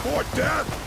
More death!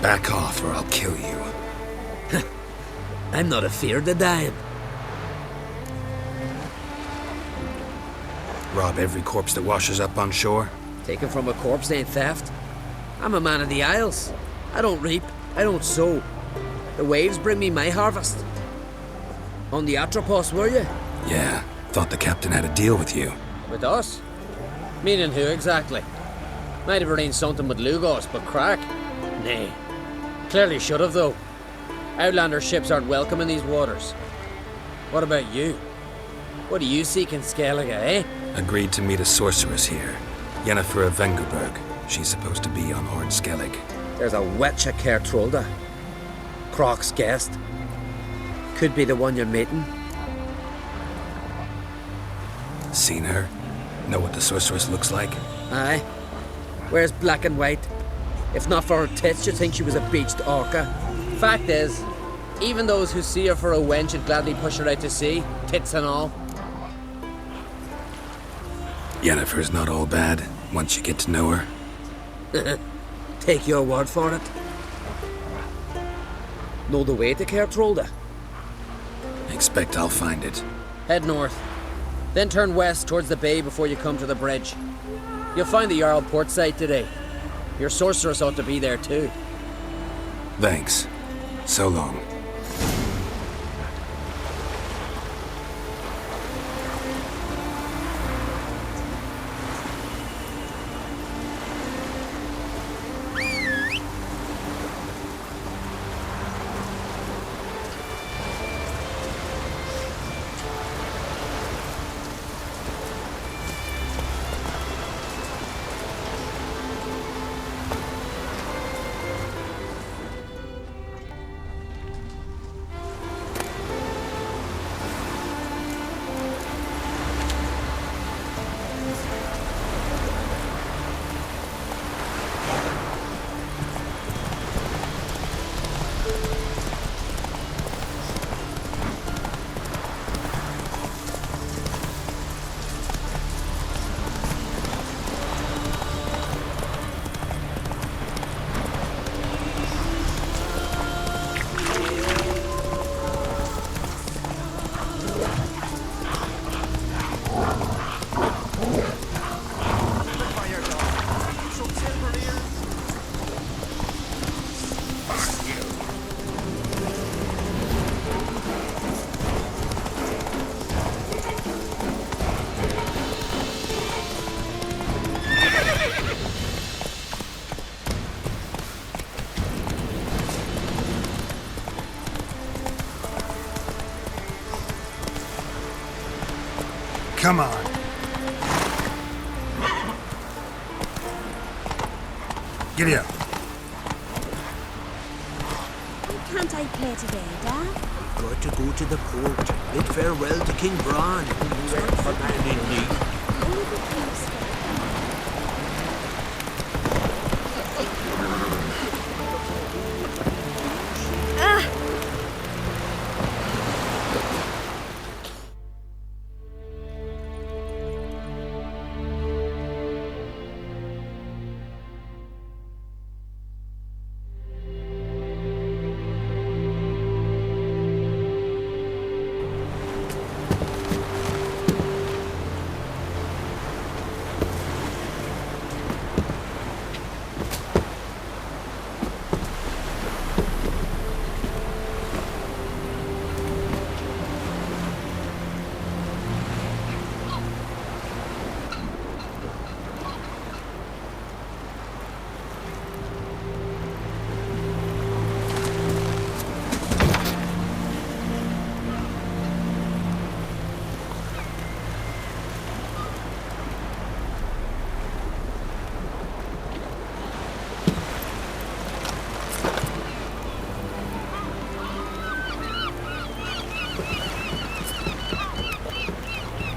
Back off or I'll kill you. I'm not afeard of dying. Rob every corpse that washes up on shore? Taken from a corpse ain't theft. I'm a man of the Isles. I don't reap, I don't sow. The waves bring me my harvest. On the Atropos, were you? Yeah, thought the captain had a deal with you. With us? Meaning who exactly? Might have arranged something with Lugos, but crack? Nay. Clearly should have, though. Outlander ships aren't welcome in these waters. What about you? What do you seek in Skellige, eh? Agreed to meet a sorceress here. Yennefer of Vengerberg. She's supposed to be on Horn Skellige. There's a witch at Kaer Trolde. Croc's guest. Could be the one you're meeting. Seen her? Know what the sorceress looks like? Aye. Wears black and white. If not for her tits, you'd think she was a beached orca. Fact is, even those who see her for a wench would gladly push her out to sea, tits and all. Yennefer's not all bad, once you get to know her. Take your word for it. Know the way to Kaer Trolde? Expect I'll find it. Head north. Then turn west towards the bay before you come to the bridge. You'll find the Jarl port site today. Your sorceress ought to be there too. Thanks. So long. Come on. Giddy up. Why can't I play today, Dad? Got to go to the court. Bid farewell to King Bran, who went for man in need. Will you be pleased?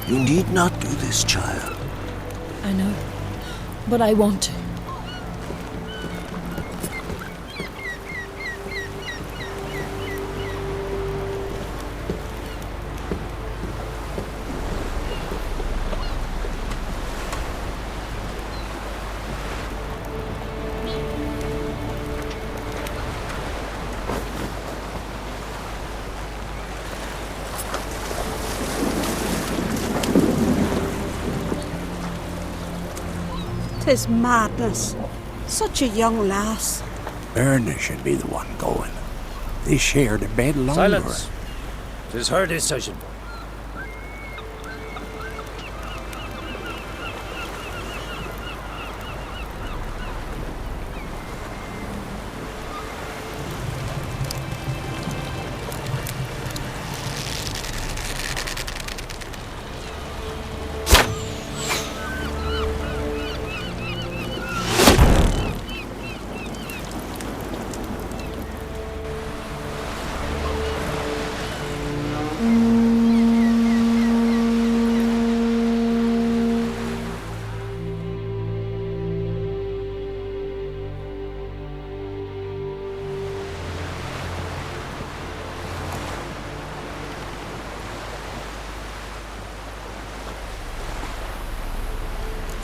You need not do this, child. I know, but I want to. Tis madness. Such a young lass. Erna should be the one going. They shared a bed longer. Silence! 'Tis her decision.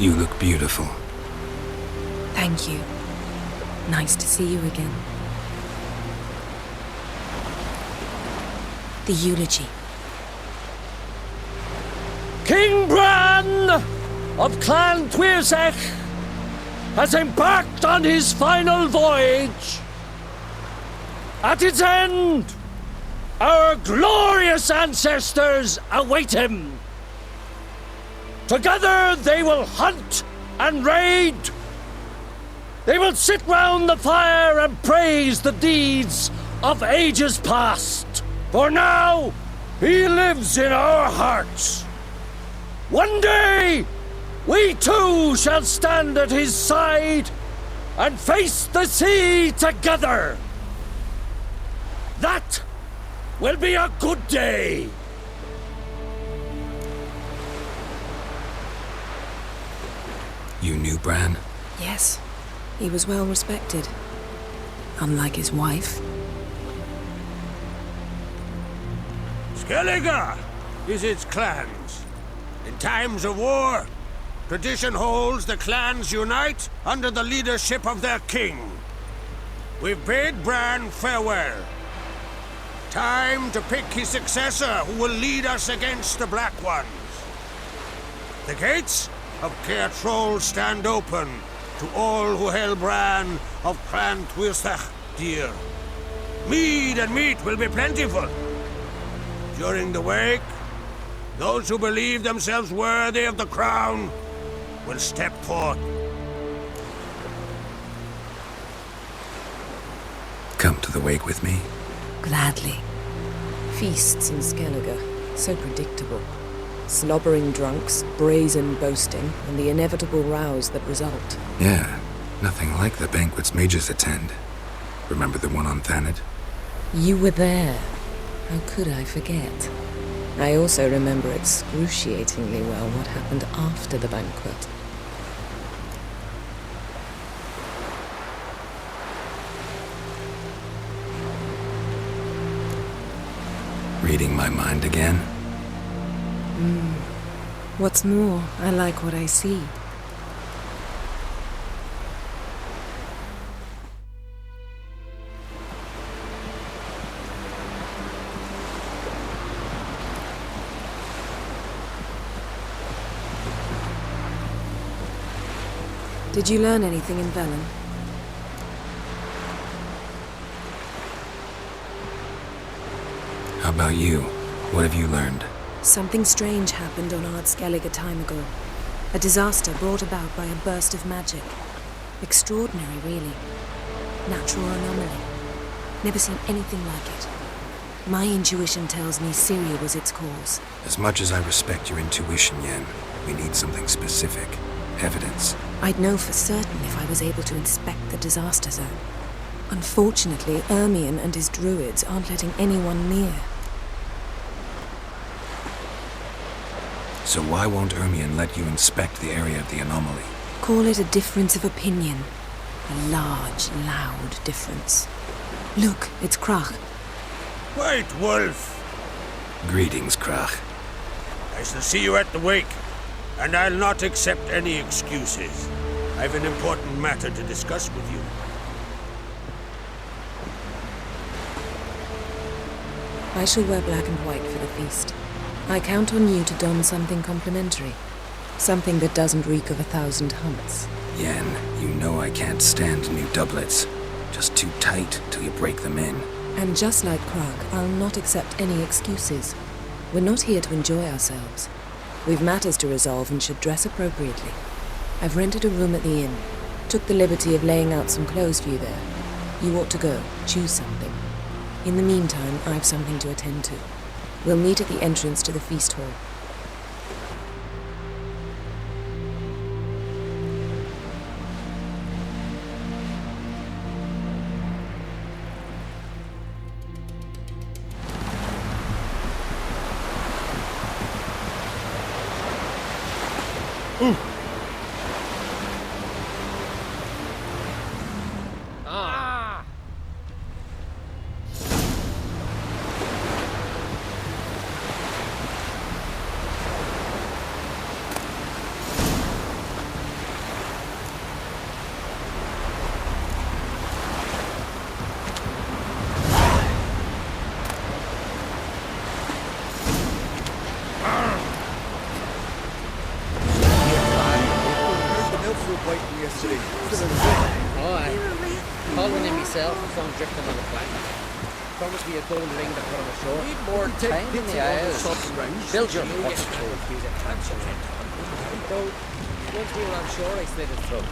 You look beautiful. Thank you. Nice to see you again. The eulogy. King Bran of Clan Tuirsech has embarked on his final voyage. At its end, our glorious ancestors await him. Together they will hunt and raid. They will sit round the fire and praise the deeds of ages past. For now, he lives in our hearts. One day, we too shall stand at his side and face the sea together. That will be a good day. You knew Bran? Yes, he was well respected. Unlike his wife. Skellige is its clans. In times of war, tradition holds the clans unite under the leadership of their king. We bid Bran farewell. Time to pick his successor who will lead us against the Black Ones. The gates of Kaer Trolde stand open to all who held Bran of Clan Tuirsech dear. Mead and meat will be plentiful. During the wake, those who believe themselves worthy of the crown will step forth. Come to the wake with me? Gladly. Feasts in Skellige, so predictable. Slobbering drunks, brazen boasting, and the inevitable rows that result. Yeah, nothing like the banquets mages attend. Remember the one on Thanedd? You were there. How could I forget? I also remember excruciatingly well what happened after the banquet. Reading my mind again? What's more, I like what I see. Did you learn anything in Velen? How about you? What have you learned? Something strange happened on Ard Skellige a time ago. A disaster brought about by a burst of magic. Extraordinary, really. Natural anomaly. Never seen anything like it. My intuition tells me Ciri was its cause. As much as I respect your intuition, Yen, we need something specific. Evidence. I'd know for certain if I was able to inspect the disaster zone. Unfortunately, Ermion and his druids aren't letting anyone near. So why won't Ermion let you inspect the area of the anomaly? Call it a difference of opinion. A large, loud difference. Look, it's Krach. White Wolf! Greetings, Krach. I shall see you at the wake, and I'll not accept any excuses. I've an important matter to discuss with you. I shall wear black and white for the feast. I count on you to don something complimentary. Something that doesn't reek of 1,000 humps. Yen, you know I can't stand new doublets. Just too tight till you break them in. And just like Krach, I'll not accept any excuses. We're not here to enjoy ourselves. We've matters to resolve and should dress appropriately. I've rented a room at the inn. Took the liberty of laying out some clothes for you there. You ought to go. Choose something. In the meantime, I've something to attend to. We'll meet at the entrance to the feast hall. Drifting on the planet. Promise me a gold ring to put on the shore. Need more time in the eyes. Build your huts to refuse a transfer. Though, once we were on shore, I slid it through.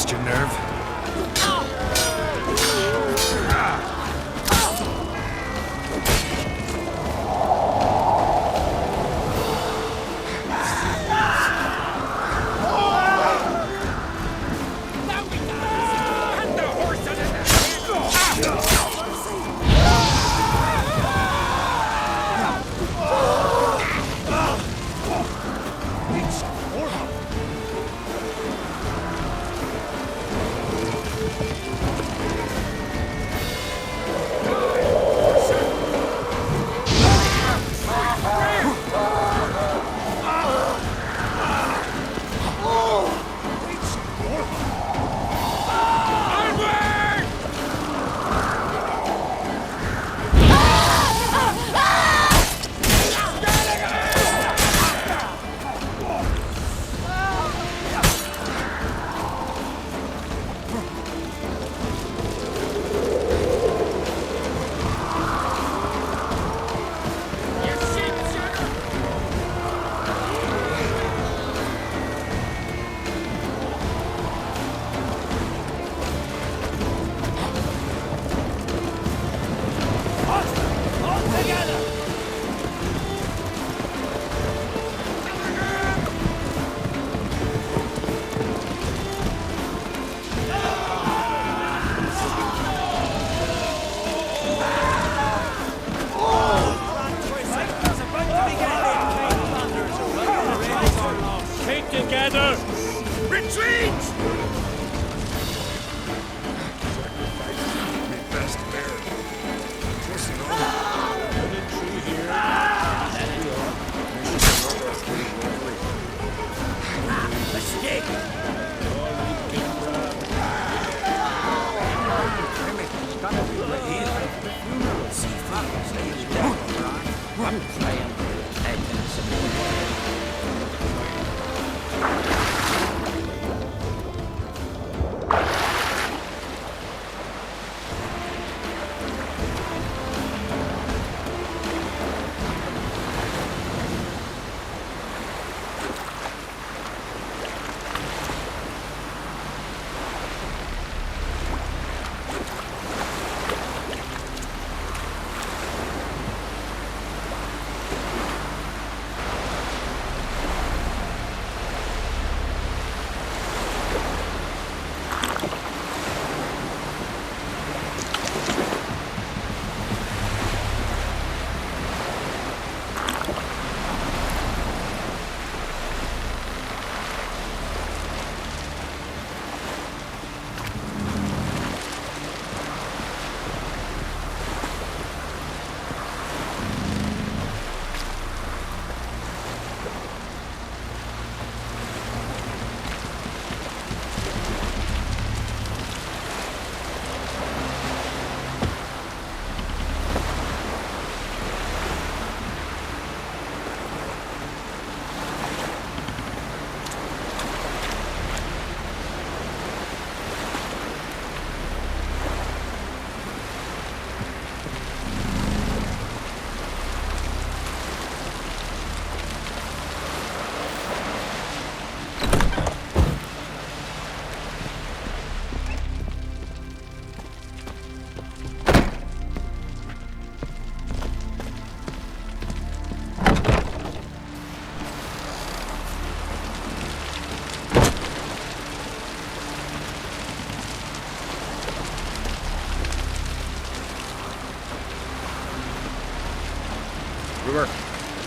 lost your nerve?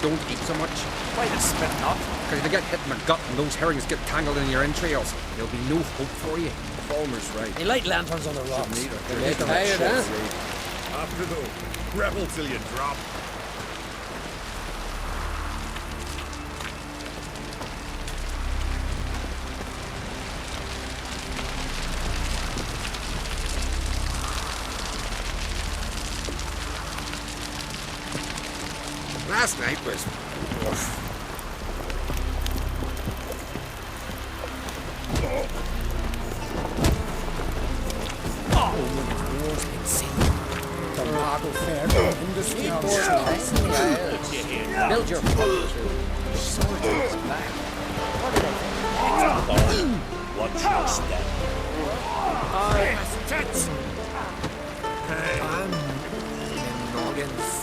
Don't eat so much. Why the spit not? Because if you get hit in the gut and those herrings get tangled in your entrails, there'll be no hope for you. Falmer's right. They light lanterns on the rocks. They're Get tired, huh? After though. Rebel till you drop. Last night was... Build your Watch your step. Foglets! I'm Noggins.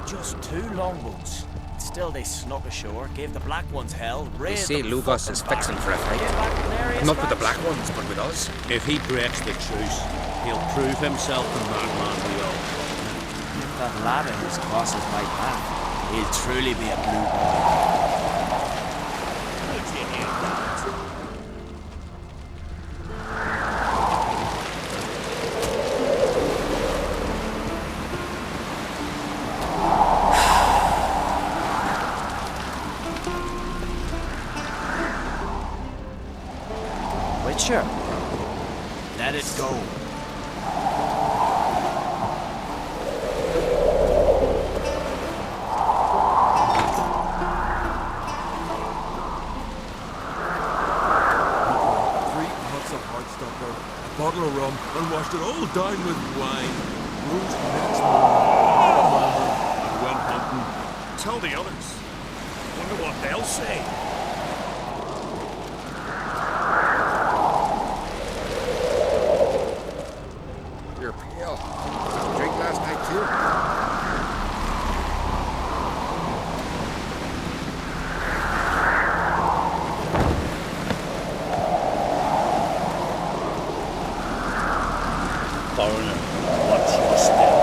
Just 2 longboats. Still, they snuck ashore, gave the black ones hell, They raised say them Lugos fucking is fixing for a barrels. Get fight. back to Daenerys, Not with the Vance. black ones, but with us. If he breaks the truce, he'll prove himself the madman we owe. If that lad in his crosses my path, he'll truly be a blue boy. Did you hear that? Witcher, let it go. A bottle of rum and washed it all down with wine. Rose next morning and went hunting. Tell the others. Wonder what they'll say. You're pale. Did you drink last night too? Foreigner, watch your step.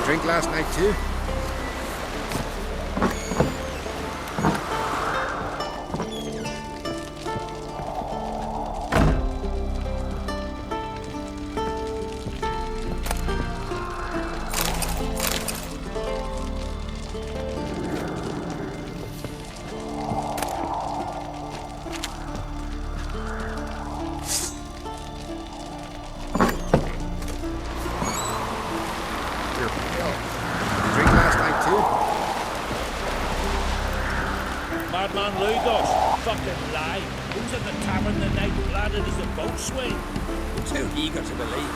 Drink last night too? You're pale. Drink last night too? Madman Lugos, fucking lie. Who's at the tavern the night planted as a boatswain? Too eager to believe.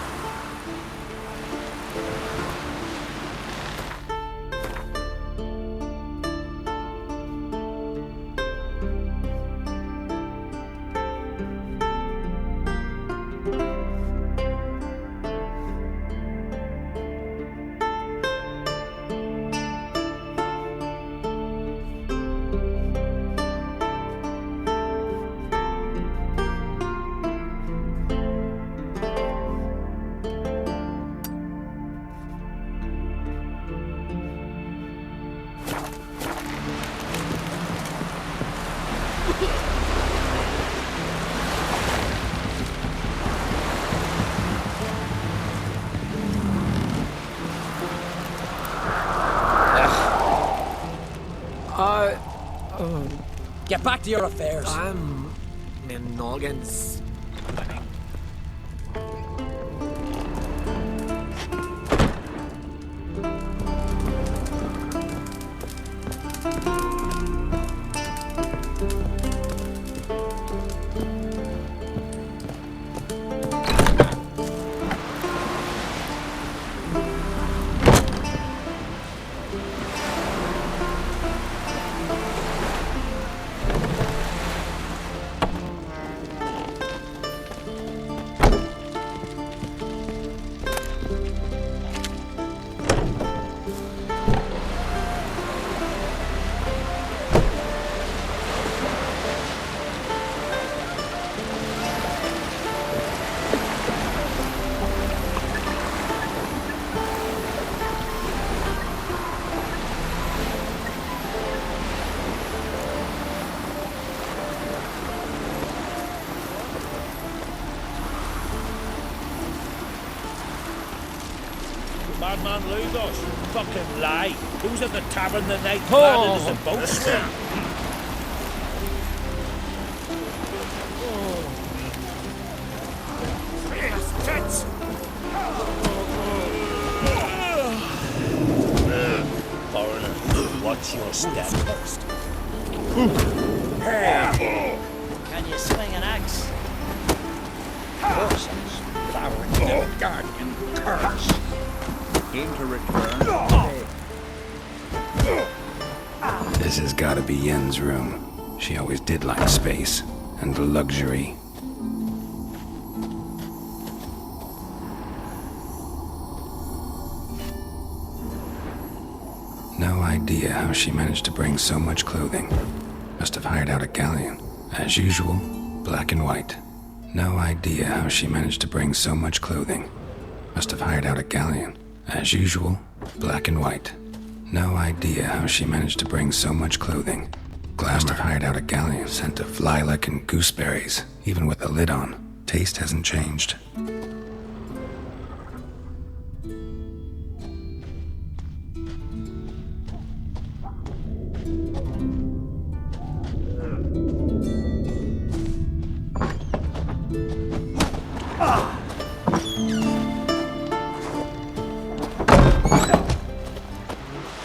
Get back to your affairs. I'm me noggins. Madman Lugos, fucking lie. Who's at the tavern the night planted as a boatswain? Tits! Foreigner, watch your step. Can you swing an axe? Horses flowering the guardian curse. Aim to return today. This has gotta be Yen's room. She always did like space and luxury. No idea how she managed to bring so much clothing. Must have hired out a galleon. As usual, black and white. No idea how she managed to bring so much clothing. Must have hired out a galleon. As usual, black and white. No idea how she managed to bring so much clothing. Must have hired out a galleon. Scent of lilac and gooseberries, even with the lid on. Taste hasn't changed.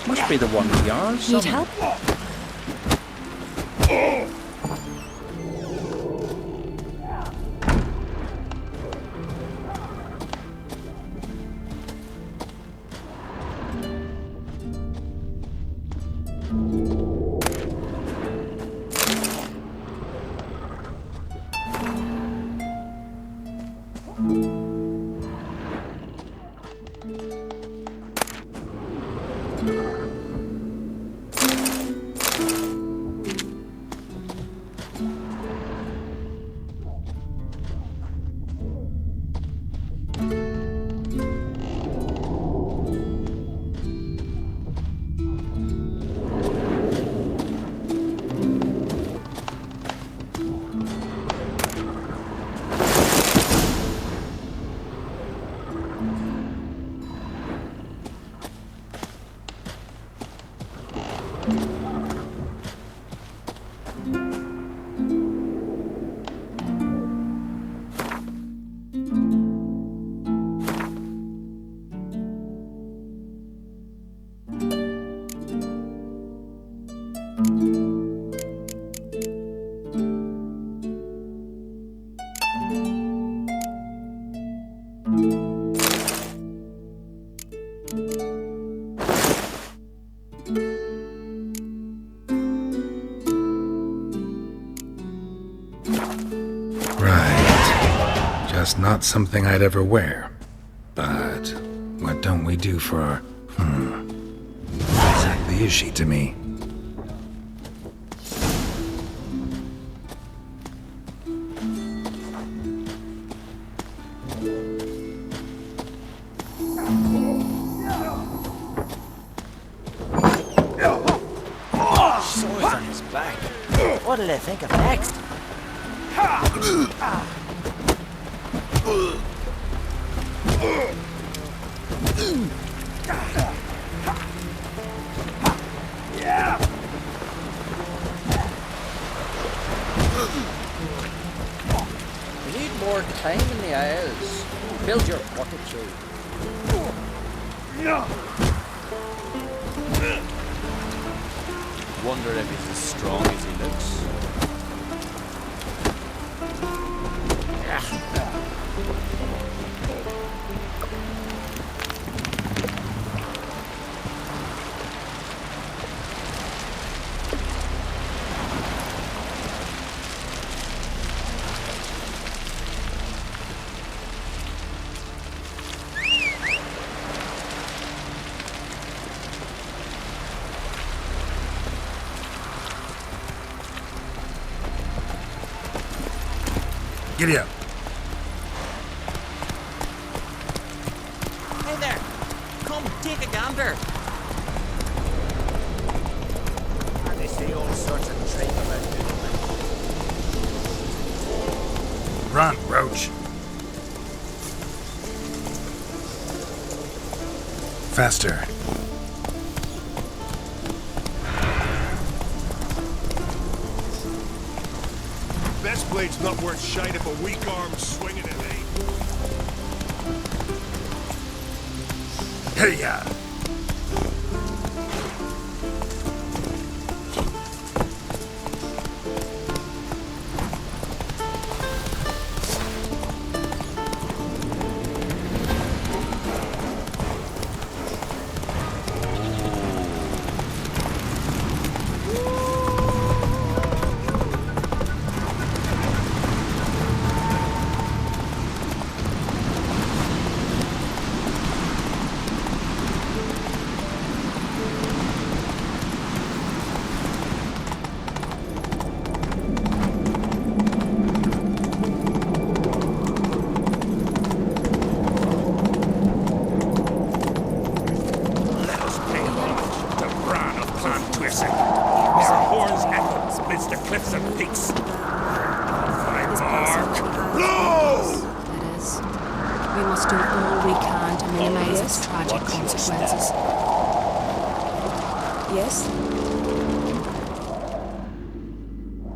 Must be the one with yours. Need help? Just not something I'd ever wear. But what don't we do for our... What exactly is she to me? Swords on his back. What did I think of next? time in the Isles. Build your fortitude. Wonder if he's as strong as he looks. Giddy up. Hey there! Come, take a gander! They say all sorts of trick about it. Run, Roach. Faster. Best blade's not worth shite if a weak arm's swinging it, eh? Hey, ya.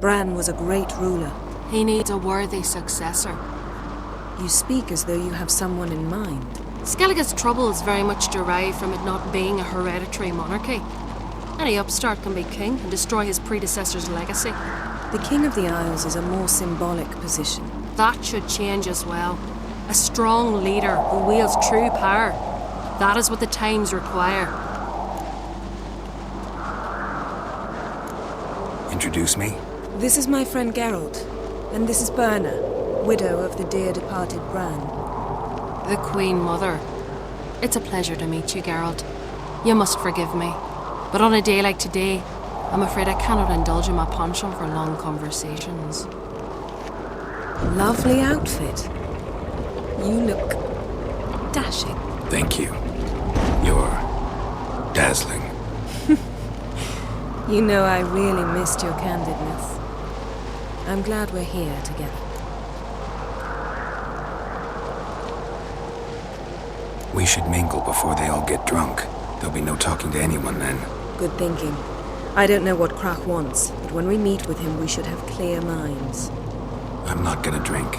Bran was a great ruler. He needs a worthy successor. You speak as though you have someone in mind. Skellige's troubles very much derive from it not being a hereditary monarchy. Any upstart can be king and destroy his predecessor's legacy. The King of the Isles is a more symbolic position. That should change as well. A strong leader who wields true power. That is what the times require. Introduce me? This is my friend Geralt, and this is Berna, widow of the dear departed Bran. The Queen Mother. It's a pleasure to meet you, Geralt. You must forgive me, but on a day like today, I'm afraid I cannot indulge in my penchant for long conversations. Lovely outfit. You look dashing. Thank you. You're dazzling. You know I really missed your candidness. I'm glad we're here together. We should mingle before they all get drunk. There'll be no talking to anyone then. Good thinking. I don't know what Crach wants, but when we meet with him, we should have clear minds. I'm not gonna drink.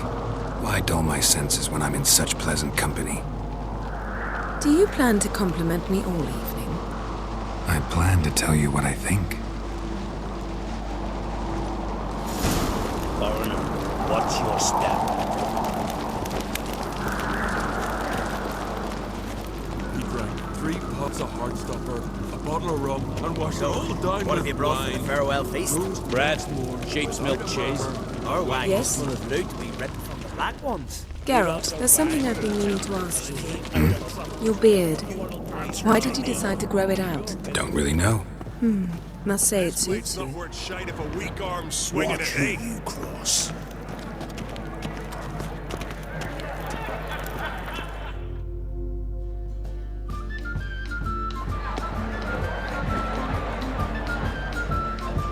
Why dull my senses when I'm in such pleasant company? Do you plan to compliment me all evening? I plan to tell you what I think. Foreigner, what's your step? He drank 3 pots of Heartstopper, a bottle of rum, and washed it all down What with have you brought wine. for the farewell feast? Bradmore, sheep's milk cheese. Our wine Yes? full of loot we ripped from the black ones. Geralt, there's something I've been meaning to ask you. Your beard. Why did you decide to grow it out? Don't really know. Must say it Best suits blade's not you. worth shite if a weak arm's swinging it, eh? you cross.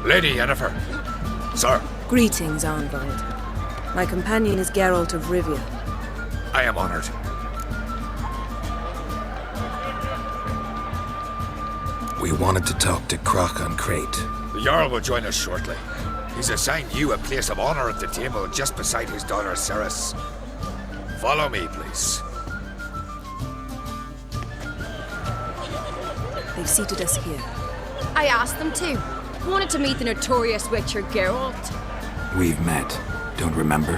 Lady Yennefer. Sir, Greetings, Arnvald. My companion is Geralt of Rivia. I am honored. We wanted to talk to Crach on Crate. The Jarl will join us shortly. He's assigned you a place of honor at the table just beside his daughter Ceres. Follow me, please. They've seated us here. I asked them to. Wanted to meet the notorious witcher Geralt. We've met. Don't remember?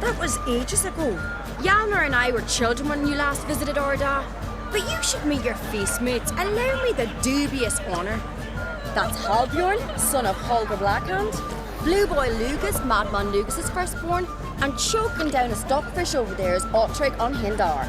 That was ages ago. Yennefer and I were children when you last visited Orda. But you should meet your feast mates. Allow me the dubious honour. That's Halbjorn, son of Holger Blackhand. Blue Boy Lugas, Madman Lugas' firstborn. And choking down a stockfish over there is Otric on Hindar.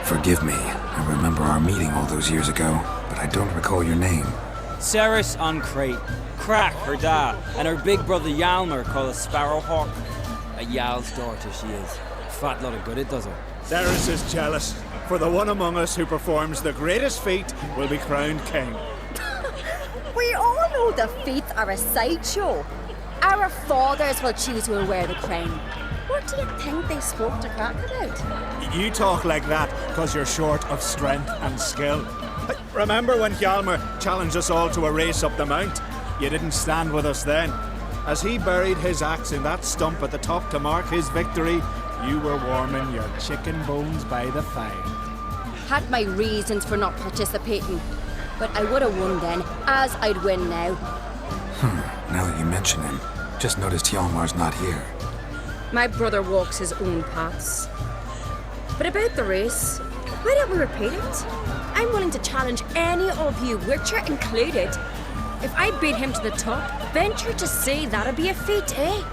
Forgive me. I remember our meeting all those years ago, but I don't recall your name. Ceres on Crate. Crack, her da, and her big brother Yalmer called a Sparrowhawk. A Yal's daughter she is. Fat lot of good it does her. Ceres is jealous, for the one among us who performs the greatest feat will be crowned king. We all know the feats are a sideshow. Our fathers will choose who will wear the crown. What do you think they spoke to Crack about? You talk like that because you're short of strength and skill. Remember when Hjalmar challenged us all to a race up the mount? You didn't stand with us then. As he buried his axe in that stump at the top to mark his victory, you were warming your chicken bones by the fire. Had my reasons for not participating, but I would have won then, as I'd win now. Now that you mention him, just noticed Hjalmar's not here. My brother walks his own paths. But about the race, why don't we repeat it? I'm willing to challenge any of you, Witcher included. If I beat him to the top, venture to say that'd be a feat, eh?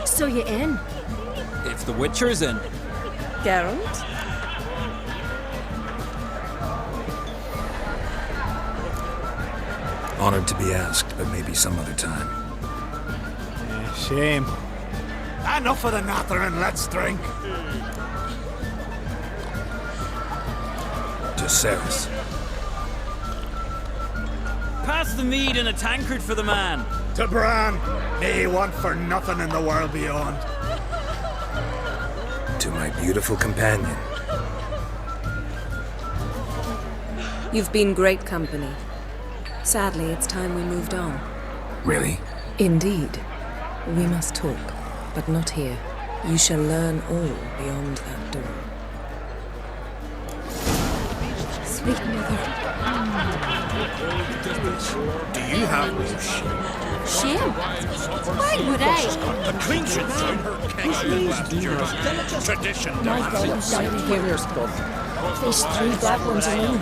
So you in? If the Witcher's in. Geralt? Honored to be asked, but maybe some other time. Shame. Enough of the nattering, let's drink. To Ceres. Pass the mead in a tankard for the man. To Bran, may he want for nothing in the world beyond. To my beautiful companion. You've been great company. Sadly, it's time we moved on. Really? Indeed. We must talk, but not here. You shall learn all beyond that door. Sweet mother. Do you have no shame? Shame? Why would I? A clean sheet, son. Tradition. My God, I'm dying to hear your stuff. There's 3 black ones alone.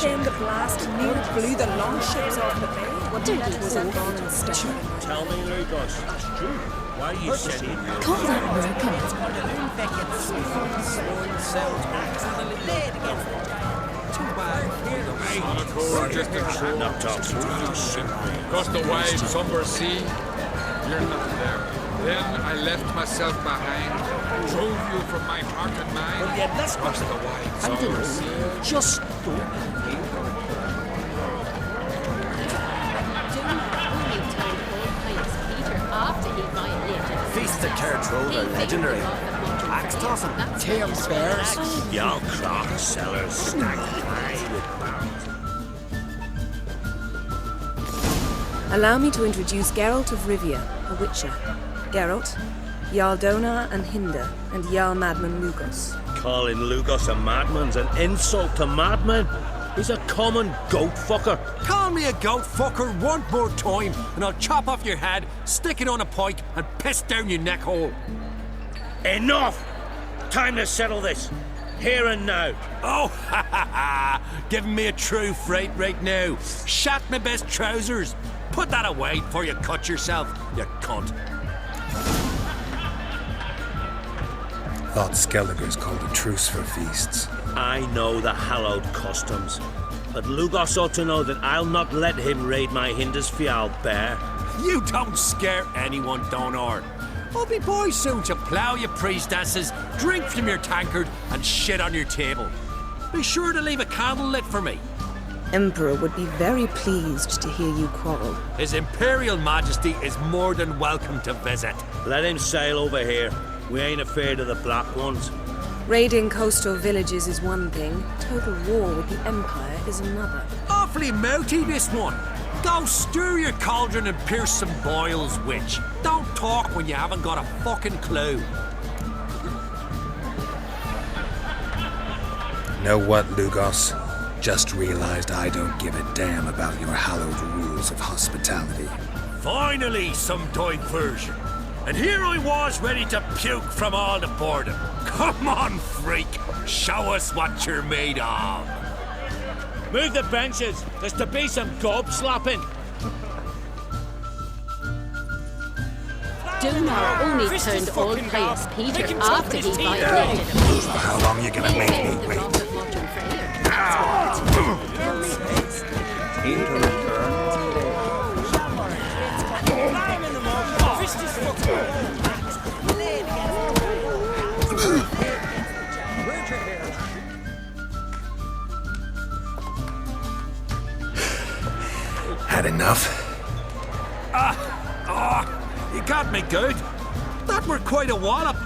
Then the blast nearly blew the longships off the bay. What did it was that gone and stuck? Tell me, Lugos, that's true. Why are you sending me? Call that broken. Across the wide, somber sea, you're not there. Then I left myself behind, drove you from my heart and mind. Well, yeah, that's across the wide, somber sea. Just Feast of Kaer Trolde, legendary. Axe tossing. Tail spares. Y'all clock sellers stacked high with barrels. Allow me to introduce Geralt of Rivia, a witcher. Geralt, Jarl Dona and Hinder, and Jarl Madman Lugos. Calling Lugos a madman's an insult to madman. He's a common goat fucker. Call me a goat fucker one more time, and I'll chop off your head, stick it on a pike, and piss down your neck hole. Enough! Time to settle this. Here and now. Oh, ha ha ha! Giving me a true fright right now. Shat my best trousers. Put that away before you cut yourself, you cunt. Thought Skellige's called a truce for feasts. I know the hallowed customs, but Lugos ought to know that I'll not let him raid my Hindisfial bear. You don't scare anyone, Donor. I'll be boys soon to plough your priestesses, drink from your tankard, and shit on your table. Be sure to leave a candle lit for me. Emperor would be very pleased to hear you quarrel. His Imperial Majesty is more than welcome to visit. Let him sail over here. We ain't afraid of the Black Ones. Raiding coastal villages is one thing. Total war with the Empire is another. Awfully mouty, this one. Go stir your cauldron and pierce some boils, witch. Don't talk when you haven't got a fucking clue. Know what, Lugos? Just realized I don't give a damn about your hallowed rules of hospitality. Finally, some diversion. And here I was ready to puke from all the boredom. Come on, freak. Show us what you're made of. Move the benches. There's to be some gob slapping. Dunar only turned old pious Peter after he violated him. How long are you gonna make me wait? Had enough? You got me good. That were quite a wallop.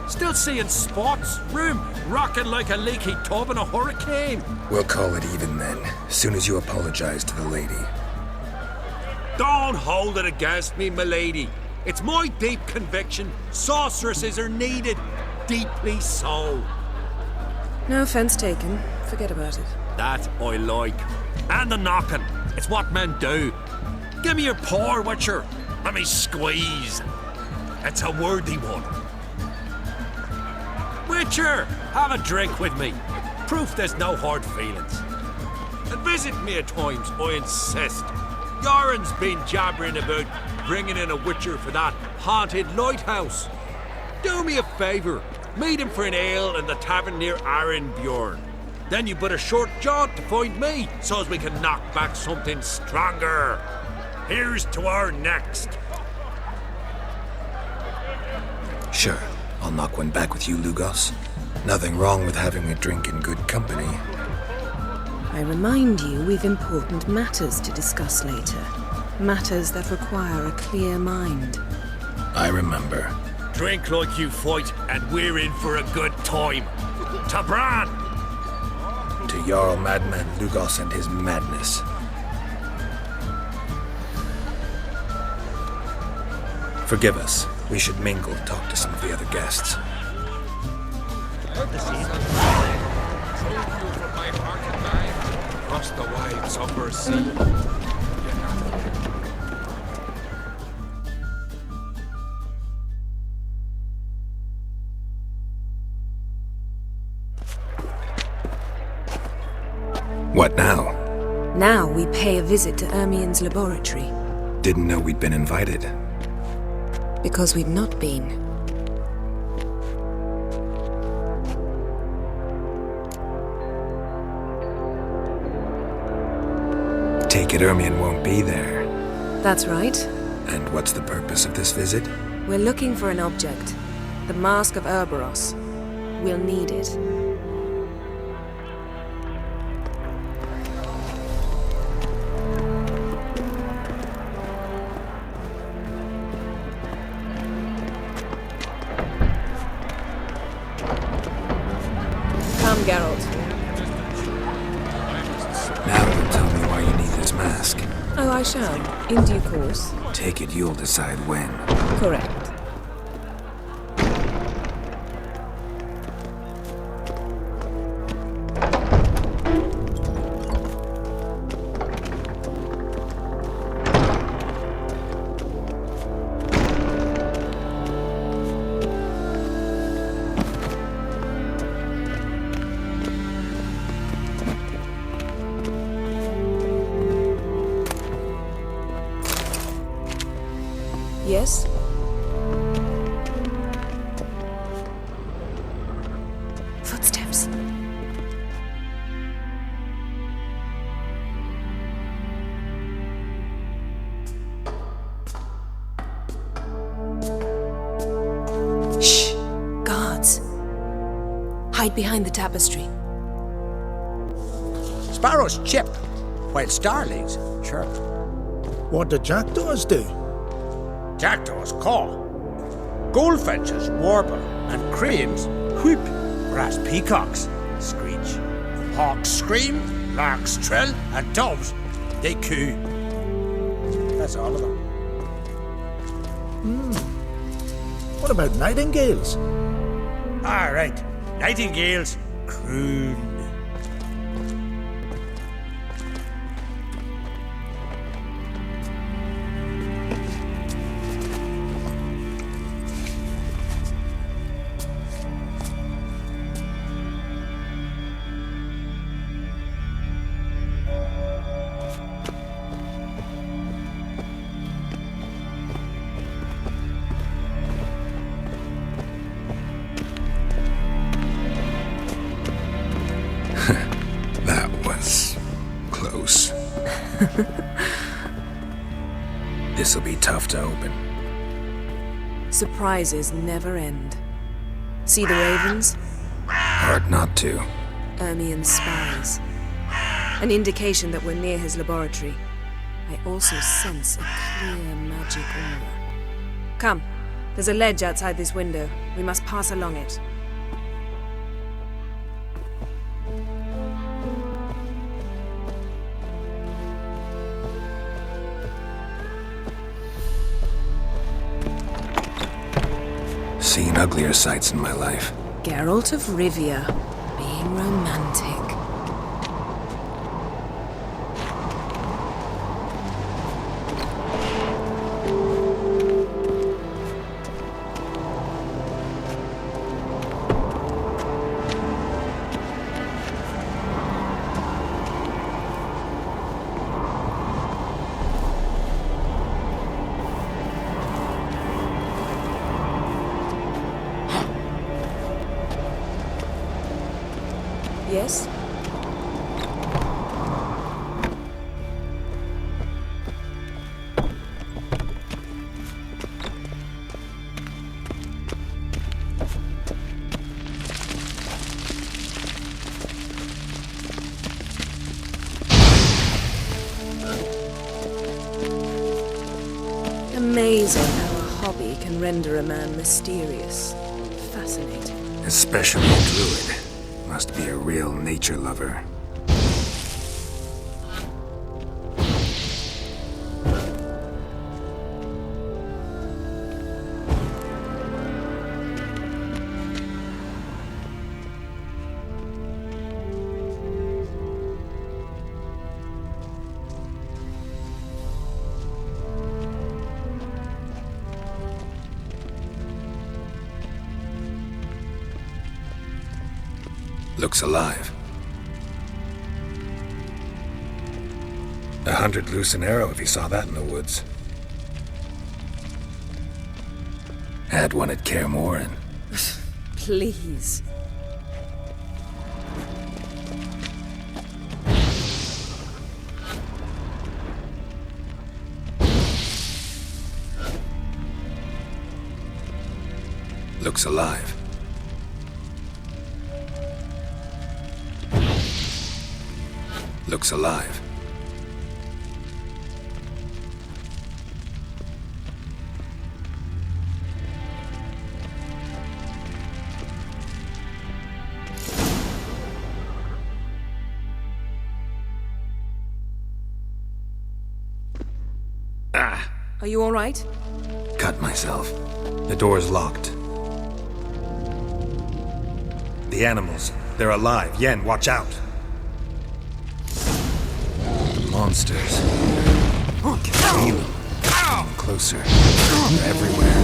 Still seeing spots, room rocking like a leaky tub in a hurricane. We'll call it even then, soon as you apologize to the lady. Don't hold it against me, milady. It's my deep conviction sorceresses are needed. Deeply so. No offense taken. Forget about it. That I like. And the knocking. It's what men do. Give me your paw, Witcher. Let me squeeze. It's a worthy one. Witcher, have a drink with me. Proof there's no hard feelings. And visit me at times, I insist. Yoren's been jabbering about bringing in a Witcher for that haunted lighthouse. Do me a favour. Meet him for an ale in the tavern near Arenbjorn. Then you but a short jaunt to find me, so as we can knock back something stronger. Here's to our next. Sure, I'll knock one back with you, Lugos. Nothing wrong with having a drink in good company. I remind you we've important matters to discuss later. Matters that require a clear mind. I remember. Drink like you fight, and we're in for a good time. To Bran! To Jarl Madman Lugos and his madness. Forgive us. We should mingle and talk to some of the other guests. Across the wide somber sea. What now? Now we pay a visit to Ermion's laboratory. Didn't know we'd been invited. Because we'd not been. Take it Ermion won't be there. That's right. And what's the purpose of this visit? We're looking for an object. The Mask of Uroboros. We'll need it. Come, Geralt. Now you'll tell me why you need this mask. Oh, I shall. In due course. Take it you'll decide when. Correct. Yes? Footsteps. Shh! Guards. Hide behind the tapestry. Sparrows chip, while starlings chirp. What do jackdaws do? Jackdaws caw. Goldfinches warble, and cranes whoop. Brass peacocks screech. Hawks scream, larks trill, and doves, they coo. That's all of them. What about nightingales? All right, nightingales croon. That was close. This'll be tough to open. Surprises never end. See the ravens? Hard not to. Ermion's spies. An indication that we're near his laboratory. I also sense a clear magic aura. Come, there's a ledge outside this window. We must pass along it. Seen uglier sights in my life. Geralt of Rivia, being romantic. Yes? Amazing how a hobby can render a man mysterious. Fascinating. Especially a druid. Must be a real nature lover. Looks alive. 100 loose an arrow if you saw that in the woods. Had one at Kaer. Please. Looks alive. Looks alive. Ah! Are you all right? Cut myself. The door's locked. The animals. They're alive. Yen, watch out! Monsters. Can feel them. Coming closer. They're everywhere.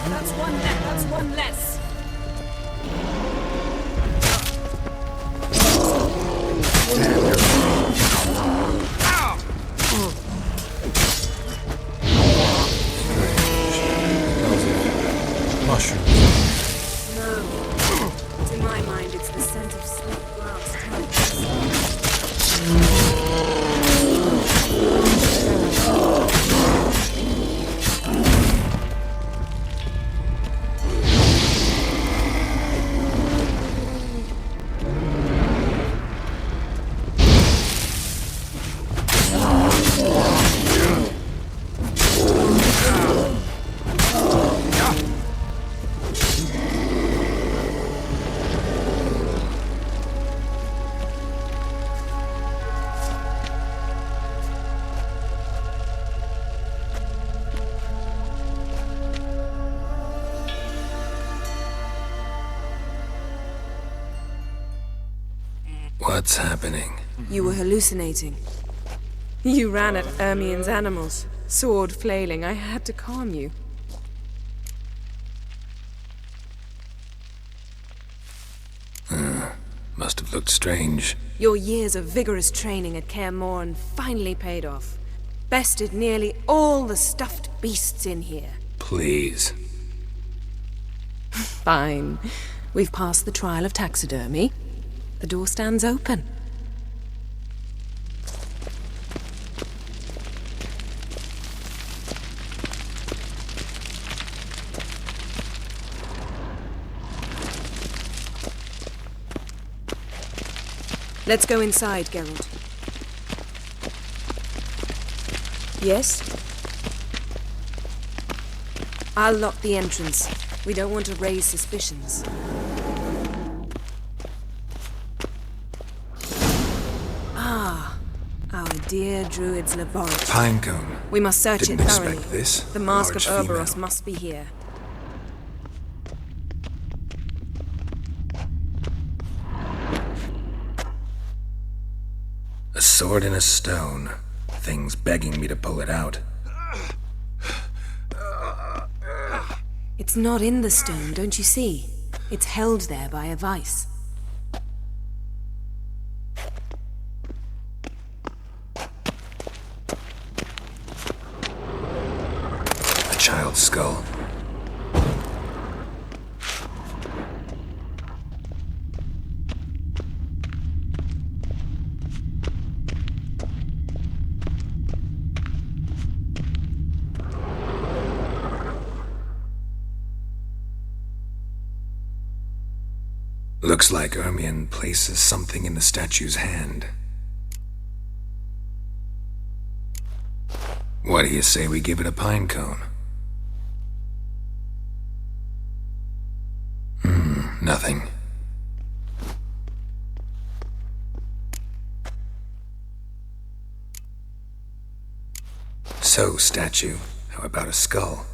That's one less. Mushroom. No. To my mind, it's the scent of sweet grass. What's happening? You were hallucinating. You ran at Ermion's animals, sword flailing. I had to calm you. Must have looked strange. Your years of vigorous training at Kaer finally paid off. Bested nearly all the stuffed beasts in here. Please. Fine. We've passed the trial of taxidermy. The door stands open. Let's go inside, Geralt. Yes? I'll lock the entrance. We don't want to raise suspicions. Ah, our dear Druid's laboratory. Pinecone. We must search Didn't it thoroughly. expect this. The mask of Large Uroboros female. must be here. A sword in a stone. Thing's begging me to pull it out. It's not in the stone, don't you see? It's held there by a vice. A child's skull. Looks like Ermion places something in the statue's hand. What do you say we give it a pinecone? Nothing. So, statue, how about a skull?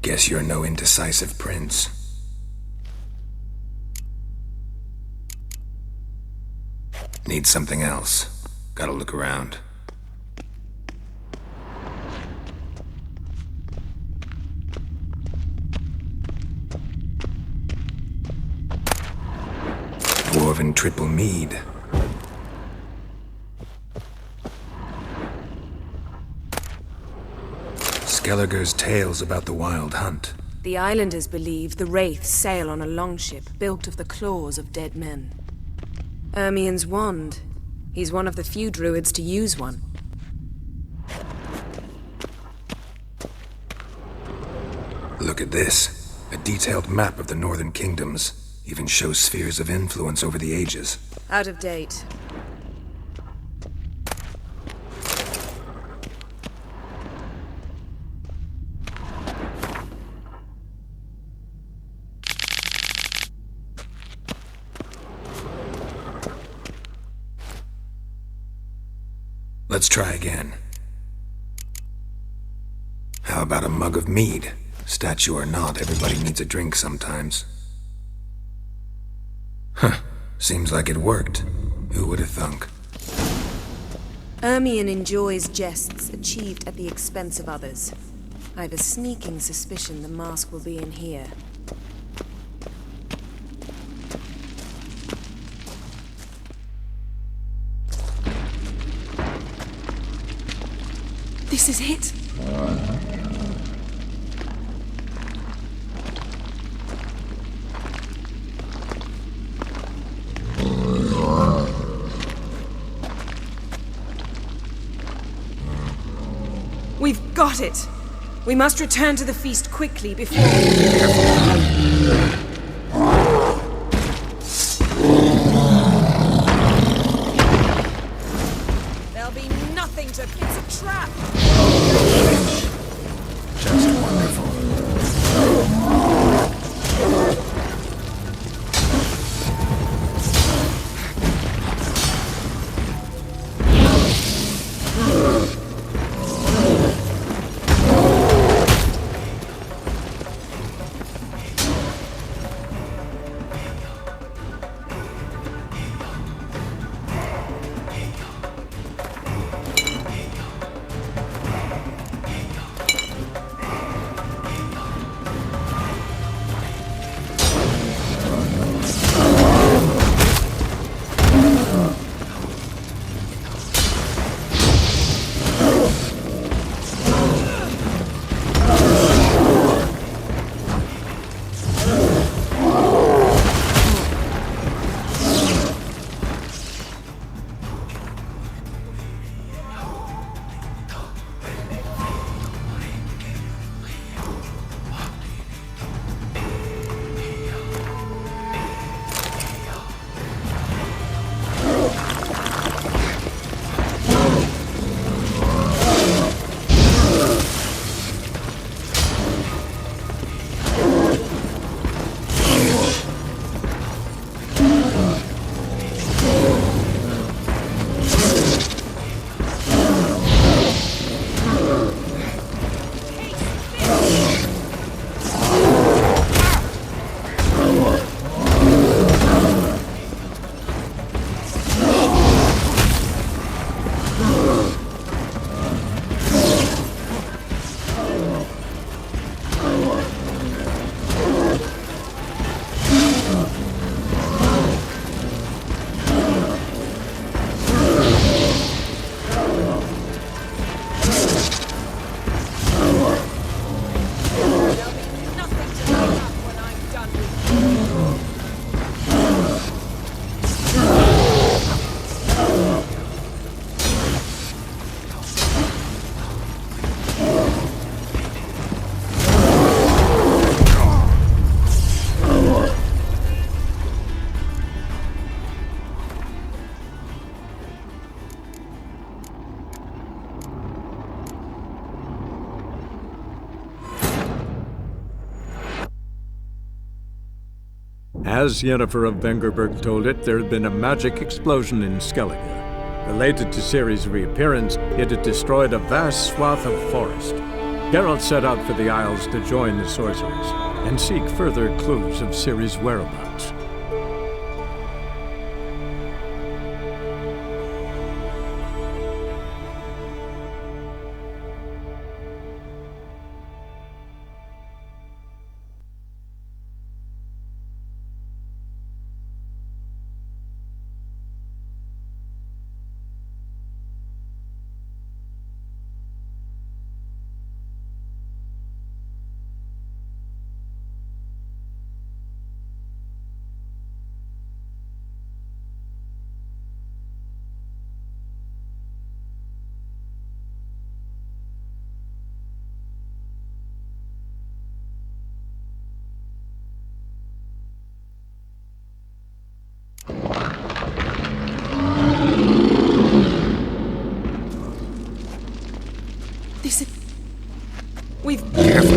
Guess you're no indecisive prince. Need something else. Gotta look around. Dwarven triple mead. Skellige's tales about the wild hunt. The islanders believe the wraiths sail on a longship built of the claws of dead men. Ermion's wand. He's one of the few druids to use one. Look at this. A detailed map of the northern kingdoms. Even shows spheres of influence over the ages. Out of date. Let's try again. How about a mug of mead? Statue or not, everybody needs a drink sometimes. Huh. Seems like it worked. Who would have thunk? Ermion enjoys jests achieved at the expense of others. I've a sneaking suspicion the mask will be in here. This is it. We've got it. We must return to the feast quickly before... There'll be nothing to... It's a trap! Just wonderful. As Yennefer of Vengerberg told it, there had been a magic explosion in Skellige. Related to Ciri's reappearance, it had destroyed a vast swath of forest. Geralt set out for the Isles to join the sorcerers and seek further clues of Ciri's whereabouts. We've... It's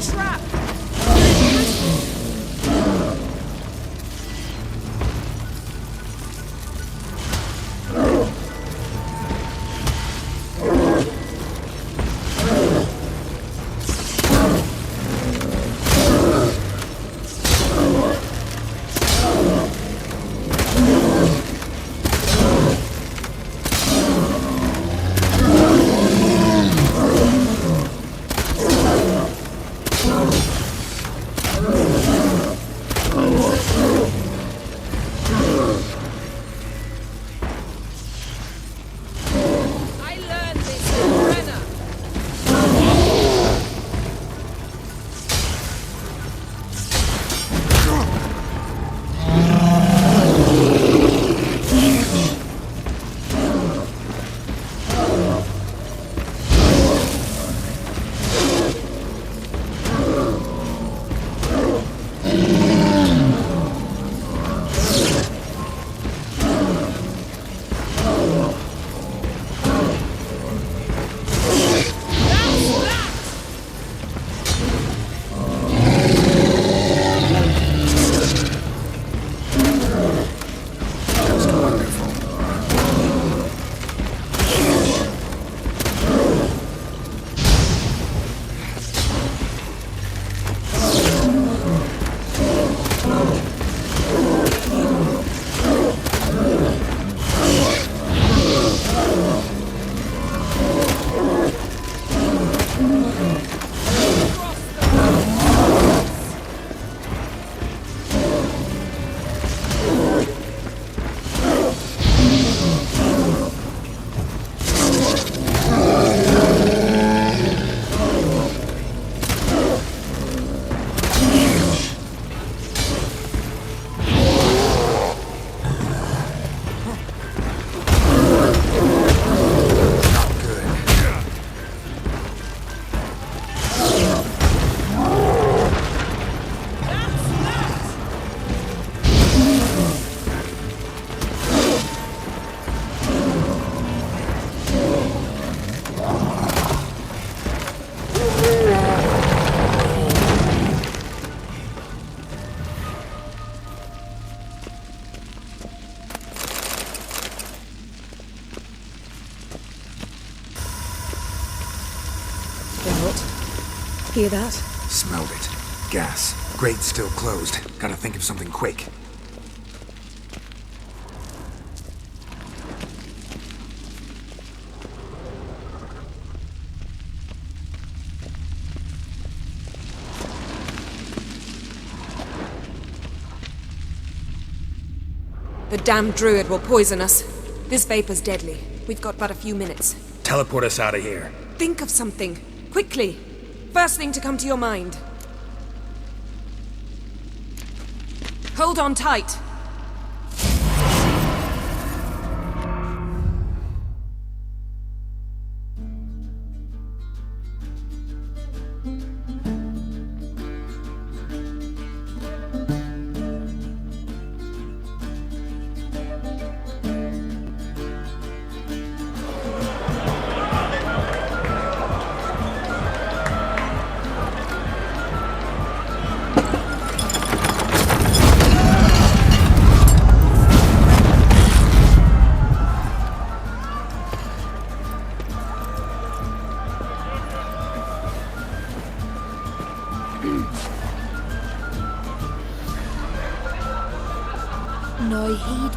a trap! Hear that? Smelled it. Gas. Grate's still closed. Gotta think of something quick. The damned druid will poison us. This vapor's deadly. We've got but a few minutes. Teleport us out of here. Think of something. Quickly. First thing to come to your mind. Hold on tight.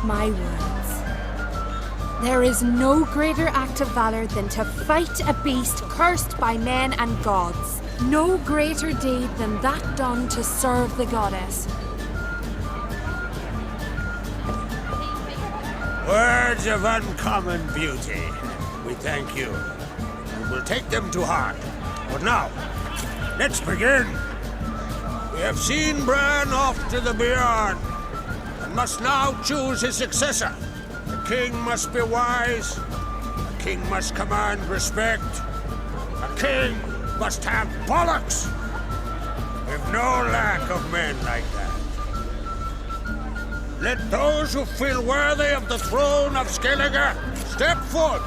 my words. There is no greater act of valor than to fight a beast cursed by men and gods. No greater deed than that done to serve the goddess. Words of uncommon beauty. We thank you. We will take them to heart. But now, let's begin. We have seen Bran off to the beyond, and must now choose his successor. The king must be wise. The king must command respect. A king must have bollocks. We've no lack of men like that. Let those who feel worthy of the throne of Skellige step forward.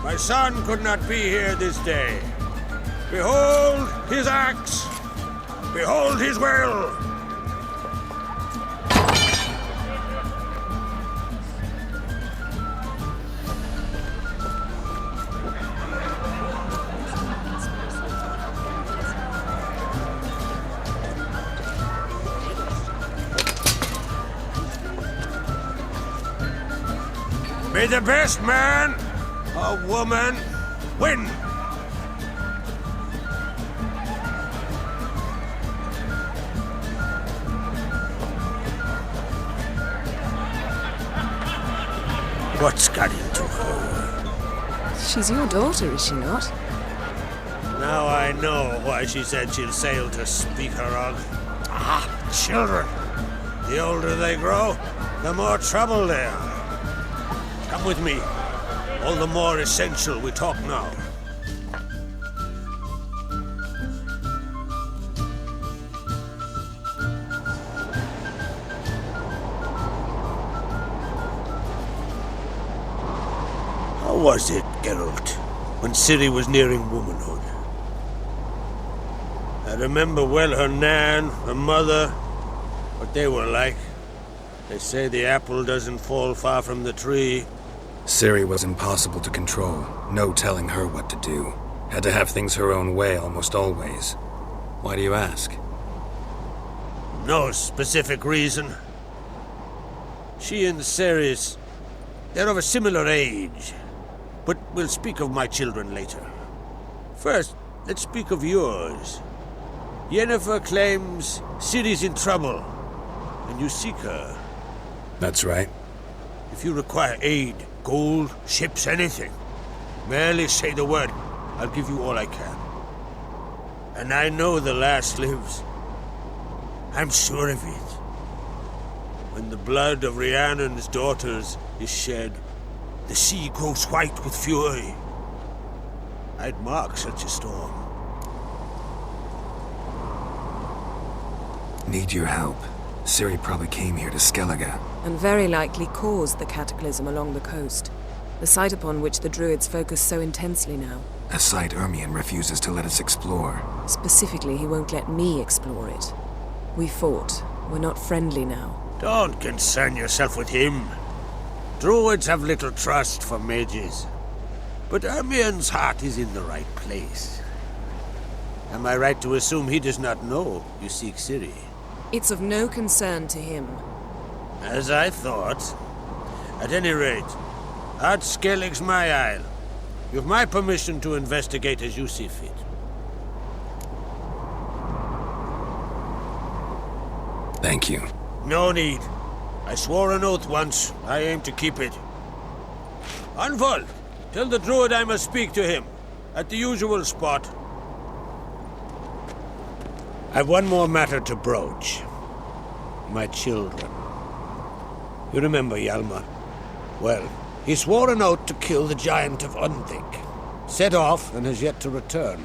My son could not be here this day. Behold his axe. Behold his will. May the best man or woman win. What's got into her? She's your daughter, is she not? Now I know why she said she'll sail to speak her of. Ah, children. The older they grow, the more trouble they are. Come with me. All the more essential we talk now. How was it, Geralt, when Ciri was nearing womanhood? I remember well her nan, her mother, what they were like. They say the apple doesn't fall far from the tree. Ciri was impossible to control. No telling her what to do. Had to have things her own way almost always. Why do you ask? No specific reason. She and Ceres, they're of a similar age. But we'll speak of my children later. First, let's speak of yours. Yennefer claims Ciri's in trouble, and you seek her. That's right. If you require aid, gold, ships, anything, merely say the word. I'll give you all I can. And I know the last lives. I'm sure of it. When the blood of Rhiannon's daughters is shed, the sea grows white with fury. I'd mark such a storm. Need your help. Ciri probably came here to Skellige. And very likely caused the cataclysm along the coast. The site upon which the druids focus so intensely now. A site Ermion refuses to let us explore. Specifically, he won't let me explore it. We fought. We're not friendly now. Don't concern yourself with him. Druids have little trust for mages. But Ermion's heart is in the right place. Am I right to assume he does not know you seek Ciri? It's of no concern to him. As I thought. At any rate, Ard Skellige's my isle. You've my permission to investigate as you see fit. Thank you. No need. I swore an oath once. I aim to keep it. Unfold! Tell the druid I must speak to him. At the usual spot. I've one more matter to broach. My children. You remember Hjalmar? Well, he swore an oath to kill the giant of Undvik. Set off and has yet to return.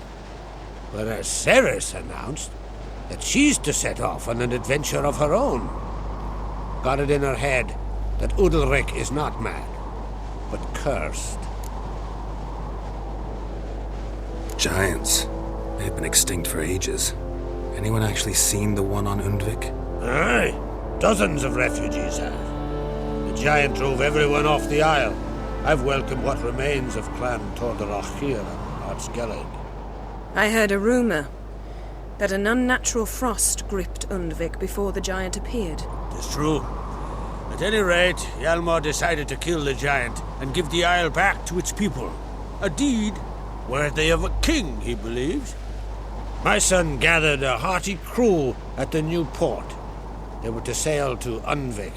Whereas Ceres announced that she's to set off on an adventure of her own. Got it in her head. that Udalric is not mad, but cursed. Giants. They've been extinct for ages. Anyone actually seen the one on Undvik? Aye, dozens of refugees have. The giant drove everyone off the isle. I've welcomed what remains of Clan Trolde here at Skellige. I heard a rumor that an unnatural frost gripped Undvik before the giant appeared. It's true. At any rate, Hjalmar decided to kill the giant and give the isle back to its people. A deed worthy of a king, he believes. My son gathered a hearty crew at the new port. They were to sail to Undvik,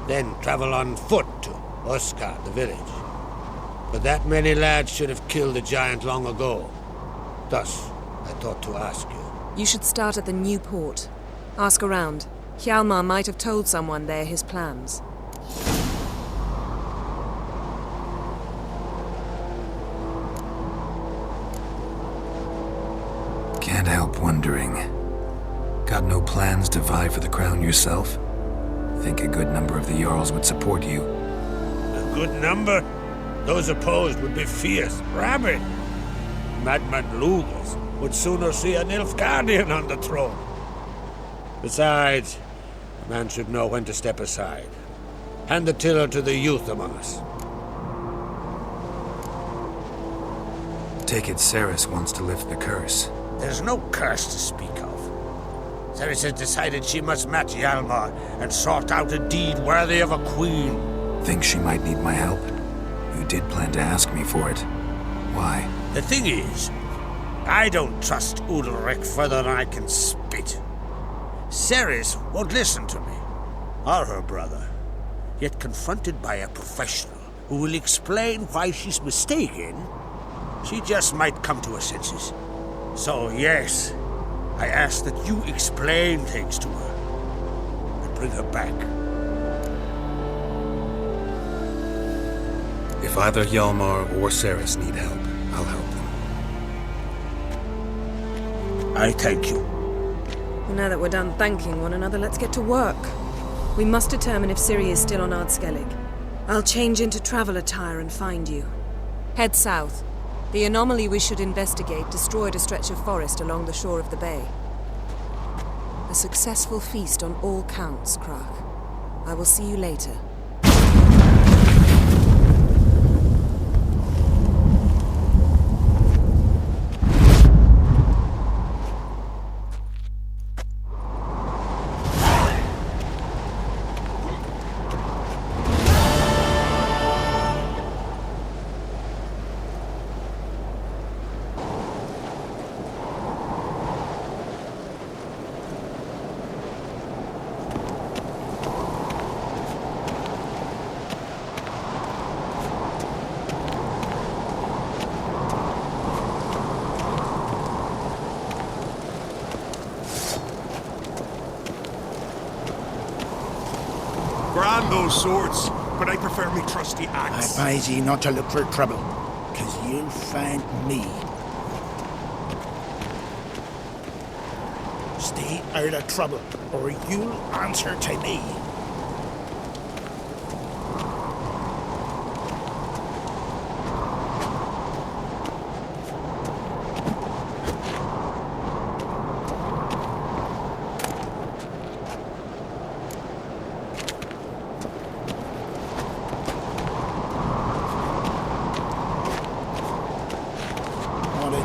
then travel on foot to Oskar, the village. But that many lads should have killed the giant long ago. Thus, I thought to ask you. You should start at the new port. Ask around. Hjalmar might have told someone there his plans. Can't help wondering. Got no plans to vie for the crown yourself? Think a good number of the Jarls would support you. A good number? Those opposed would be fierce, rabid. Madman Lugas would sooner see an Nilfgaardian on the throne. Besides, a man should know when to step aside. Hand the tiller to the youth among us. Take it Ceres wants to lift the curse. There's no curse to speak of. Ceres has decided she must match Hjalmar and sort out a deed worthy of a queen. Think she might need my help? You did plan to ask me for it. Why? The thing is, I don't trust Udalric further than I can spit. Ceres won't listen to me, or her brother. Yet confronted by a professional who will explain why she's mistaken, she just might come to her senses. So yes, I ask that you explain things to her and bring her back. If either Hjalmar or Ceres need help, I'll help them. I thank you. Well, now that we're done thanking one another, let's get to work. We must determine if Ciri is still on Skellige. I'll change into travel attire and find you. Head south. The anomaly we should investigate destroyed a stretch of forest along the shore of the bay. A successful feast on all counts, Krak. I will see you later. Grand those swords, but I prefer me trusty axe. I advise ye not to look for trouble, 'cause you'll find me. Stay out of trouble, or you'll answer to me.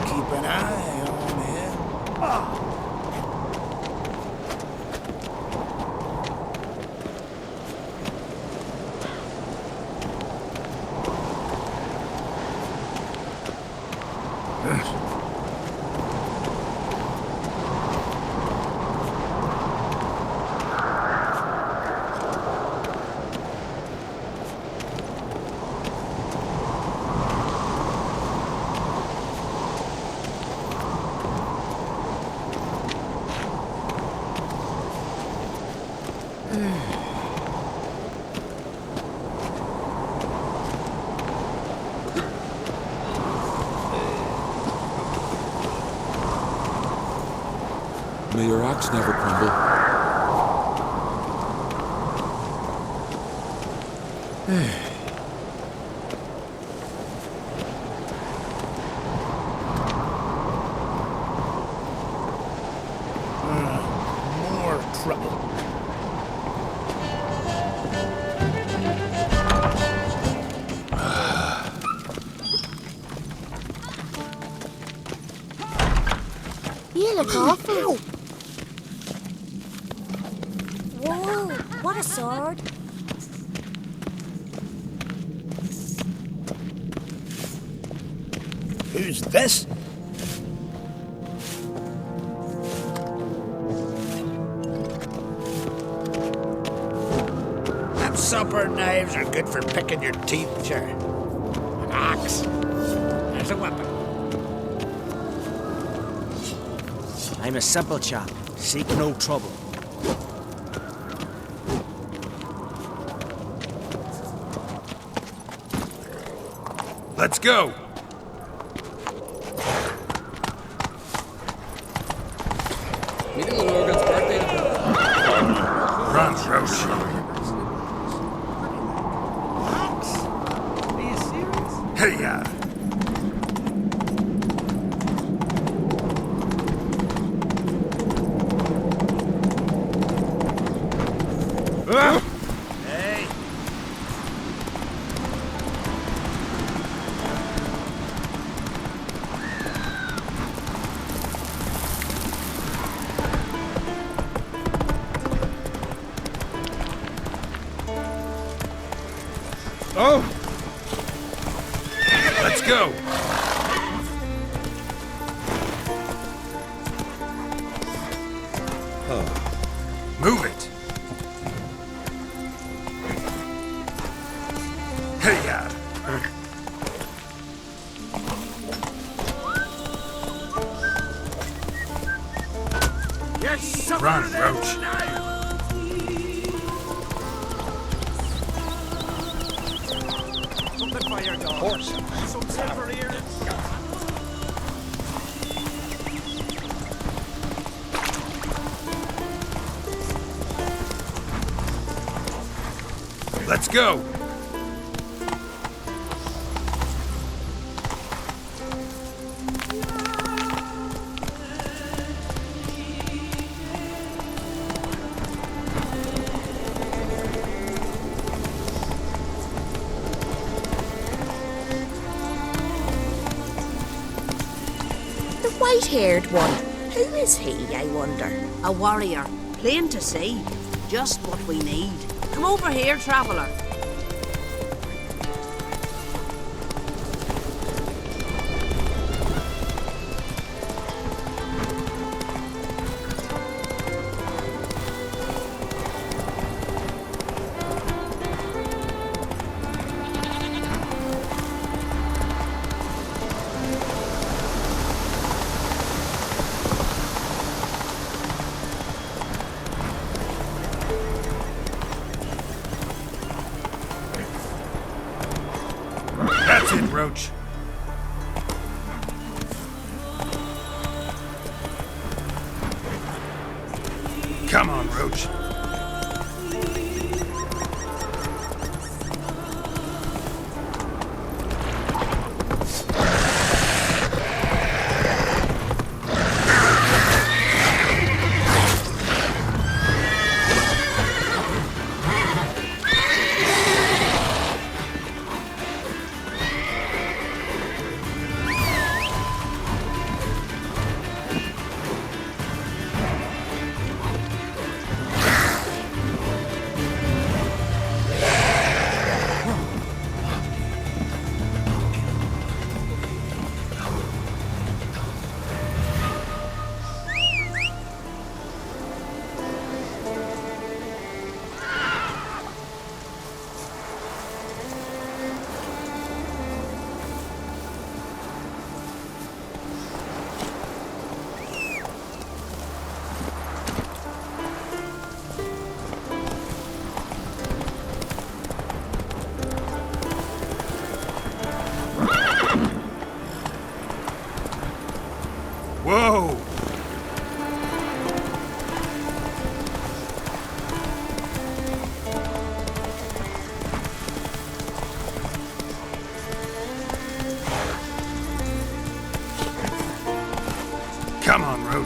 Keep an eye on him. May your axe never crumble. More trouble. You look awful. Whoa, what a sword. Who's this? Them supper knives are good for picking your teeth, sure. An axe. There's a weapon. I'm a simple chap. Seek no trouble. Let's go! Meeting the Logan's birthday. Run, Roche. Are you serious? Hey, ya! Hey. Oh! Let's go! Move it! Hey, ya! Yes, Run, Roach! Something for your dog. Horse. Some silver earrings. Let's go! The white-haired one. Who is he, I wonder? A warrior. Plain to see. Just what we need. Come over here, traveller. That's it, Roach. Come on, Roach.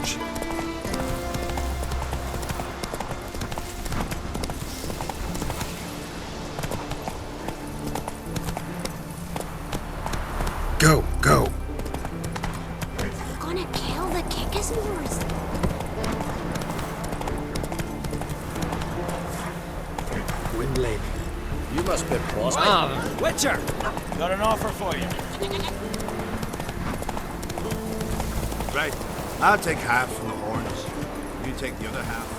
approach. Go, go. You're gonna kill the Kickismores. Gwynlane, you must be cross. Witcher! Got an offer for you. Right. I'll take half from the horns. You take the other half.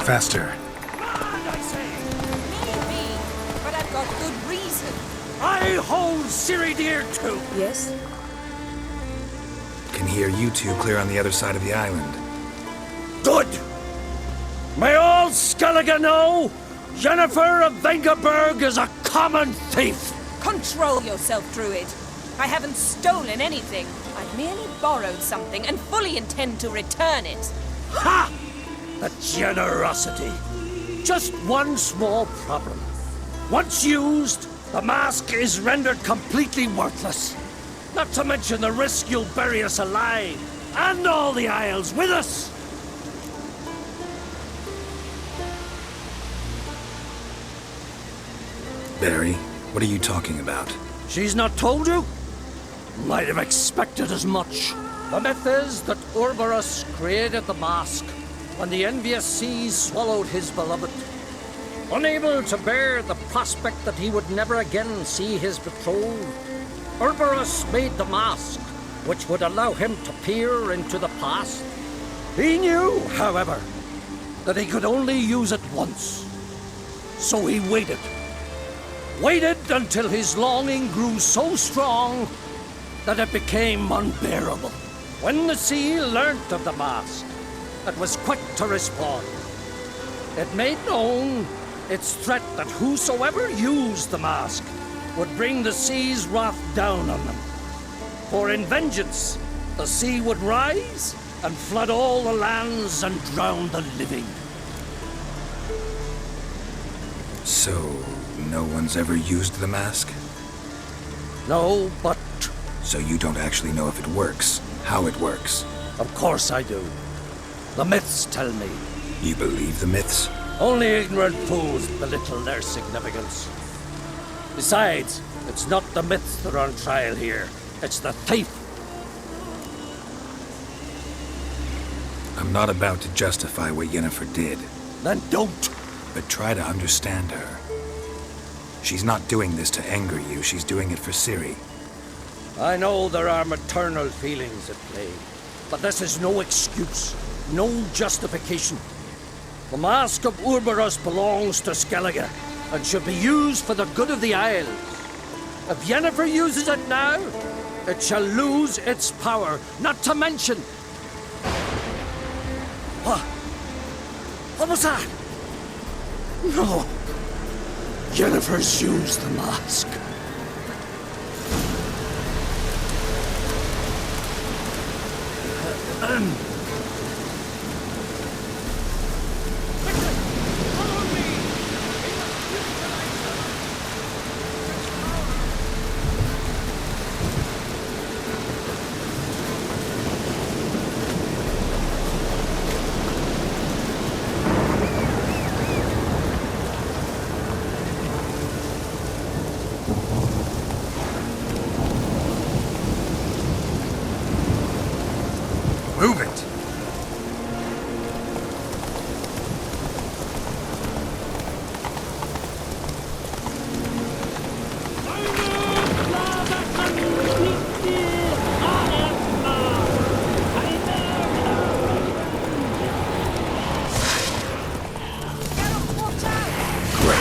Faster. I say, Maybe, but I've got good reason. I hold Ciri dear too. Yes? Can hear you two clear on the other side of the island. Good. May all Skellige know, Yennefer of Vengerberg is a common thief. Control yourself, Druid. I haven't stolen anything. I've merely borrowed something and fully intend to return it. Ha! The generosity. Just one small problem. Once used, the mask is rendered completely worthless. Not to mention the risk you'll bury us alive, and all the Isles with us. Barry, what are you talking about? She's not told you? Might have expected as much. The myth is that Uroboros created the mask when the envious seas swallowed his beloved. Unable to bear the prospect that he would never again see his betrothed, Uroboros made the mask, which would allow him to peer into the past. He knew, however, that he could only use it once. So he waited. Waited until his longing grew so strong that it became unbearable. When the sea learnt of the mask, it was quick to respond. It made known its threat that whosoever used the mask would bring the sea's wrath down on them. For in vengeance, the sea would rise and flood all the lands and drown the living. So, no one's ever used the mask? No, but... So you don't actually know if it works, how it works? Of course I do. The myths tell me. You believe the myths? Only ignorant fools belittle their significance. Besides, it's not the myths that are on trial here. It's the thief. I'm not about to justify what Yennefer did. Then don't. But try to understand her. She's not doing this to anger you, she's doing it for Ciri. I know there are maternal feelings at play, but this is no excuse, no justification. The mask of Uroboros belongs to Skellige and should be used for the good of the Isles. If Yennefer uses it now, it shall lose its power, not to mention... What was that? No. Yennefer's used the mask. Move it! Great.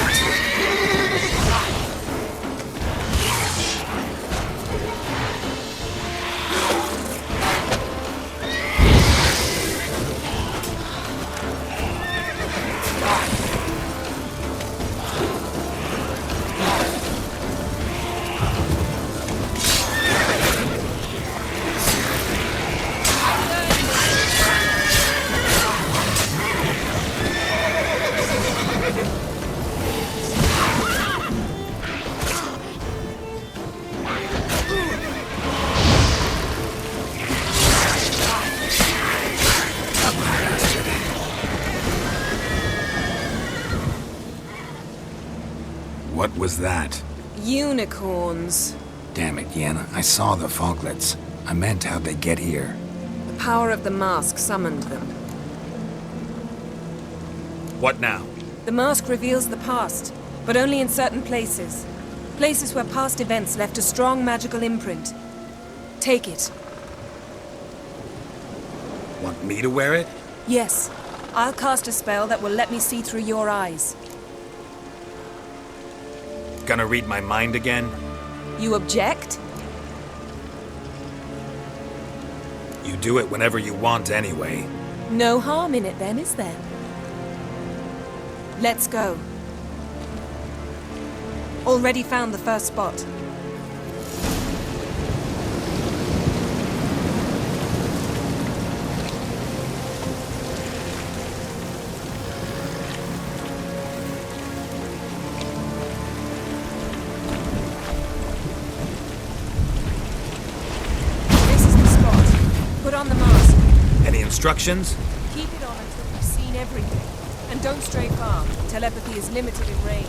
What was that? Unicorns. Damn it, Yenna. I saw the Foglets. I meant how'd they get here. The power of the mask summoned them. What now? The mask reveals the past, but only in certain places. Places where past events left a strong magical imprint. Take it. Want me to wear it? Yes. I'll cast a spell that will let me see through your eyes. Gonna read my mind again? You object? You do it whenever you want anyway. No harm in it then, is there? Let's go. Already found the first spot. This is the spot. Put on the mask. Any instructions? Keep it on until you've seen everything. And don't stray far. Telepathy is limited in range.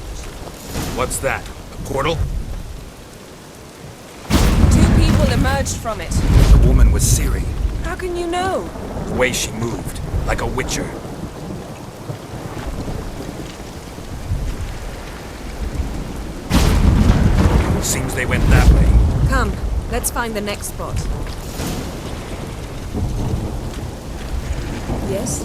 What's that? A portal? 2 people emerged from it. The woman was Ciri. How can you know? The way she moved, like a witcher. Seems they went that way. Come, let's find the next spot. Yes?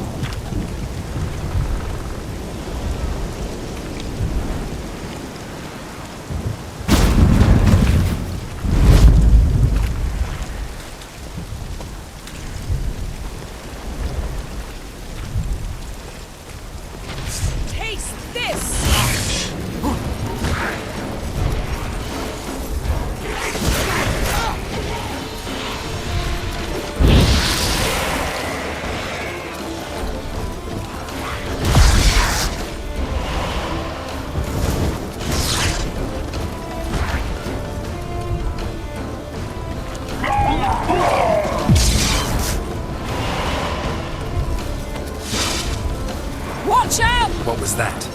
What was that?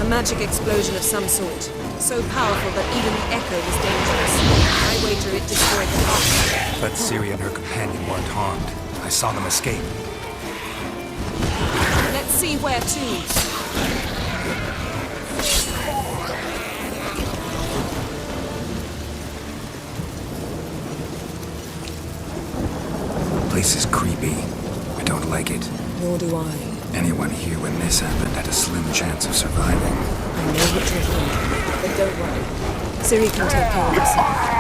A magic explosion of some sort. So powerful that even the echo was dangerous. I wager it destroyed the house. But Ciri and her companion weren't harmed. I saw them escape. Let's see where to. The place is creepy. I don't like it. Nor do I. Anyone here when this happened had a slim chance of surviving. I know what you're thinking, but don't worry. Ciri can take care of herself.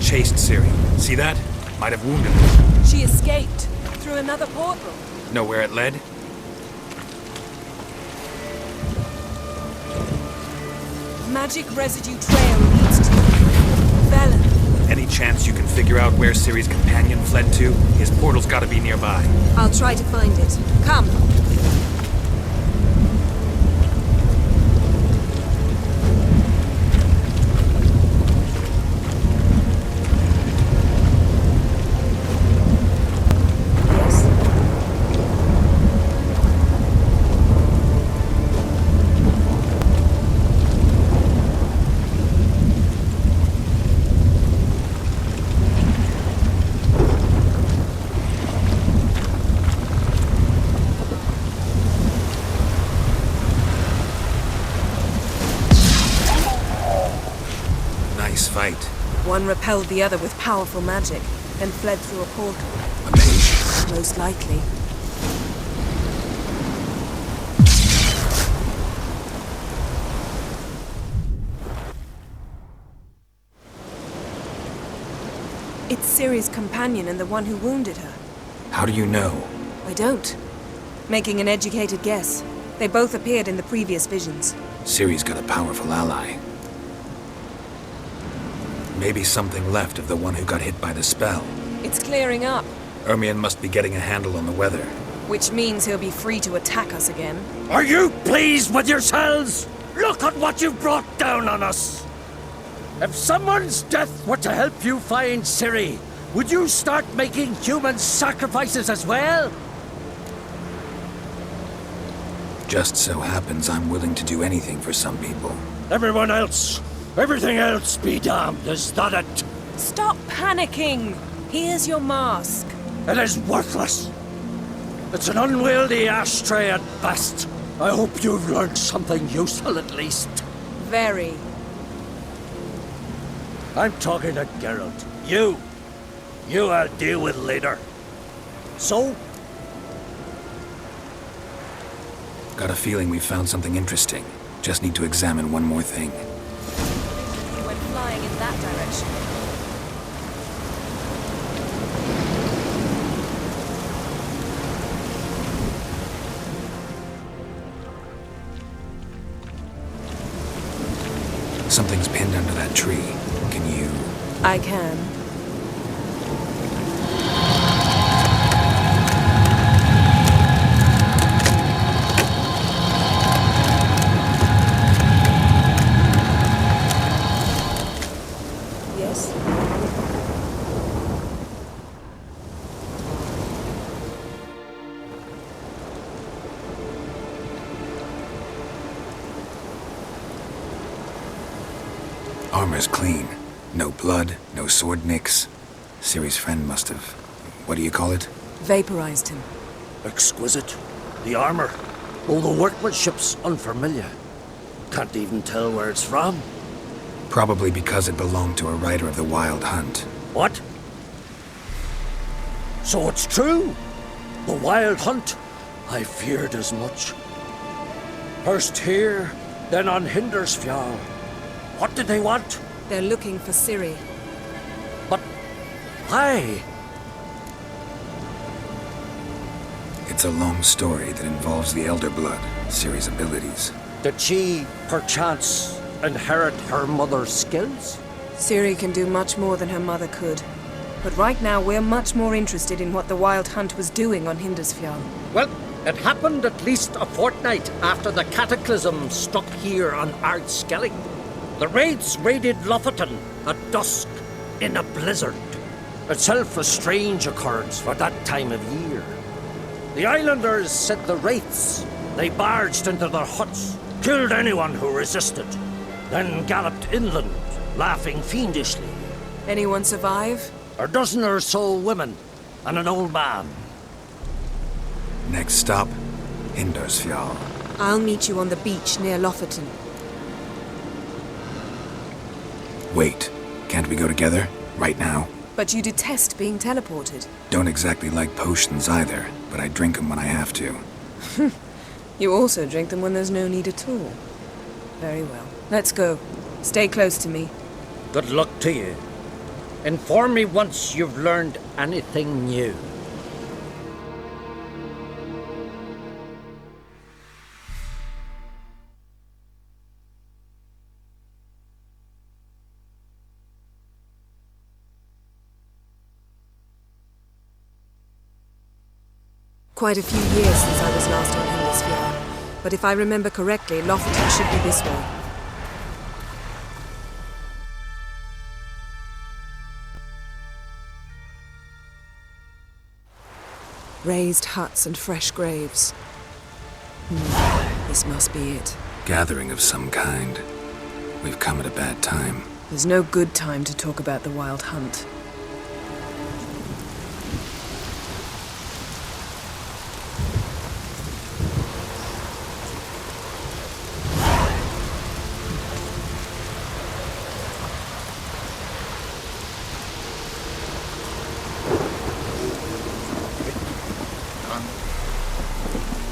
Chased Ciri. See that? Might have wounded her. She escaped through another portal. Know where it led? Magic residue trail leads to Bella. Any chance you can figure figure out where Ciri's companion fled to? His portal's gotta be nearby. I'll try to find it. Come. One repelled the other with powerful magic, then fled through a portal. A mage? Most likely. It's Ciri's companion and the one who wounded her. How do you know? I don't. Making an educated guess. They both appeared in the previous visions. Ciri's got a powerful ally. Maybe something left of the one who got hit by the spell. It's clearing up. Ermion must be getting a handle on the weather. Which means he'll be free to attack us again. Are you pleased with yourselves? Look at what you've brought down on us! If someone's death were to help you find Ciri, would you start making human sacrifices as well? Just so happens I'm willing to do anything for some people. Everyone else, everything else be damned, is that it? Stop panicking! Here's your mask. It is worthless. It's an unwieldy ashtray at best. I hope you've learned something useful at least. Very. I'm talking to Geralt. You I'll deal with later. So? Got a feeling we found something interesting. Just need to examine one more thing. You went flying in that direction. Something's pinned under that tree. Can you... I can. Yes? Armor's clean. No blood, no sword nicks. Ciri's friend must have... what do you call it? Vaporized him. Exquisite. The armor. Oh, the workmanship's unfamiliar. Can't even tell where it's from. Probably because it belonged to a rider of the Wild Hunt. What? So it's true? The Wild Hunt? I feared as much. First here, then on Hindersfjall. What did they want? They're looking for Ciri. But why? It's a long story that involves the Elder Blood, Ciri's abilities. Did she, perchance, inherit her mother's skills? Ciri can do much more than her mother could. But right now, we're much more interested in what the Wild Hunt was doing on Hindersfjall. Well, it happened at least a fortnight after the Cataclysm struck here on Skellige. The raids raided Lofoten at dusk in a blizzard. Itself a strange occurrence for that time of year. The islanders sent the wraiths. They barged into their huts, killed anyone who resisted, then galloped inland, laughing fiendishly. Anyone survive? A dozen or so women, and an old man. Next stop, Hindersfjall. I'll meet you on the beach near Lofoten. Wait, can't we go together? Right now? But you detest being teleported. Don't exactly like potions either, but I drink them when I have to. You also drink them when there's no need at all. Very well. Let's go. Stay close to me. Good luck to you. Inform me once you've learned anything new. Quite a few years since I was last on Hindisfjord, but if I remember correctly, Lofoten should be this way. Raised huts and fresh graves. This must be it. Gathering of some kind. We've come at a bad time. There's no good time to talk about the Wild Hunt.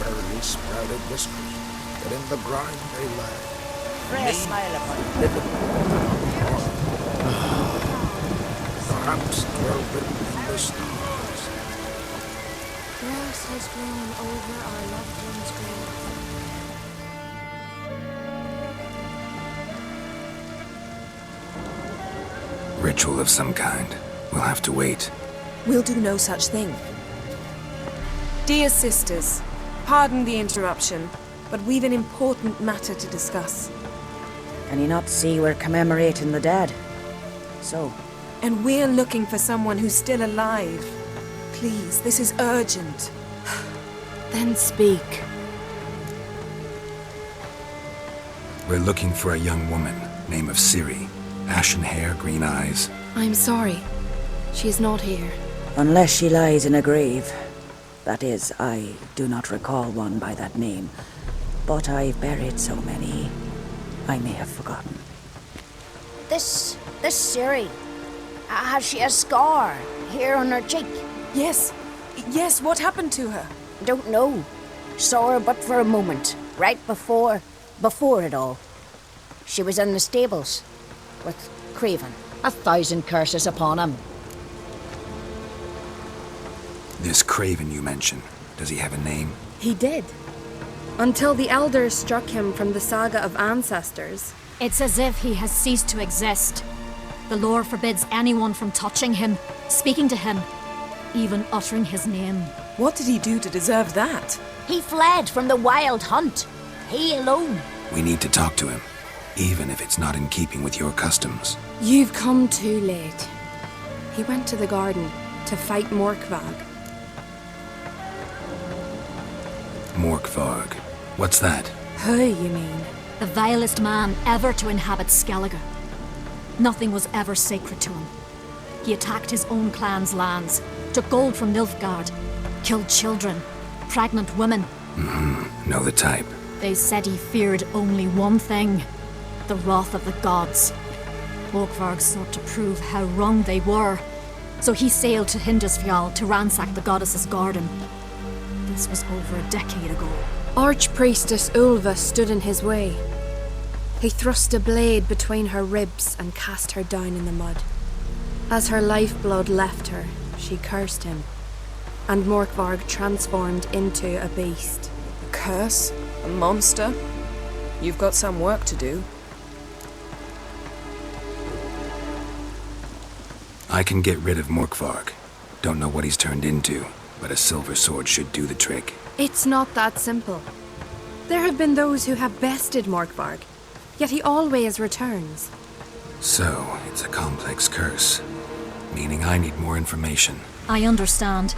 Barely sprouted whiskers, but in the grind they lie. Pray a smile upon it. Perhaps 12 written in the stars. Grass has grown over our loved one's grave. Ritual of some kind. We'll have to wait. We'll do no such thing. Dear sisters, pardon the interruption, but we've an important matter to discuss. Can you not see we're commemorating the dead? So? And we're looking for someone who's still alive. Please, this is urgent. Then speak. We're looking for a young woman, name of Ciri. Ashen hair, green eyes. I'm sorry. She is not here. Unless she lies in a grave. That is, I do not recall one by that name. But I've buried so many, I may have forgotten. This Ciri, has she a scar here on her cheek? Yes, what happened to her? Don't know. Saw her but for a moment, right before it all. She was in the stables with Craven. 1,000 curses upon him. This Craven you mentioned, does he have a name? He did. Until the elders struck him from the saga of ancestors. It's as if he has ceased to exist. The lore forbids anyone from touching him, speaking to him, even uttering his name. What did he do to deserve that? He fled from the Wild Hunt. He alone. We need to talk to him, even if it's not in keeping with your customs. You've come too late. He went to the garden to fight Morkvarg. Morkvarg. What's that? Who, you mean? The vilest man ever to inhabit Skellige. Nothing was ever sacred to him. He attacked his own clan's lands, took gold from Nilfgaard, killed children, pregnant women. Know the type. They said he feared only one thing, the wrath of the gods. Morkvarg sought to prove how wrong they were, so he sailed to Hindisfjall to ransack the goddess's garden. This was over a decade ago. Archpriestess Ulva stood in his way. He thrust a blade between her ribs and cast her down in the mud. As her lifeblood left her, she cursed him, and Morkvarg transformed into a beast. A curse? A monster? You've got some work to do. I can get rid of Morkvarg. Don't know what he's turned into, but a silver sword should do the trick. It's not that simple. There have been those who have bested Morkvarg, yet he always returns. So, it's a complex curse, meaning I need more information. I understand,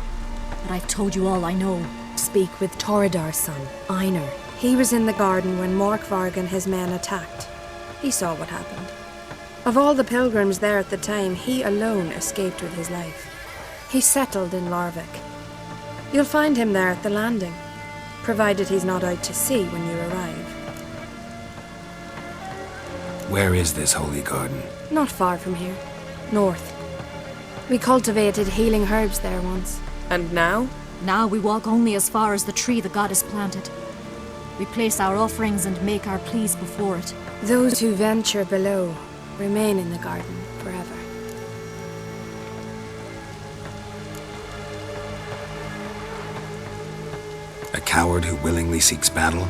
but I've told you all I know. Speak with Torridar's son, Einar. He was in the garden when Morkvarg and his men attacked. He saw what happened. Of all the pilgrims there at the time, he alone escaped with his life. He settled in Larvik. You'll find him there at the landing, provided he's not out to sea when you arrive. Where is this holy garden? Not far from here. North. We cultivated healing herbs there once. And now? Now we walk only as far as the tree the goddess planted. We place our offerings and make our pleas before it. Those who venture below remain in the garden forever. A coward who willingly seeks battle?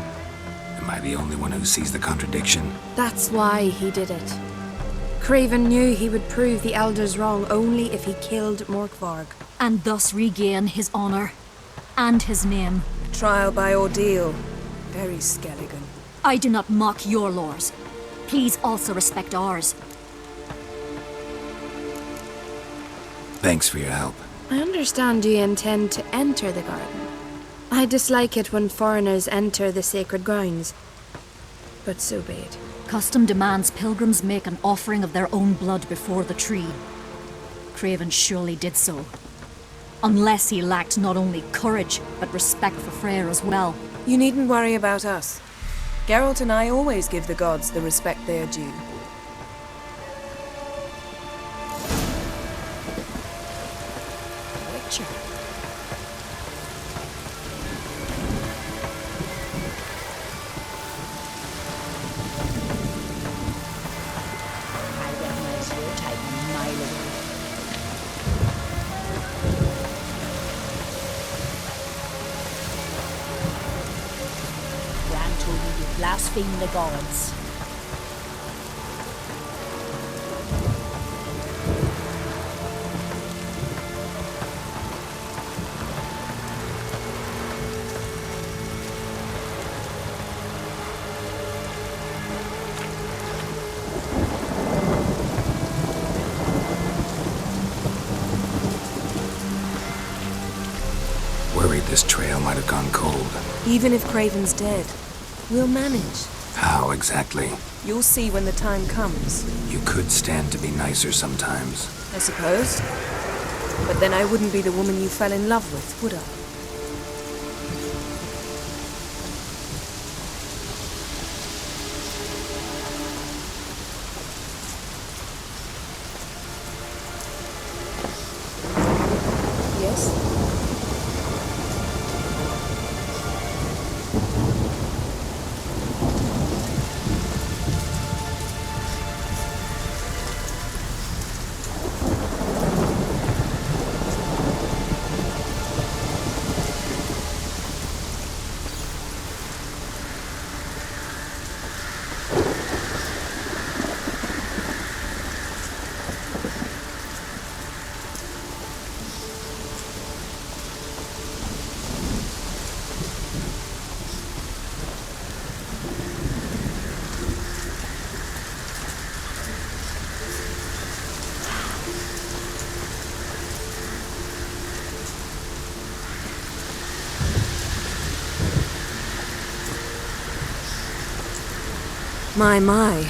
Am I the only one who sees the contradiction? That's why he did it. Craven knew he would prove the elders wrong only if he killed Morkvarg. And thus regain his honor and his name. Trial by ordeal. Very Skellige. I do not mock your laws. Please also respect ours. Thanks for your help. I understand you intend to enter the garden. I dislike it when foreigners enter the sacred grounds. But so be it. Custom demands pilgrims make an offering of their own blood before the tree. Craven surely did so. Unless he lacked not only courage, but respect for Freyr as well. You needn't worry about us. Geralt and I always give the gods the respect they are due. Witcher. I recognize your type a mile away. Gran told me you blaspheme the gods. Worried this trail might have gone cold. Even if Craven's dead, we'll manage. How exactly? You'll see when the time comes. You could stand to be nicer sometimes. I suppose. But then I wouldn't be the woman you fell in love with, would I? Yes? My.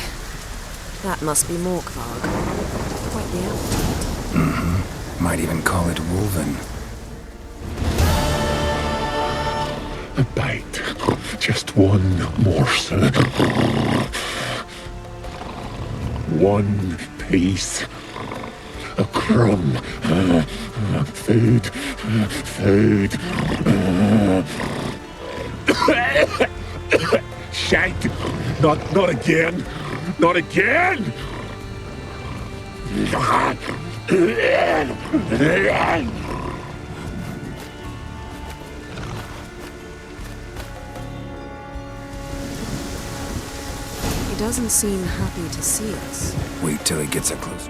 That must be Morkvarg. Quite the appetite. Mm-hmm. Might even call it Wolven. A bite. Just one morsel. One piece. A crumb. Food. Food. Shite. Not again. Not again. He doesn't seem happy to see us. Wait till he gets up close.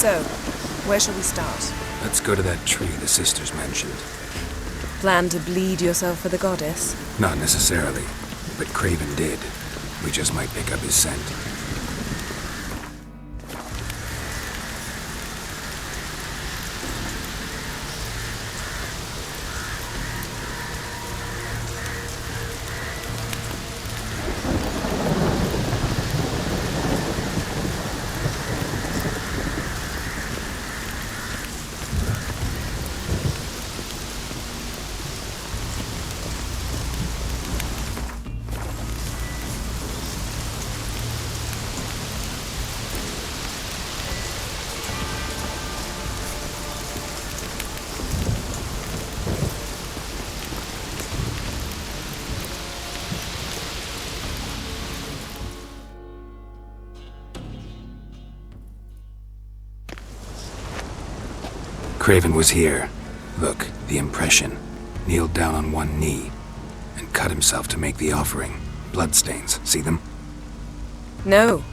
So, where shall we start? Let's go to that tree the sisters mentioned. Plan to bleed yourself for the goddess? Not necessarily, but Craven did. We just might pick up his scent. Craven was here. Look, the impression. Kneeled down on one knee and cut himself to make the offering. Bloodstains, see them? No.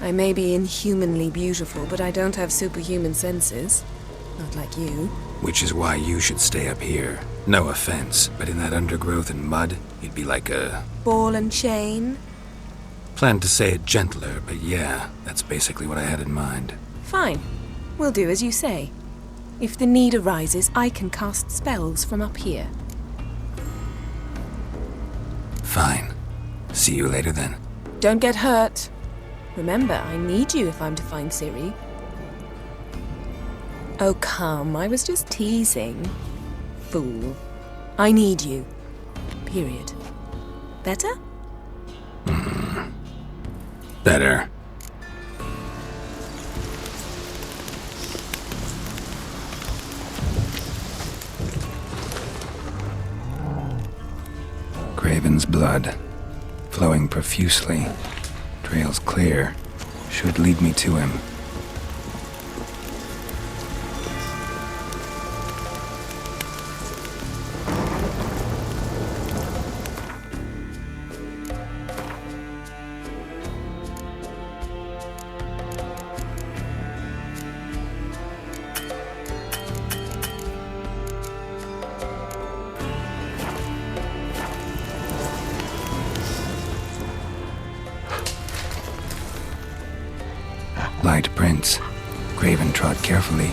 I may be inhumanly beautiful, but I don't have superhuman senses. Not like you. Which is why you should stay up here. No offense, but in that undergrowth and mud, you'd be like a... Ball and chain? Planned to say it gentler, but yeah, that's basically what I had in mind. Fine. We'll do as you say. If the need arises, I can cast spells from up here. Fine. See you later then. Don't get hurt. Remember, I need you if I'm to find Ciri. Oh, come. I was just teasing. Fool. I need you. Period. Better? Better. Craven's blood, flowing profusely, trails clear, should lead me to him. Light prints. Craven trod carefully.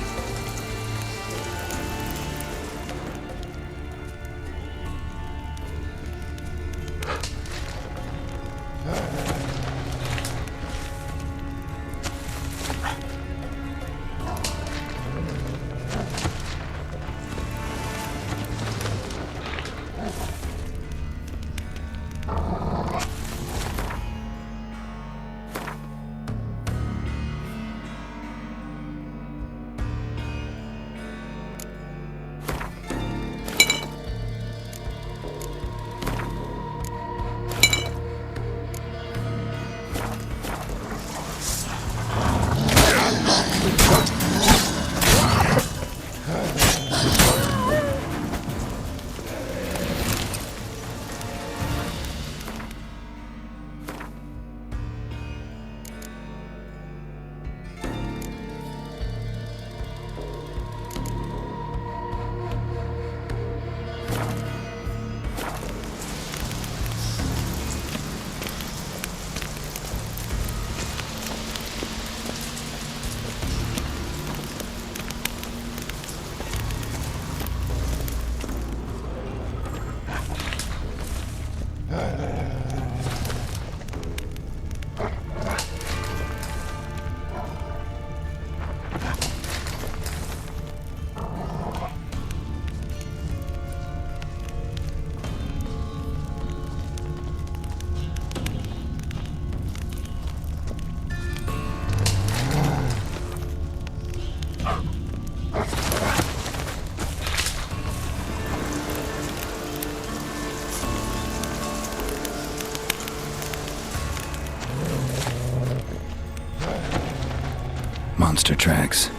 Monster tracks.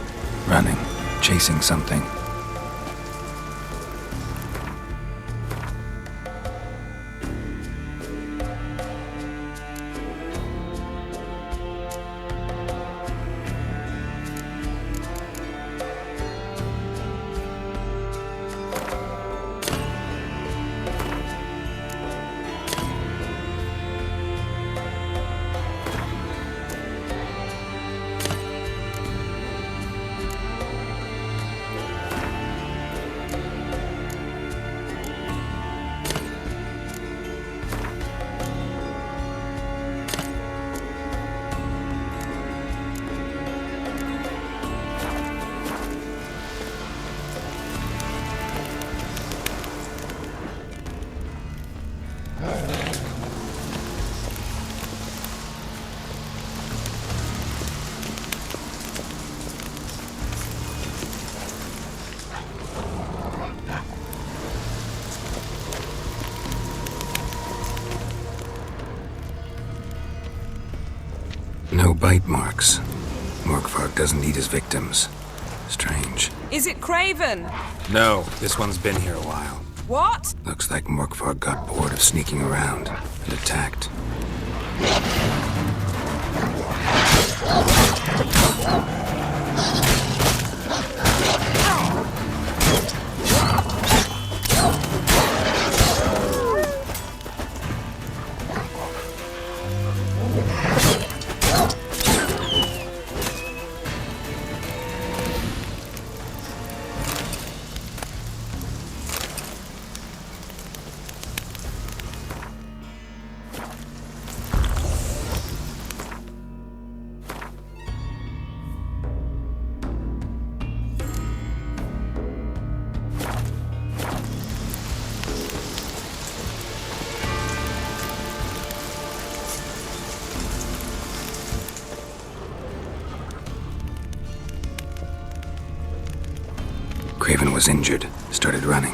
Running. Chasing something. No bite marks. Morkvarg doesn't eat his victims. Strange. Is it Craven? No, this one's been here a while. What? Looks like Morkvarg got bored of sneaking around and attacked. Craven was injured, started running.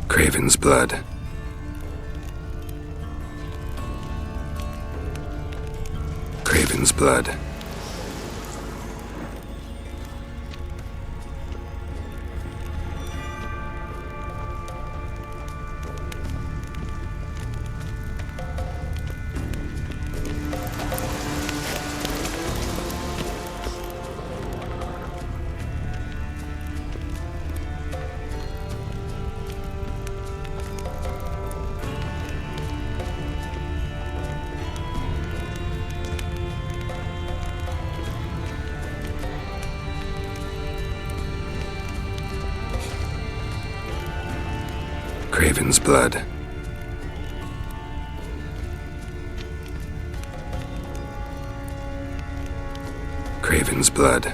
Craven's blood. Craven's blood. Craven's blood. Craven's blood.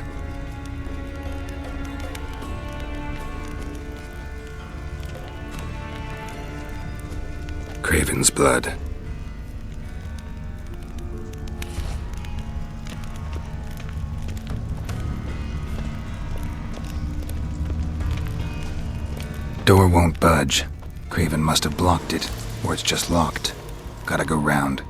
Craven's blood. Door won't budge. Craven must have blocked it, or it's just locked. Gotta go round.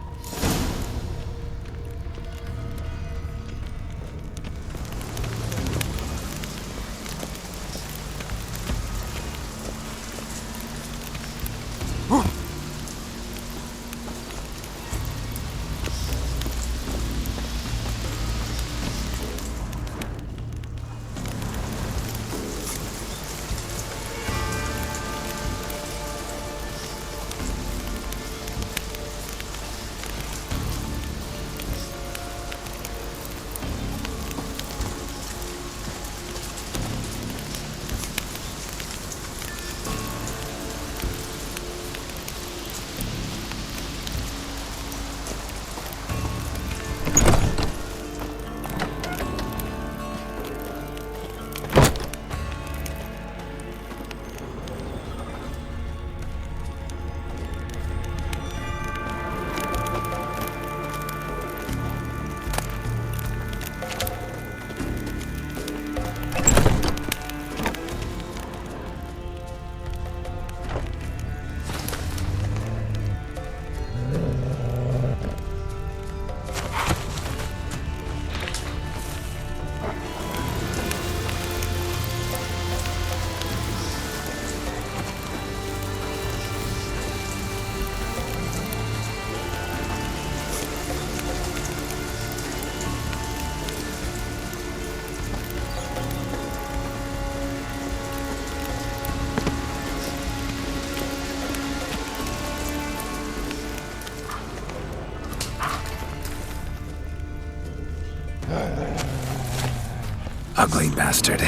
Ugly bastard.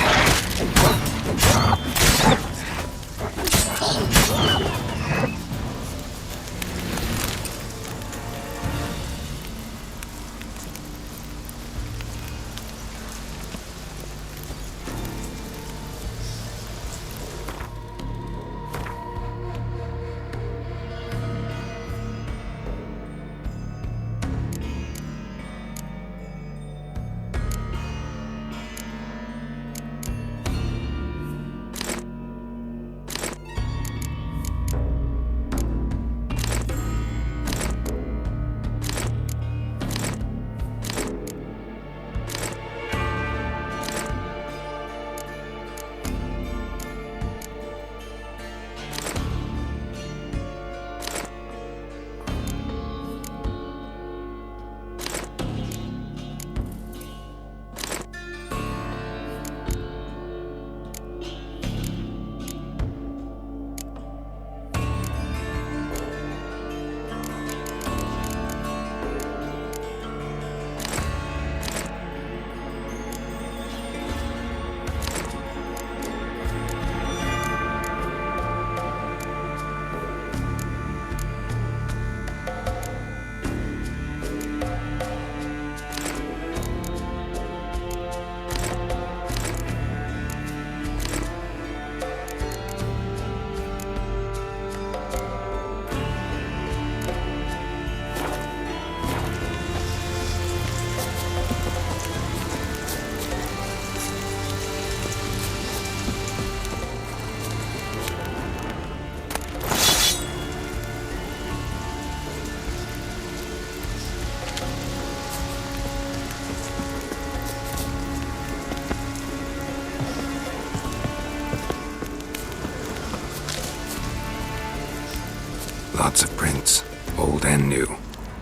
Lots of prints, old and new.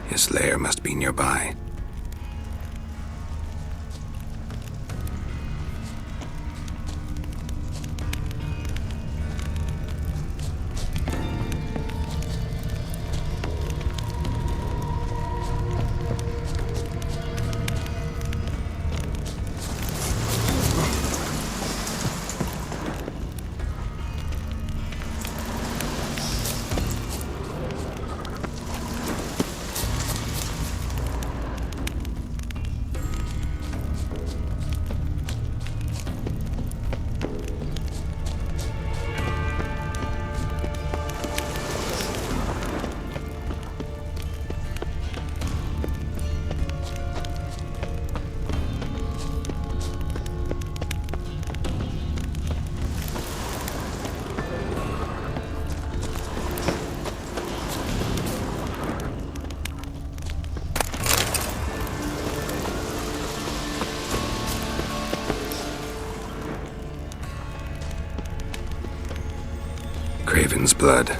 His lair must be nearby. Craven's blood.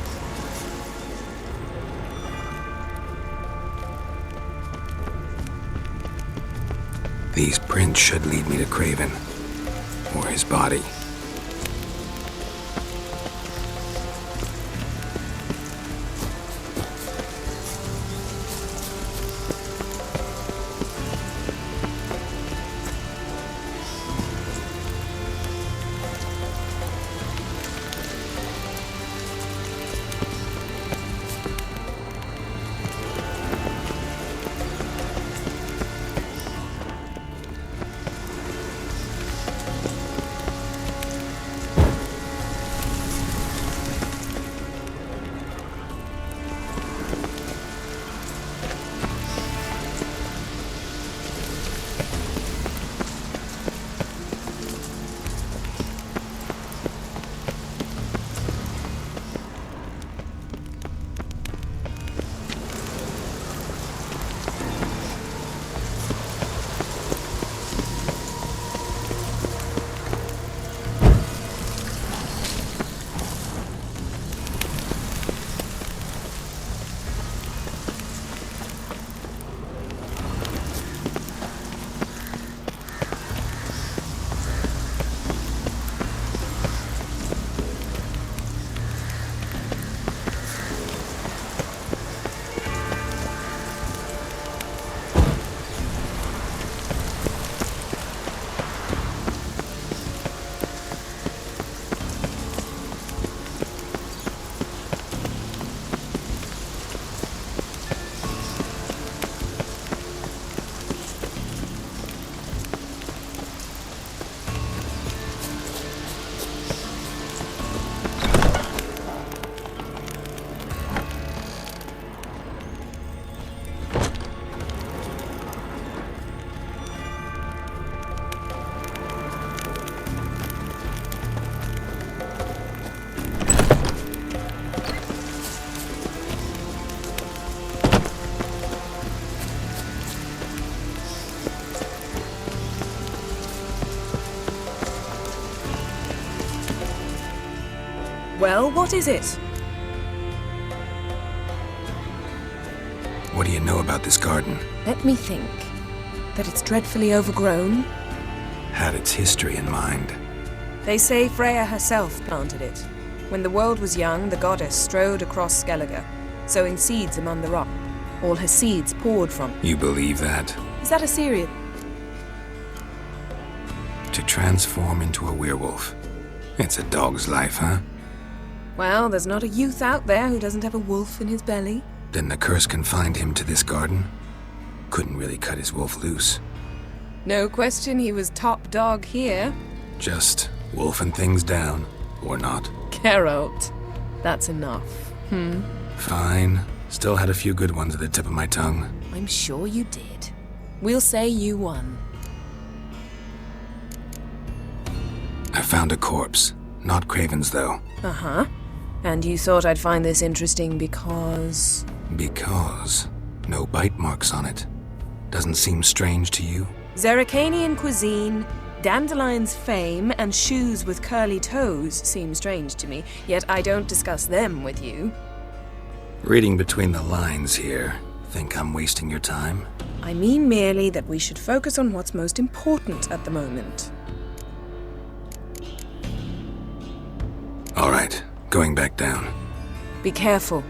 These prints should lead me to Craven, or his body. Well, what is it? What do you know about this garden? Let me think. That it's dreadfully overgrown. Had its history in mind. They say Freya herself planted it. When the world was young, the goddess strode across Skellige, sowing seeds among the rock. All her seeds poured from. You believe that? Is that a serious? To transform into a werewolf. It's a dog's life, huh? Well, there's not a youth out there who doesn't have a wolf in his belly. Then the curse confined him to this garden? Couldn't really cut his wolf loose. No question he was top dog here. Just wolfing things down, or not. Geralt, that's enough. Fine. Still had a few good ones at the tip of my tongue. I'm sure you did. We'll say you won. I found a corpse. Not Craven's, though. Uh-huh. And you thought I'd find this interesting because... Because no bite marks on it. Doesn't seem strange to you? Zerrikanian cuisine, Dandelion's fame, and shoes with curly toes seem strange to me, yet I don't discuss them with you. Reading between the lines here, think I'm wasting your time? I mean merely that we should focus on what's most important at the moment. All right, going back down. Be careful.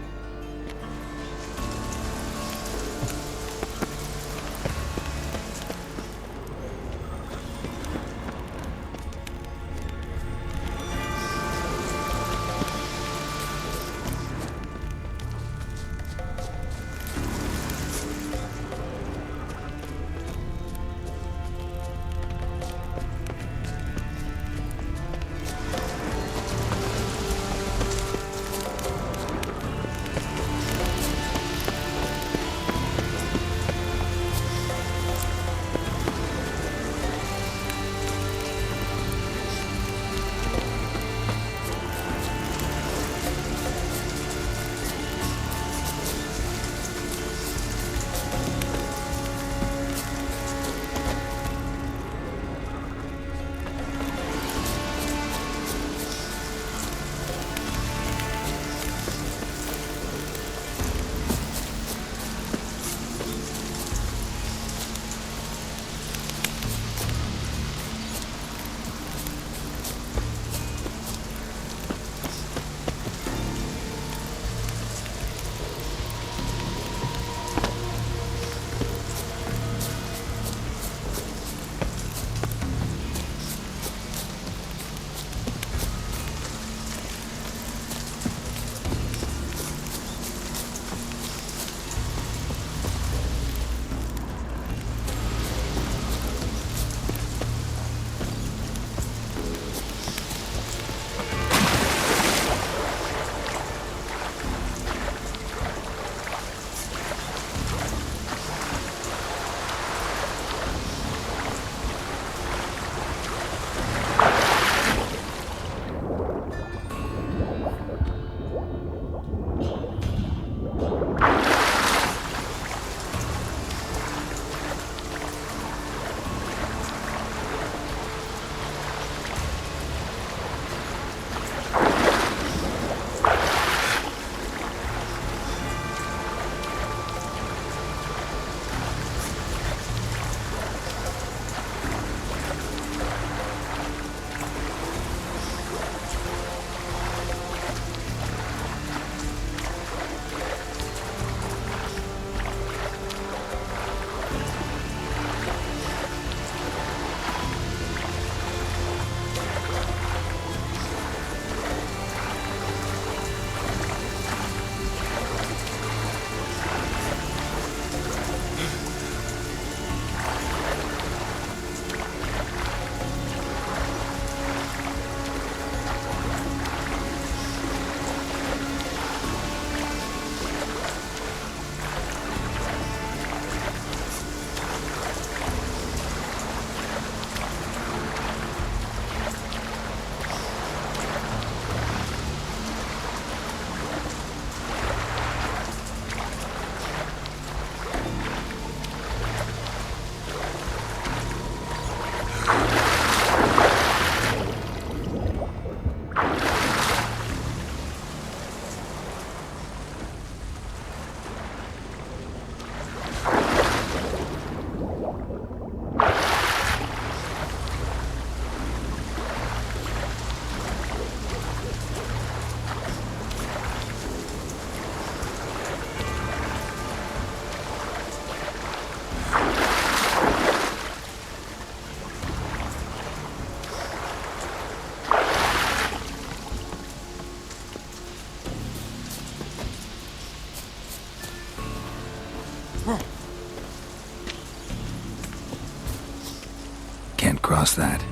Can't cross that.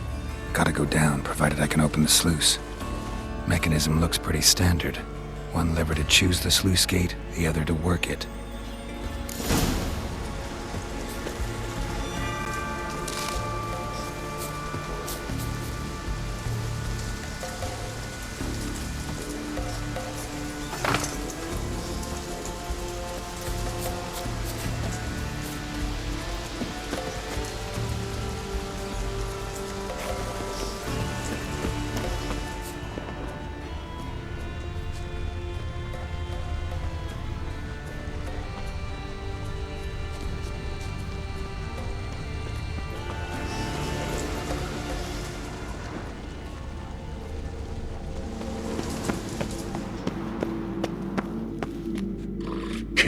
Gotta go down, provided I can open the sluice. Mechanism looks pretty standard. One lever to choose the sluice gate, the other to work it.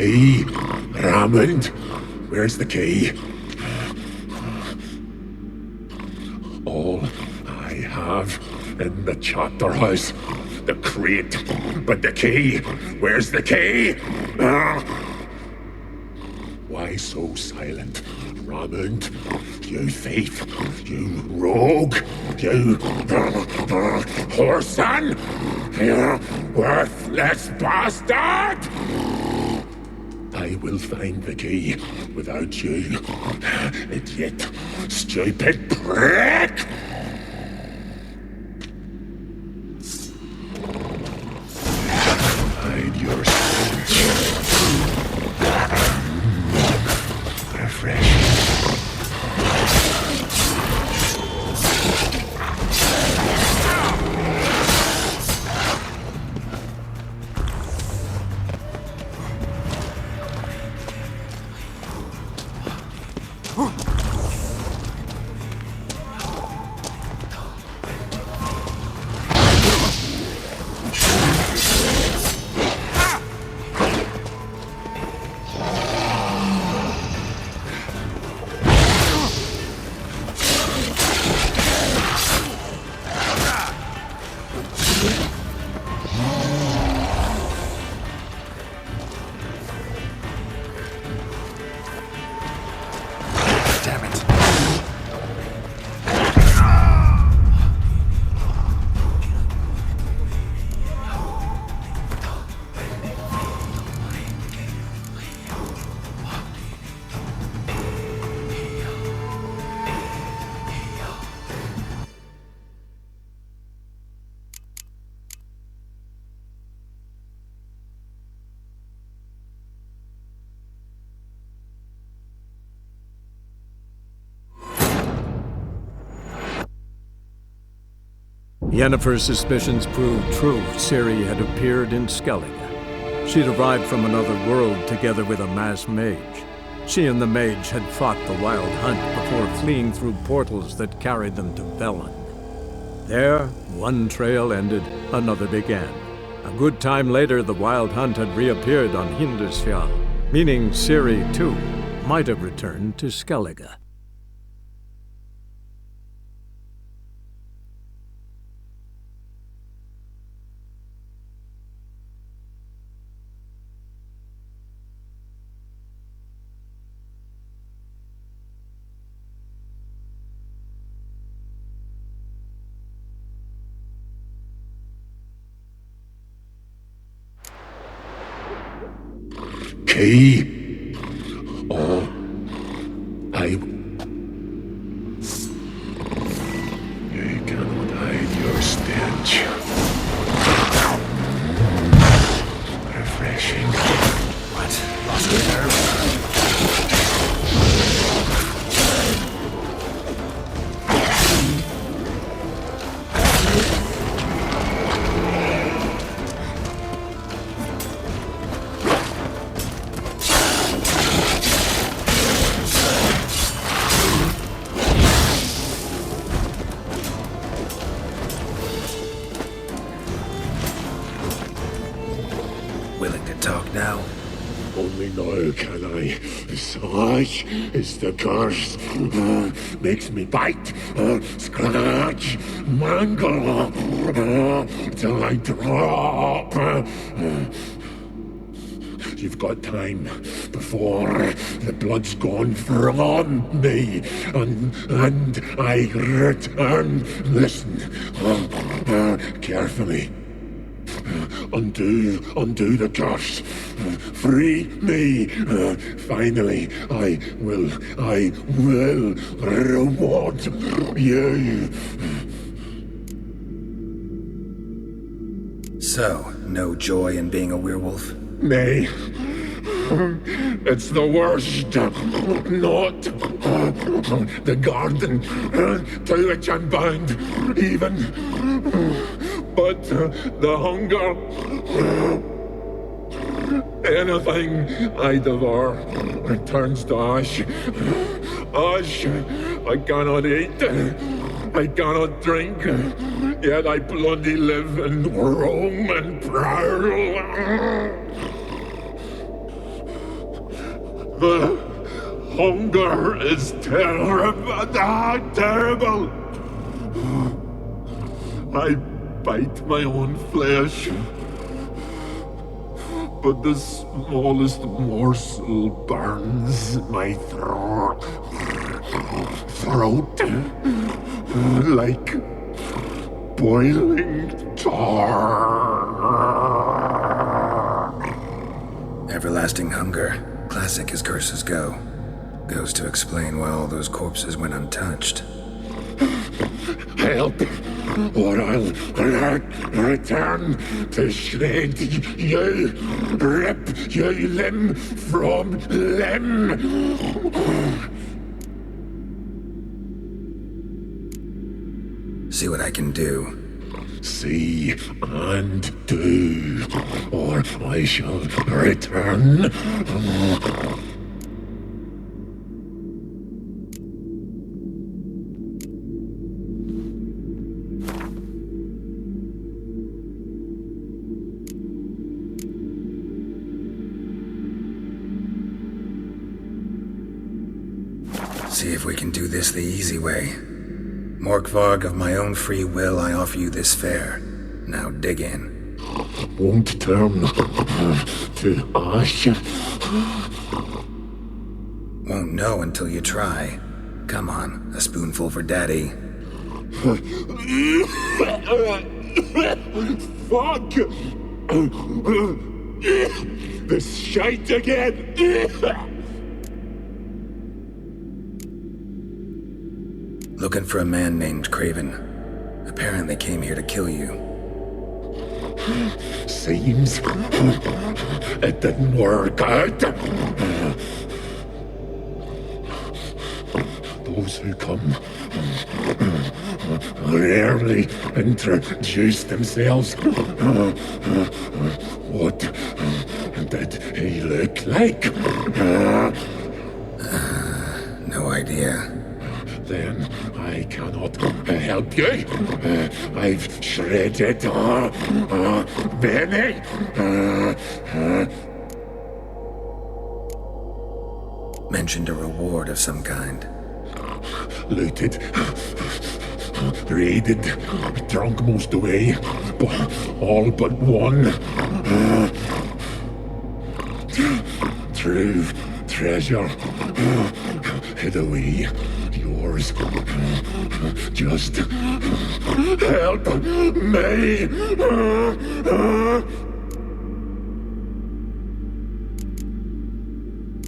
key? Raymond, where's the key? All I have in the chapter house, the crate, but the key, where's the key? Why so silent, Raymond? You thief, you rogue, you whoreson, you worthless bastard! I will find the key without you, idiot, stupid prick! Hide your refresh. Yennefer's suspicions proved true. Ciri had appeared in Skellige. She'd arrived from another world together with a masked mage. She and the mage had fought the Wild Hunt before fleeing through portals that carried them to Velen. There, one trail ended, another began. A good time later, the Wild Hunt had reappeared on Hindisfjall, meaning Ciri, too, might have returned to Skellige. Key? Oh, I... You cannot hide your stench. Refreshing. What? Lost your nerve? Only now can I. Such is the curse. Makes me bite, scratch, mangle, till I drop. You've got time before the blood's gone from me, and I return. Listen, carefully. Undo the curse. Free me. Finally, I will reward you. So, no joy in being a werewolf? Nay. It's the worst. Not the garden to which I'm bound, even. But the hunger. Anything I devour returns to ash. Ash I cannot eat. I cannot drink. Yet I bloody live and roam and prowl. The hunger is terrible. Terrible. I bite my own flesh, but the smallest morsel burns my throat like boiling tar. Everlasting hunger, classic as curses go. Goes to explain why all those corpses went untouched. Help, or I'll return to shred you, rip you limb from limb. See what I can do. See and do, or I shall return. See if we can do this the easy way. Morkvarg, of my own free will, I offer you this fare. Now dig in. Won't turn to ash. Won't know until you try. Come on, a spoonful for Daddy. Fuck! This shite again! Looking for a man named Craven. Apparently came here to kill you. Seems it didn't work out. Those who come rarely introduce themselves. What did he look like? No idea. Then I cannot help you. I've shredded many. Mentioned a reward of some kind. Looted, raided, drunk most away, but all but one. True treasure hid away. Yours. Just help me.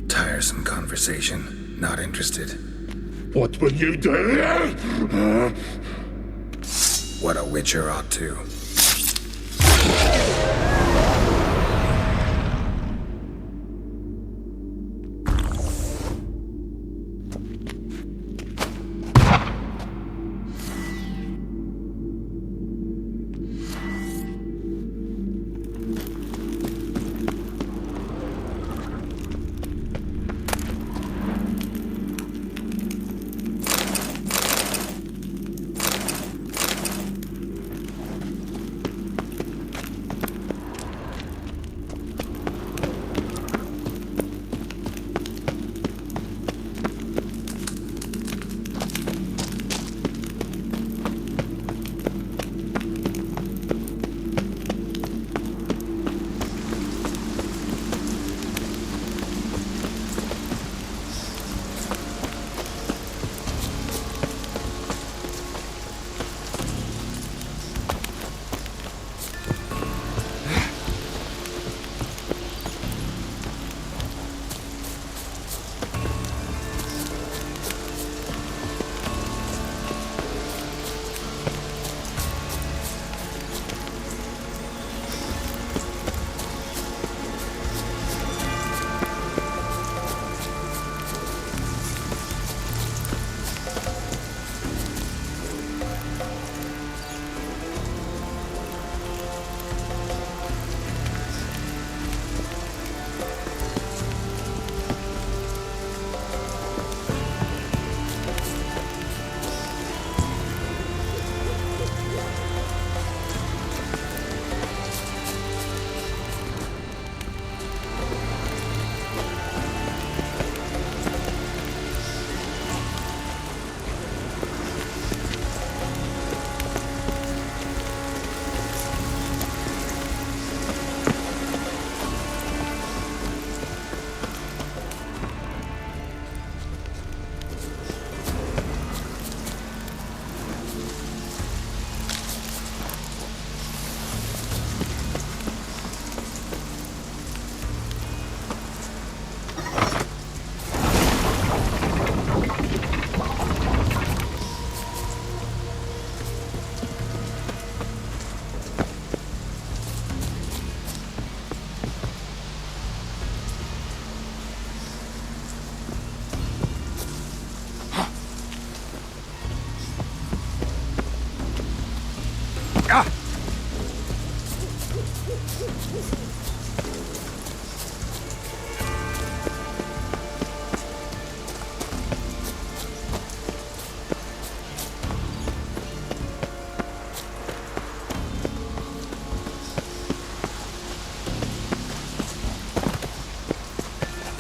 Tiresome conversation. Not interested. What will you do? What a witcher ought to.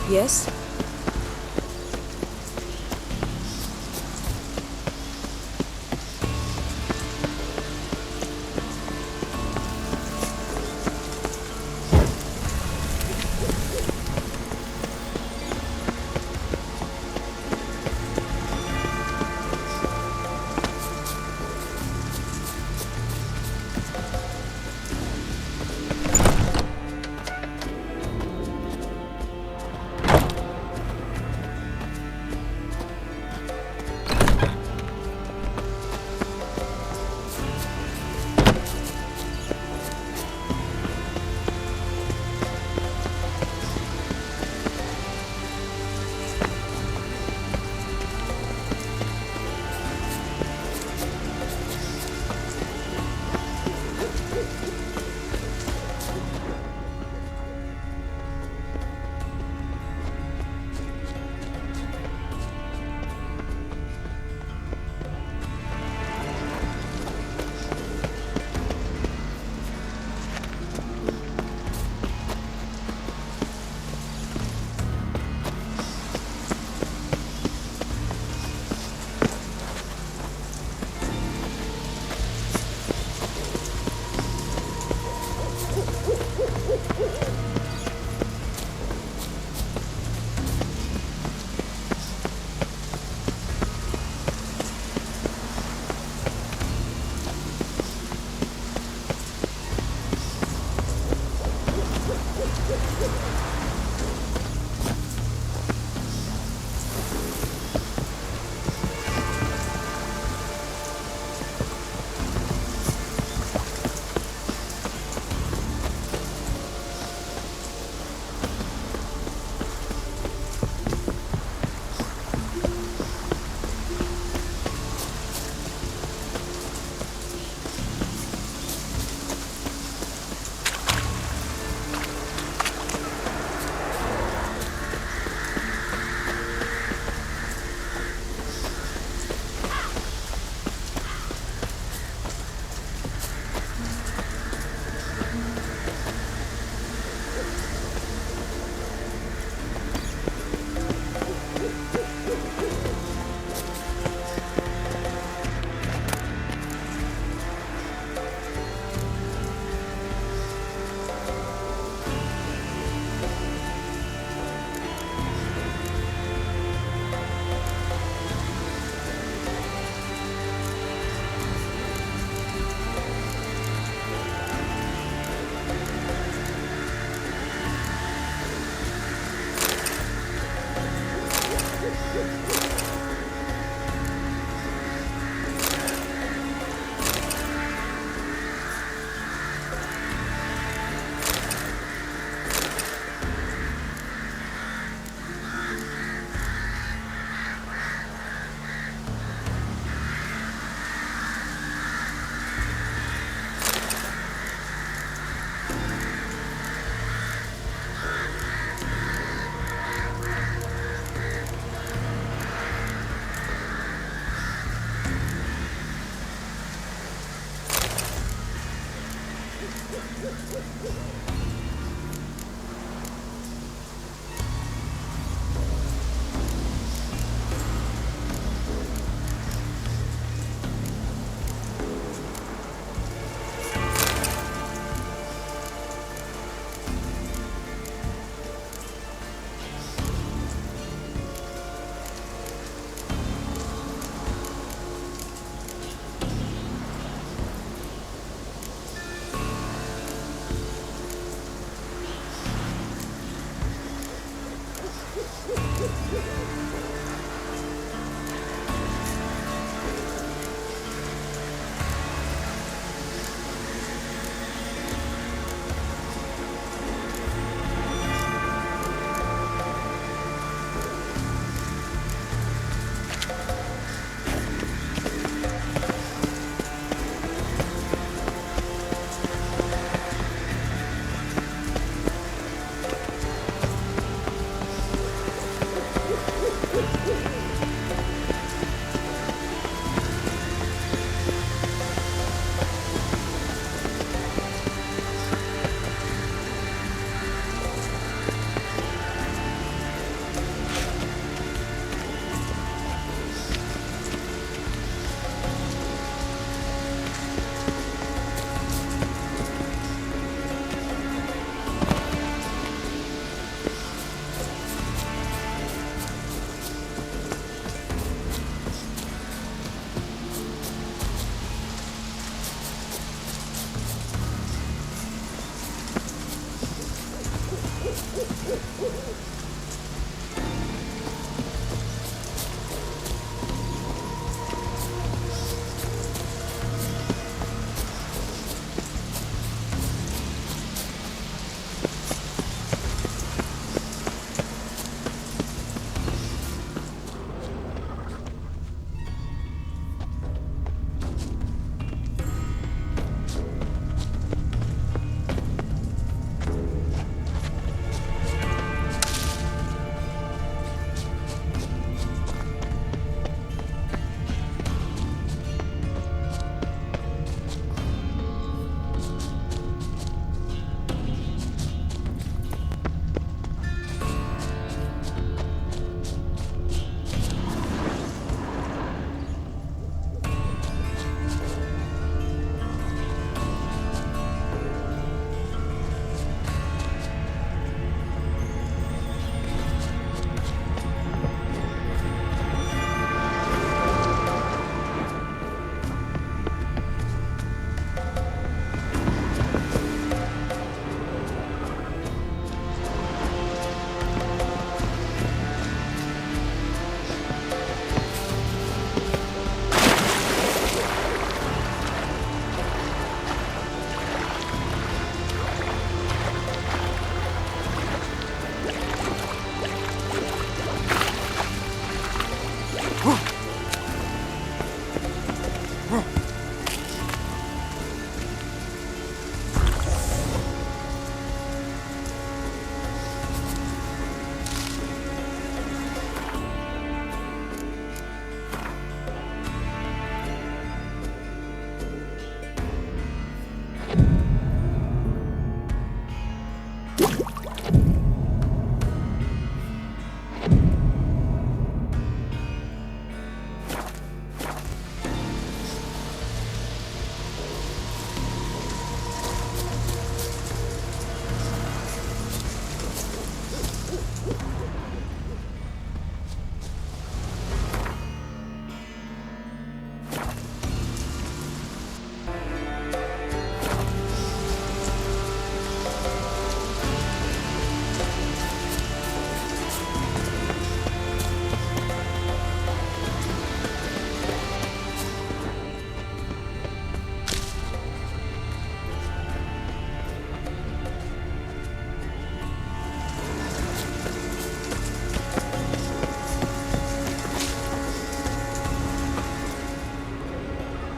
Yes?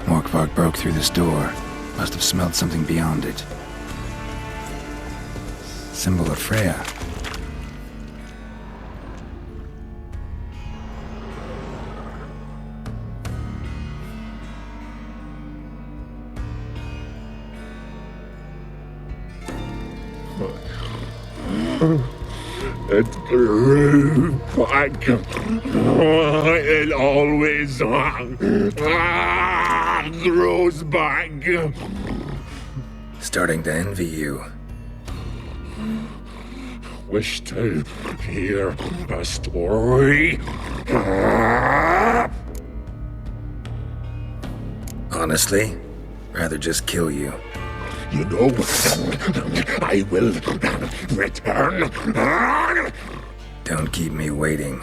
Morkvarg broke through this door. Must have smelled something beyond it. Symbol of Freya. It grew back. It always grows back. Starting to envy you. Wish to hear a story? Honestly, rather just kill you. You know, I will return. Don't keep me waiting.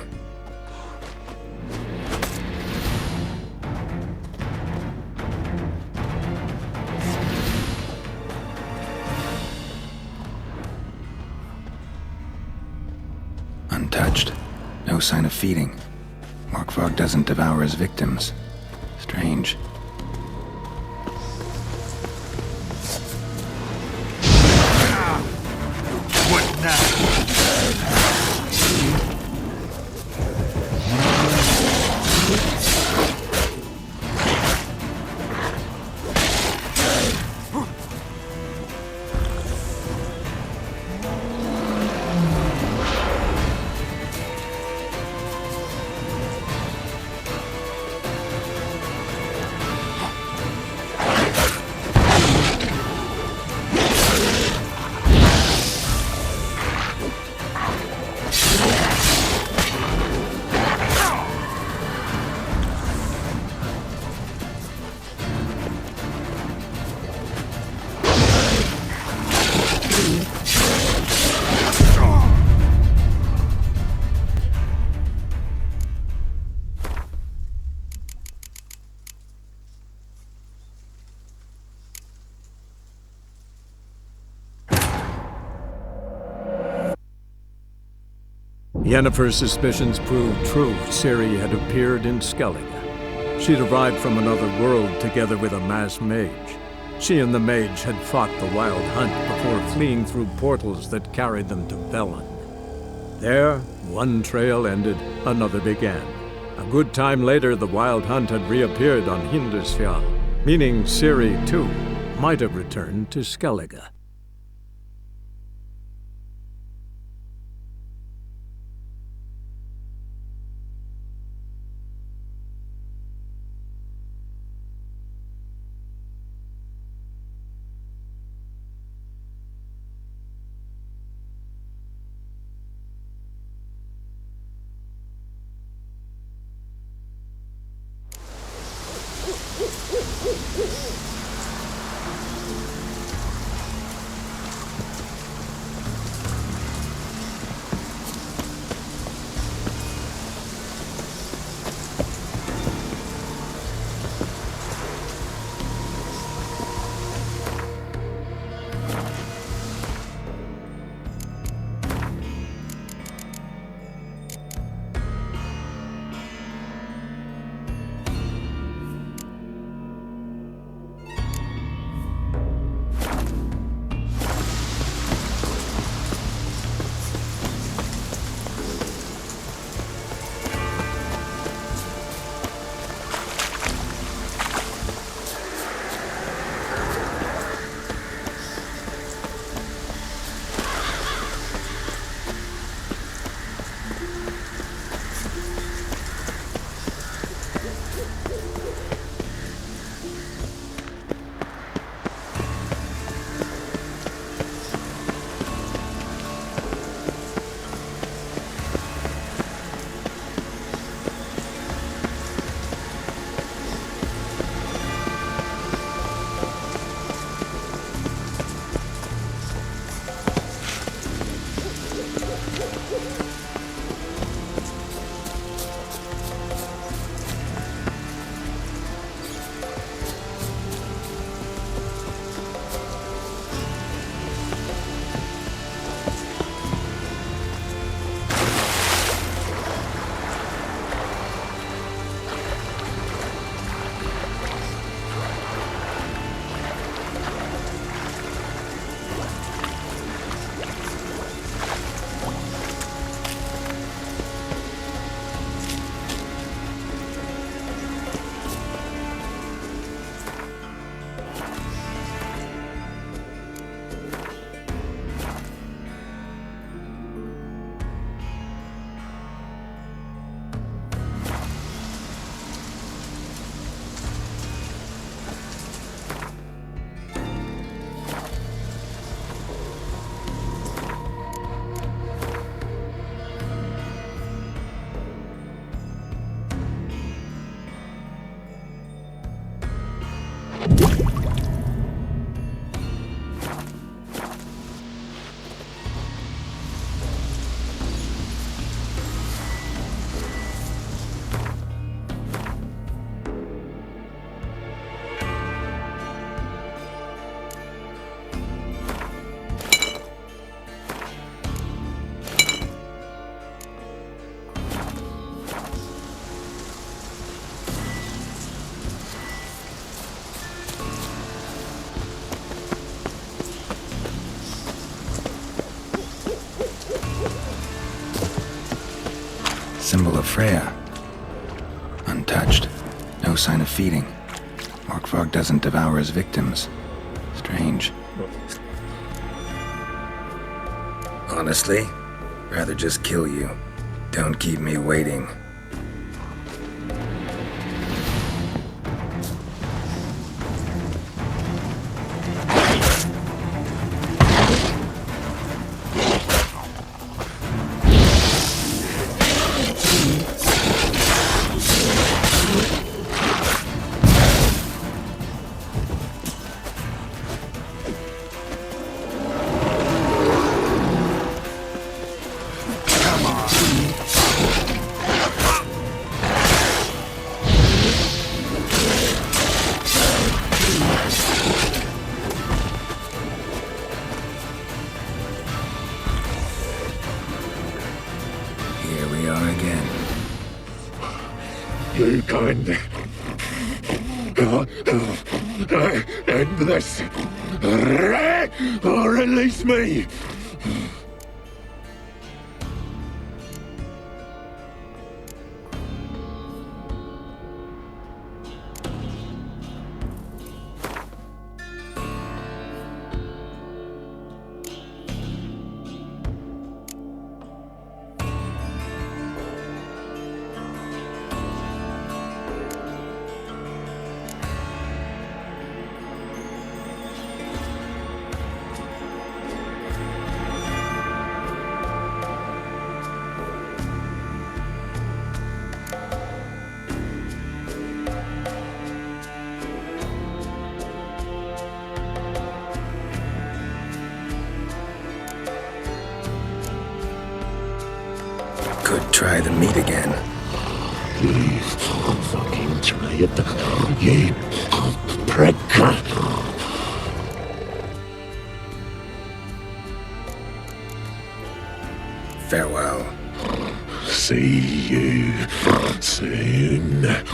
Untouched. No sign of feeding. Morkvarg doesn't devour his victims. Strange. What now? Yennefer's suspicions proved true. Ciri had appeared in Skellige. She'd arrived from another world together with a masked mage. She and the mage had fought the Wild Hunt before fleeing through portals that carried them to Velen. There, one trail ended, another began. A good time later, the Wild Hunt had reappeared on Hindisfjall, meaning Ciri, too, might have returned to Skellige. Symbol of Freya. Untouched. No sign of feeding. Morkvarg doesn't devour his victims. Strange. Honestly, rather just kill you. Don't keep me waiting. You can't end this. Or release me. Could try the meat again. Please, fucking try it, you prick. Farewell. See you soon.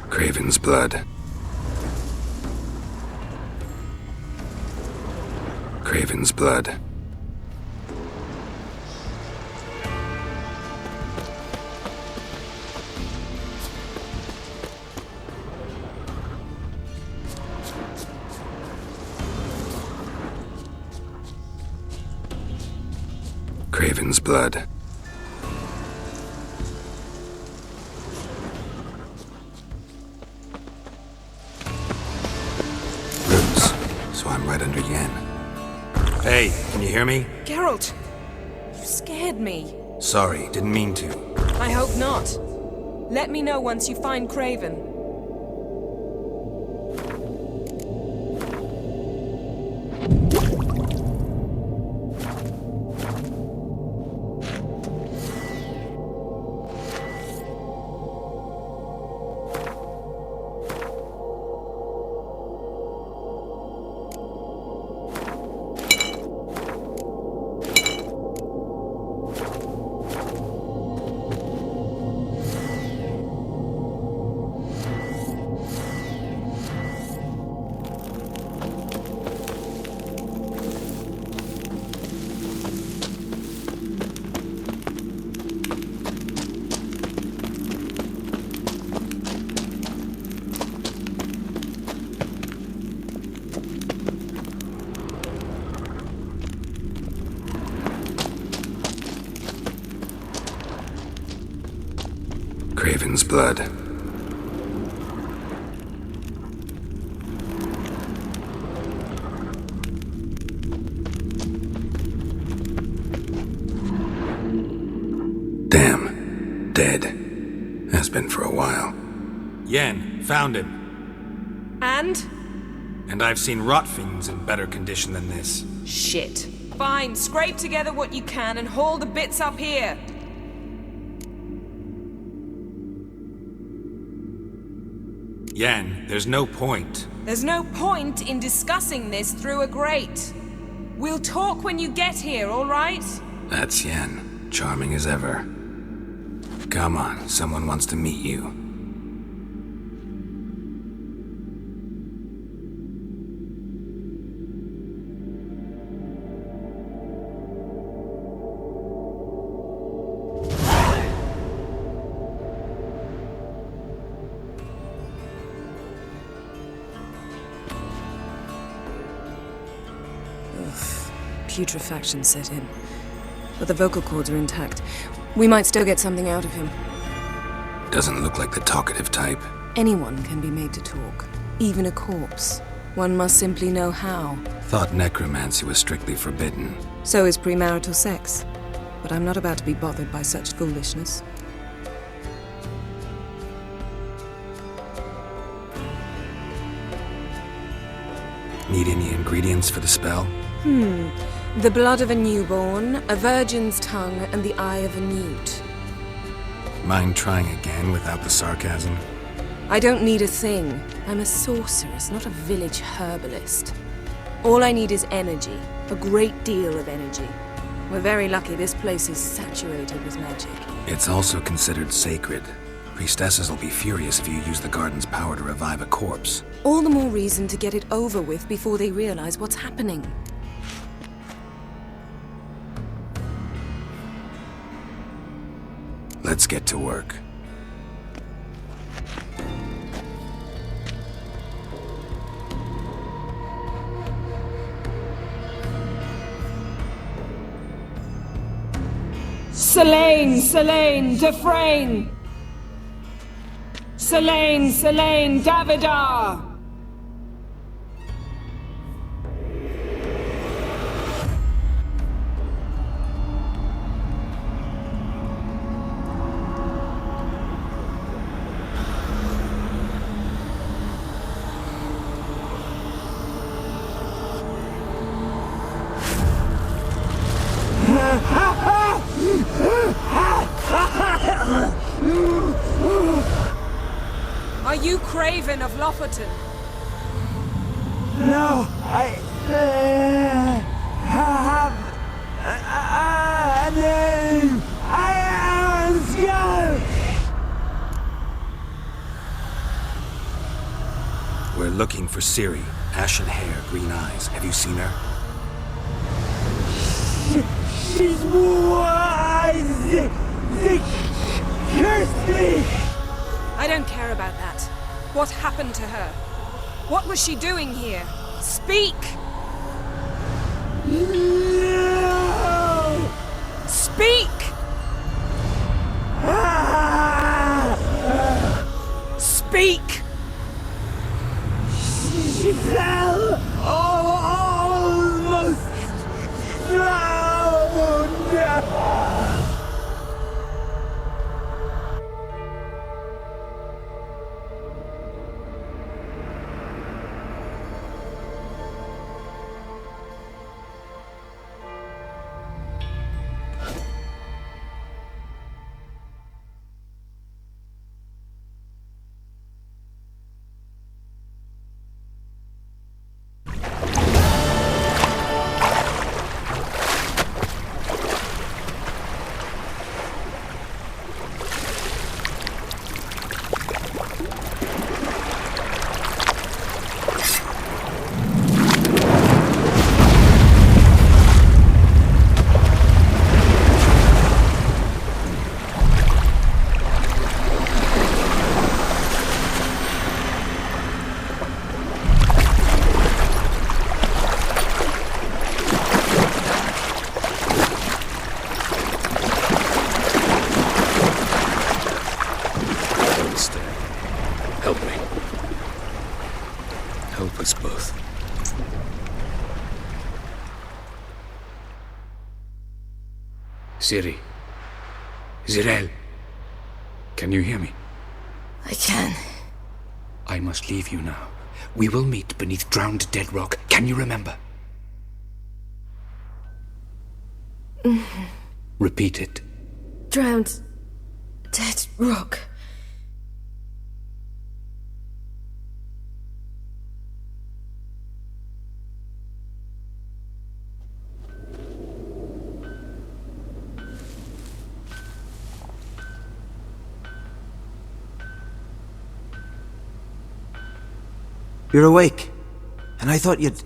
Craven's blood. Craven's blood. Craven's blood. So I'm right under Yen. Hey, can you hear me? Geralt! You scared me. Sorry, didn't mean to. I hope not. Let me know once you find Craven. Craven's blood. Damn. Dead. Has been for a while. Yen, found him. And? And I've seen rot fiends in better condition than this. Shit. Fine, scrape together what you can and haul the bits up here. Yen, there's no point. There's no point in discussing this through a grate. We'll talk when you get here, all right? That's Yen. Charming as ever. Come on, someone wants to meet you. Putrefaction set in. But the vocal cords are intact. We might still get something out of him. Doesn't look like the talkative type. Anyone can be made to talk, even a corpse. One must simply know how. Thought necromancy was strictly forbidden. So is premarital sex. But I'm not about to be bothered by such foolishness. Need any ingredients for the spell? The blood of a newborn, a virgin's tongue, and the eye of a newt. Mind trying again without the sarcasm? I don't need a thing. I'm a sorceress, not a village herbalist. All I need is energy. A great deal of energy. We're very lucky this place is saturated with magic. It's also considered sacred. Priestesses will be furious if you use the garden's power to revive a corpse. All the more reason to get it over with before they realize what's happening. Let's get to work. Selene, Selene, Defrain! Selene, Selene, Davidar! Are you Craven of Lofoten? No, I have a name. I am Skull. We're looking for Ciri. Ashen hair, green eyes. Have you seen her? She's wise. Curse me. I don't care about that. What happened to her? What was she doing here? Speak! No! Speak! Speak! She fell almost drowned. Help me. Help us both. Ciri. Zirel. Can you hear me? I can. I must leave you now. We will meet beneath drowned dead rock. Can you remember? Repeat it. Drowned. Dead rock. You're awake. And I thought you'd...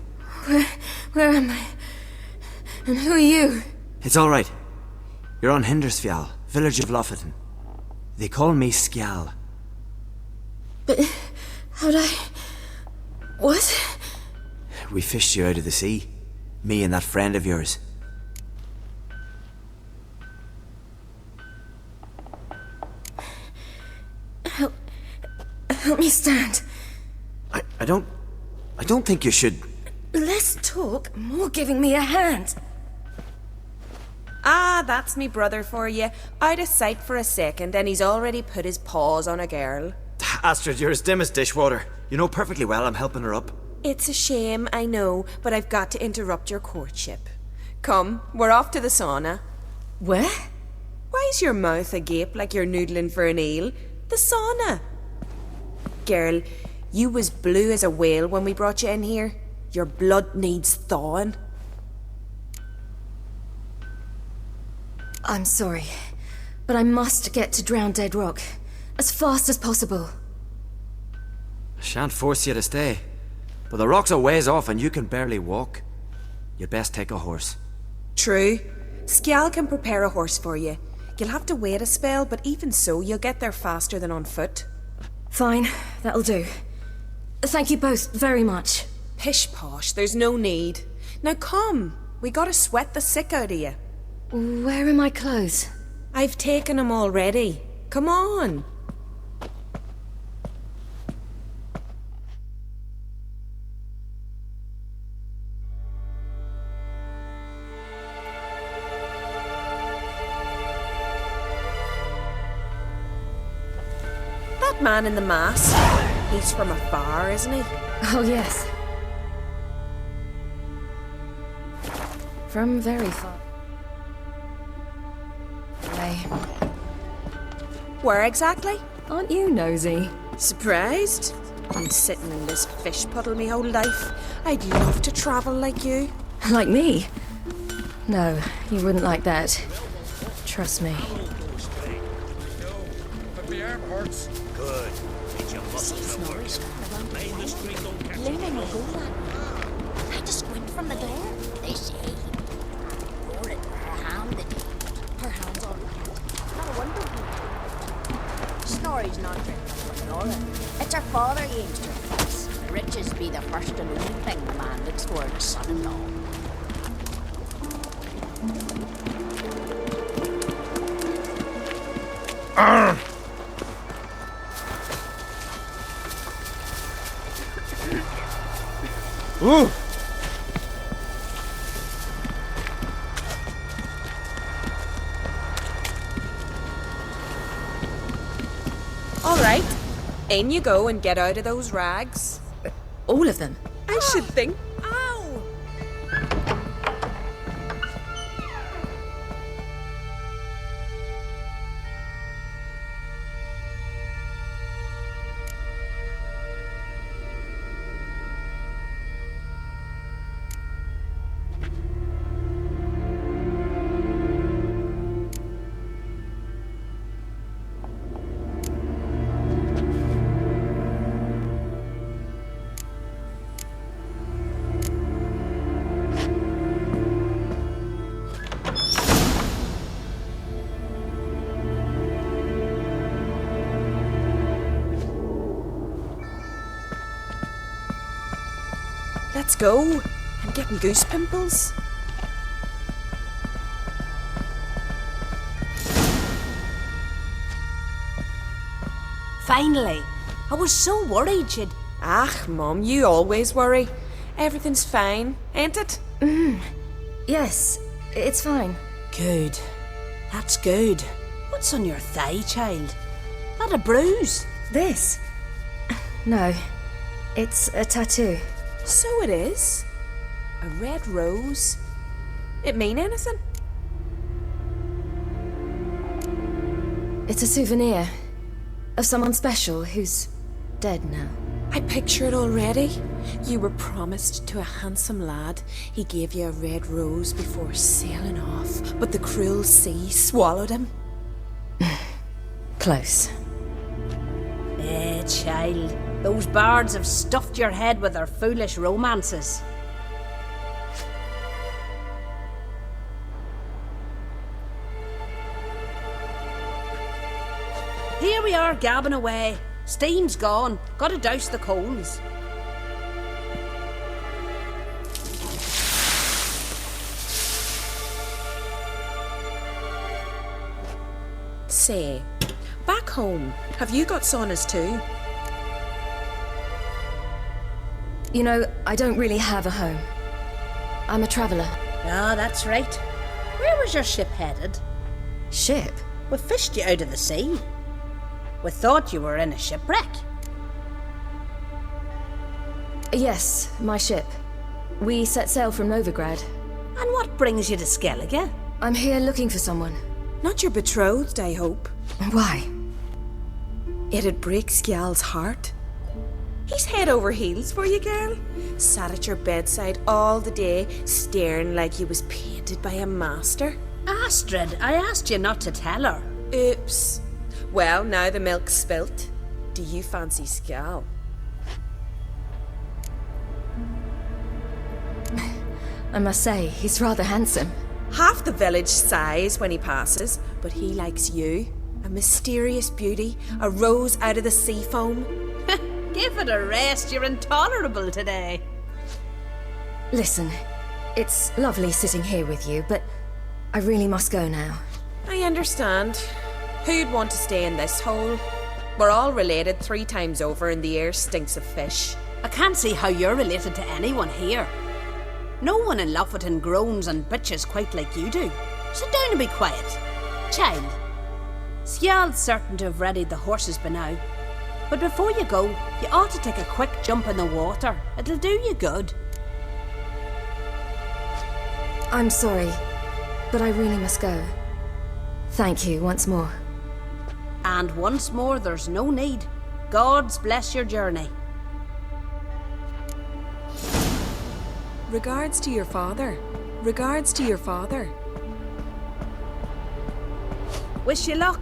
Where am I? And who are you? It's all right. You're on Hindersfjall, village of Lofoten. They call me Skjal. But how'd I... What? We fished you out of the sea. Me and that friend of yours. Help me stand. I don't think you should... Less talk, more giving me a hand. Ah, that's me brother for you. Out of sight for a second, and he's already put his paws on a girl. Astrid, you're as dim as dishwater. You know perfectly well I'm helping her up. It's a shame, I know, but I've got to interrupt your courtship. Come, we're off to the sauna. Where? Why's your mouth agape like you're noodling for an eel? The sauna. Girl, you was blue as a whale when we brought you in here. Your blood needs thawing. I'm sorry, but I must get to Drowned Dead Rock as fast as possible. I shan't force you to stay, but the rock's a ways off and you can barely walk. You'd best take a horse. True. Skjal can prepare a horse for you. You'll have to wait a spell, but even so, you'll get there faster than on foot. Fine, that'll do. Thank you both very much. Pish posh, there's no need. Now come, we gotta sweat the sick out of you. Where are my clothes? I've taken them already. Come on. That man in the mask, he's from afar, isn't he? Oh, yes. From very far. Where exactly? Aren't you nosy? Surprised? Been sitting in this fish puddle me whole life. I'd love to travel like you. Like me? No, you wouldn't like that. Trust me. But my arm hurts. Good. Get your muscles to work. Main the street don't catch you. I had to squint from the door. They say. Or it her hand that her hand's all right. No wonder Snorri's not drinking from Nora. It's her father he aims to replace. Riches be the first and only thing the man looks for in a son-in-law. Ooh! All right, in you go and get out of those rags. All of them? I should think. Let's go. I'm getting goose pimples. Finally. I was so worried you'd... Ach, Mum, you always worry. Everything's fine, ain't it? Yes, it's fine. Good. That's good. What's on your thigh, child? That a bruise? This? No. It's a tattoo. So it is. A red rose. It mean anything? It's a souvenir of someone special who's dead now. I picture it already. You were promised to a handsome lad. He gave you a red rose before sailing off, but the cruel sea swallowed him. Close. Child. Those bards have stuffed your head with their foolish romances. Here we are gabbing away. Steam's gone. Gotta douse the coals. Say, back home, have you got saunas too? You know, I don't really have a home. I'm a traveller. Ah, that's right. Where was your ship headed? Ship? We fished you out of the sea. We thought you were in a shipwreck. Yes, my ship. We set sail from Novigrad. And what brings you to Skellige? I'm here looking for someone. Not your betrothed, I hope. Why? It'd break Skjald's heart. He's head over heels for you, girl. Sat at your bedside all the day, staring like he was painted by a master. Astrid, I asked you not to tell her. Oops. Well, now the milk's spilt. Do you fancy Skjald? I must say, he's rather handsome. Half the village sighs when he passes, but he likes you. A mysterious beauty, a rose out of the sea foam. Give it a rest, you're intolerable today. Listen, it's lovely sitting here with you, but I really must go now. I understand. Who'd want to stay in this hole? We're all related 3 times over and the air stinks of fish. I can't see how you're related to anyone here. No one in Lofoten groans and bitches quite like you do. Sit down and be quiet. Child, Skjald's certain to have readied the horses by now. But before you go, you ought to take a quick jump in the water. It'll do you good. I'm sorry, but I really must go. Thank you once more. And once more, there's no need. Gods bless your journey. Regards to your father. Regards to your father. Wish you luck.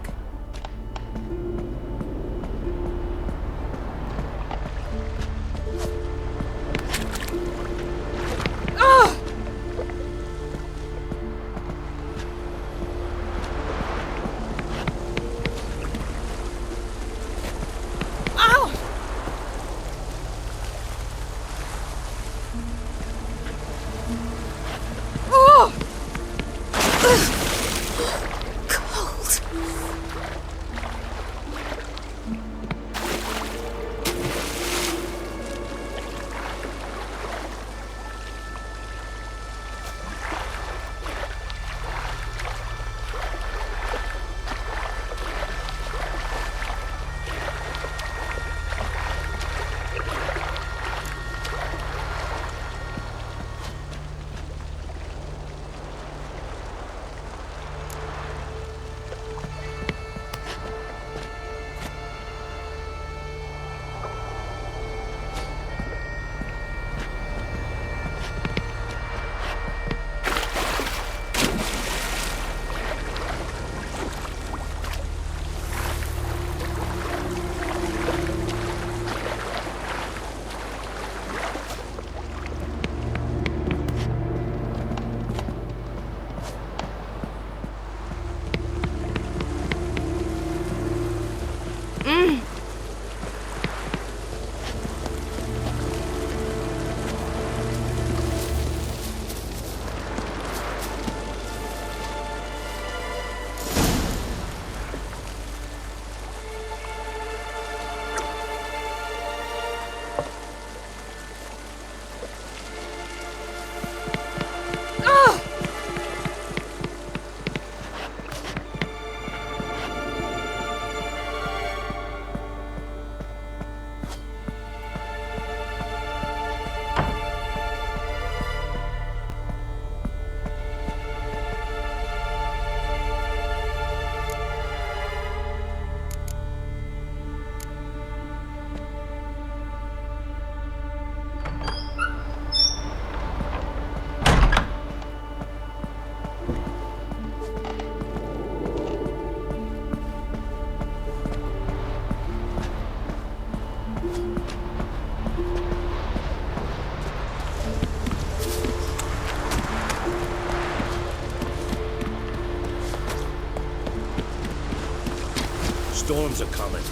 Storms are coming.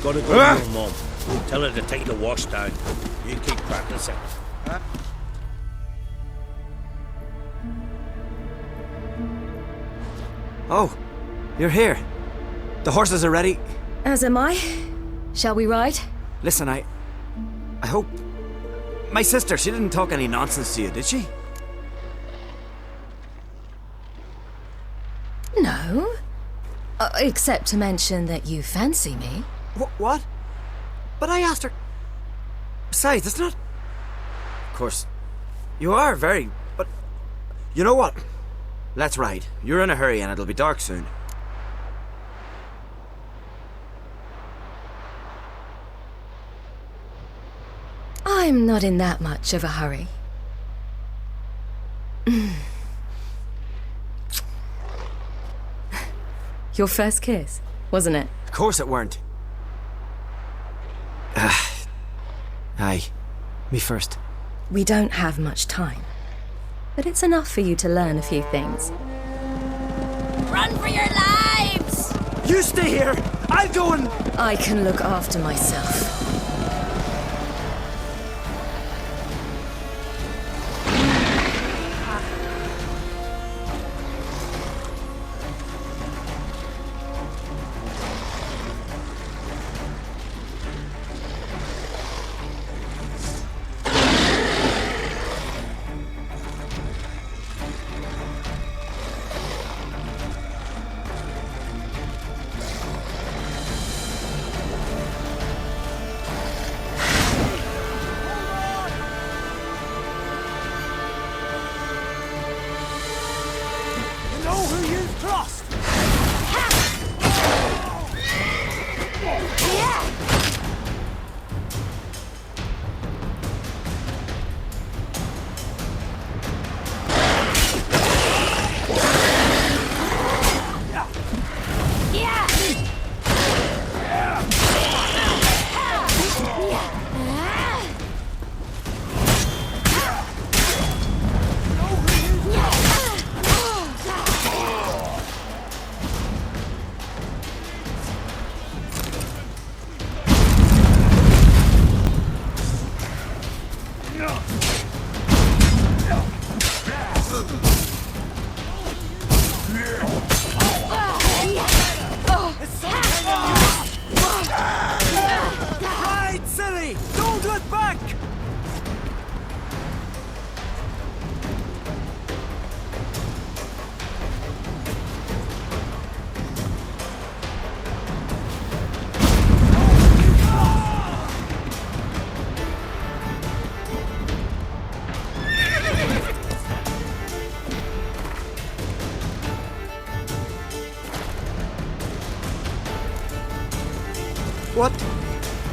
Gotta go to your mum. Tell her to take the wash down. You keep practicing. Oh, you're here. The horses are ready. As am I. Shall we ride? Listen, I hope My sister, she didn't talk any nonsense to you, did she? No. Except to mention that you fancy me. What? But I asked her... Besides, it's not... Of course, you are very... But... You know what? Let's ride. You're in a hurry and it'll be dark soon. I'm not in that much of a hurry. Your first kiss, wasn't it? Of course it weren't. Aye. Me first. We don't have much time. But it's enough for you to learn a few things. Run for your lives! You stay here! I'll go and... I can look after myself.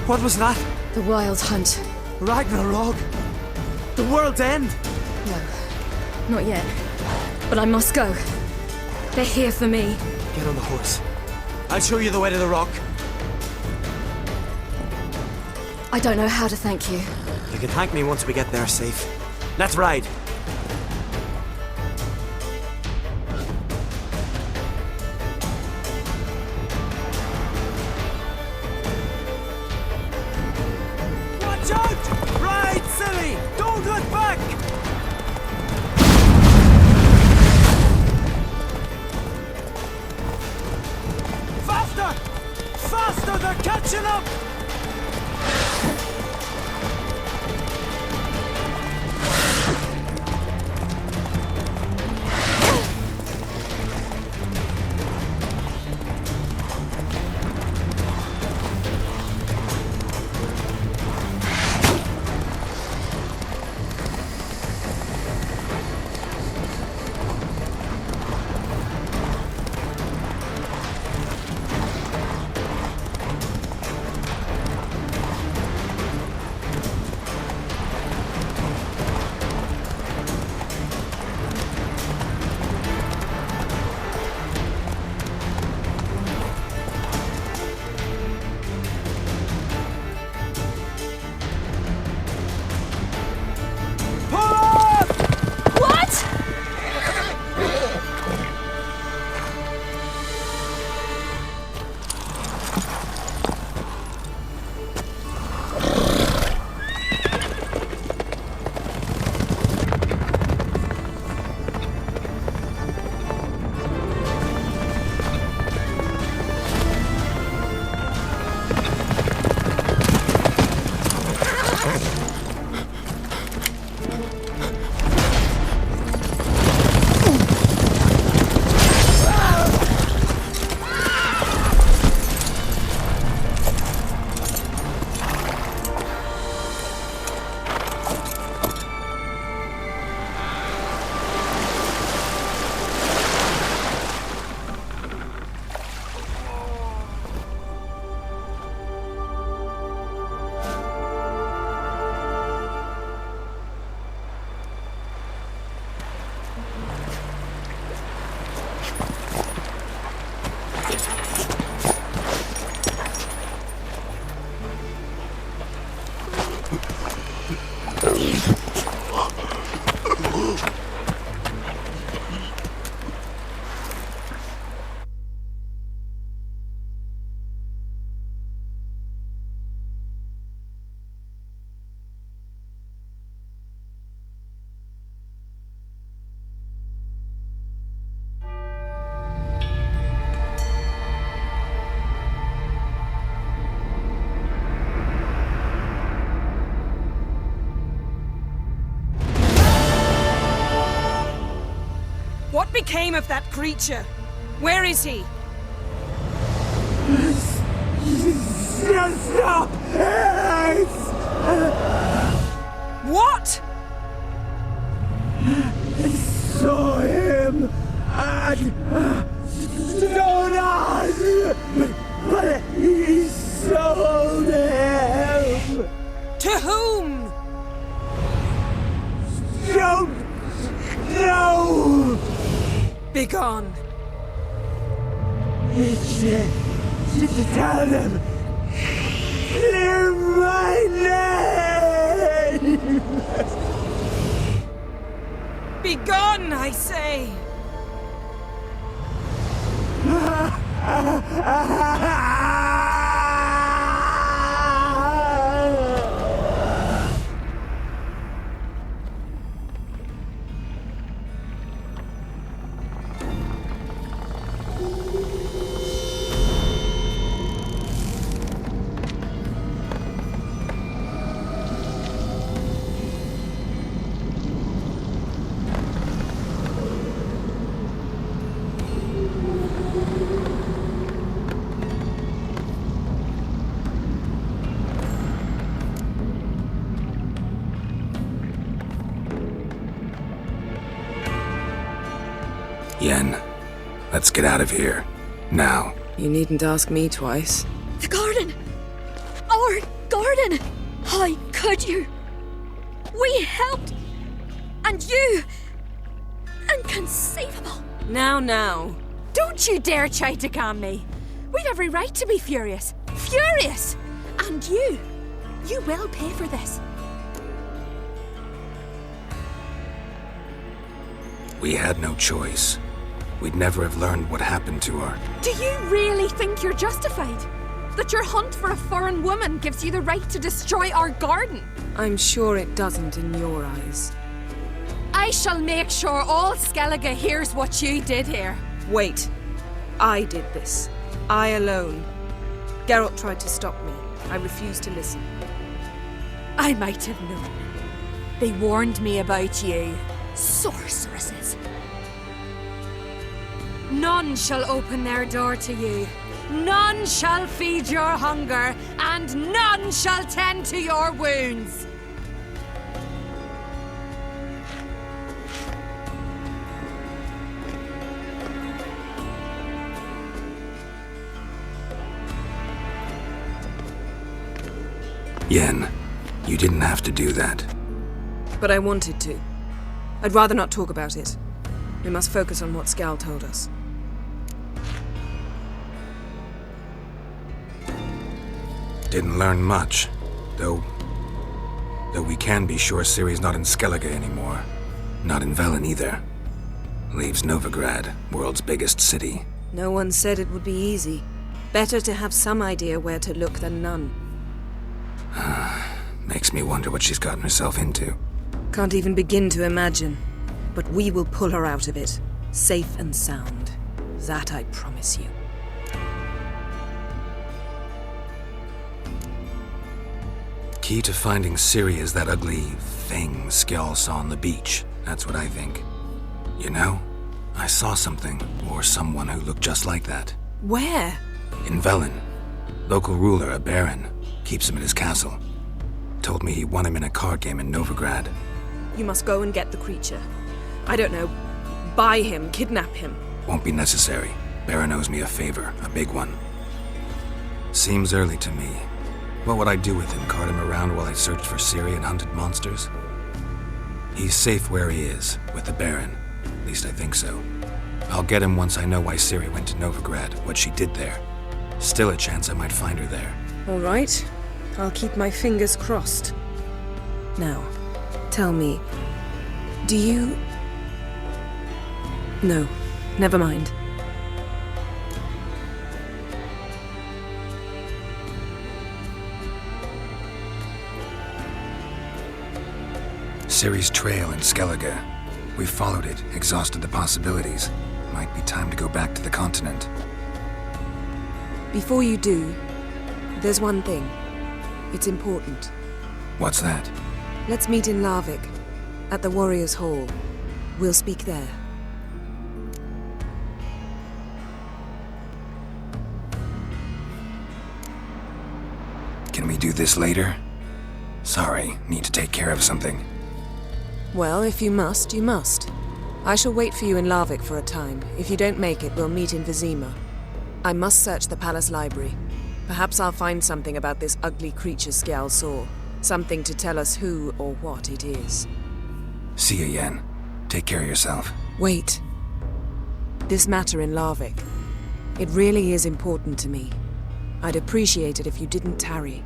What was that? The Wild Hunt. Ragnarok? The world's end? No, not yet. But I must go. They're here for me. Get on the horse. I'll show you the way to the rock. I don't know how to thank you. You can thank me once we get there safe. Let's ride. Watch out! Ride, Ciri! Don't look back! Faster! Faster! They're catching up! became of that creature? Where is he? Stop! What? I saw him at Donut, but he sold him. To whom? Don't know. Begone. Tell them. Clear my name. Begone, I say! Yen, let's get out of here. Now. You needn't ask me twice. The garden! Our garden! How could you? We helped! And you! Inconceivable! Now. Don't you dare try to calm me. We'd every right to be furious. Furious! And you will pay for this. We had no choice. We'd never have learned what happened to her. Do you really think you're justified? That your hunt for a foreign woman gives you the right to destroy our garden? I'm sure it doesn't in your eyes. I shall make sure all Skellige hears what you did here. Wait. I did this. I alone. Geralt tried to stop me. I refused to listen. I might have known. They warned me about you. Sorceresses. None shall open their door to you. None shall feed your hunger, and none shall tend to your wounds. Yen, you didn't have to do that. But I wanted to. I'd rather not talk about it. We must focus on what Skal told us. Didn't learn much, though we can be sure Ciri's not in Skellige anymore. Not in Velen either. Leaves Novigrad, world's biggest city. No one said it would be easy. Better to have some idea where to look than none. Makes me wonder what she's gotten herself into. Can't even begin to imagine. But we will pull her out of it. Safe and sound. That I promise you. Key to finding Ciri is that ugly thing Skjall saw on the beach. That's what I think. You know, I saw something, or someone who looked just like that. Where? In Velen. Local ruler, a baron, keeps him at his castle. Told me he won him in a card game in Novigrad. You must go and get the creature. I don't know. Buy him, kidnap him. Won't be necessary. Baron owes me a favor, a big one. Seems early to me. What would I do with him? Cart him around while I searched for Ciri and hunted monsters? He's safe where he is, with the Baron. At least I think so. I'll get him once I know why Ciri went to Novigrad, what she did there. Still a chance I might find her there. All right. I'll keep my fingers crossed. Now, tell me, do you... No, never mind. Ciri's trail in Skellige. We followed it, exhausted the possibilities. Might be time to go back to the continent. Before you do, there's one thing. It's important. What's that? Let's meet in Larvik, at the Warriors' Hall. We'll speak there. Can we do this later? Sorry, need to take care of something. Well, if you must, you must. I shall wait for you in Larvik for a time. If you don't make it, we'll meet in Vizima. I must search the palace library. Perhaps I'll find something about this ugly creature Skjal saw. Something to tell us who or what it is. See you, Yen. Take care of yourself. Wait. This matter in Larvik. It really is important to me. I'd appreciate it if you didn't tarry.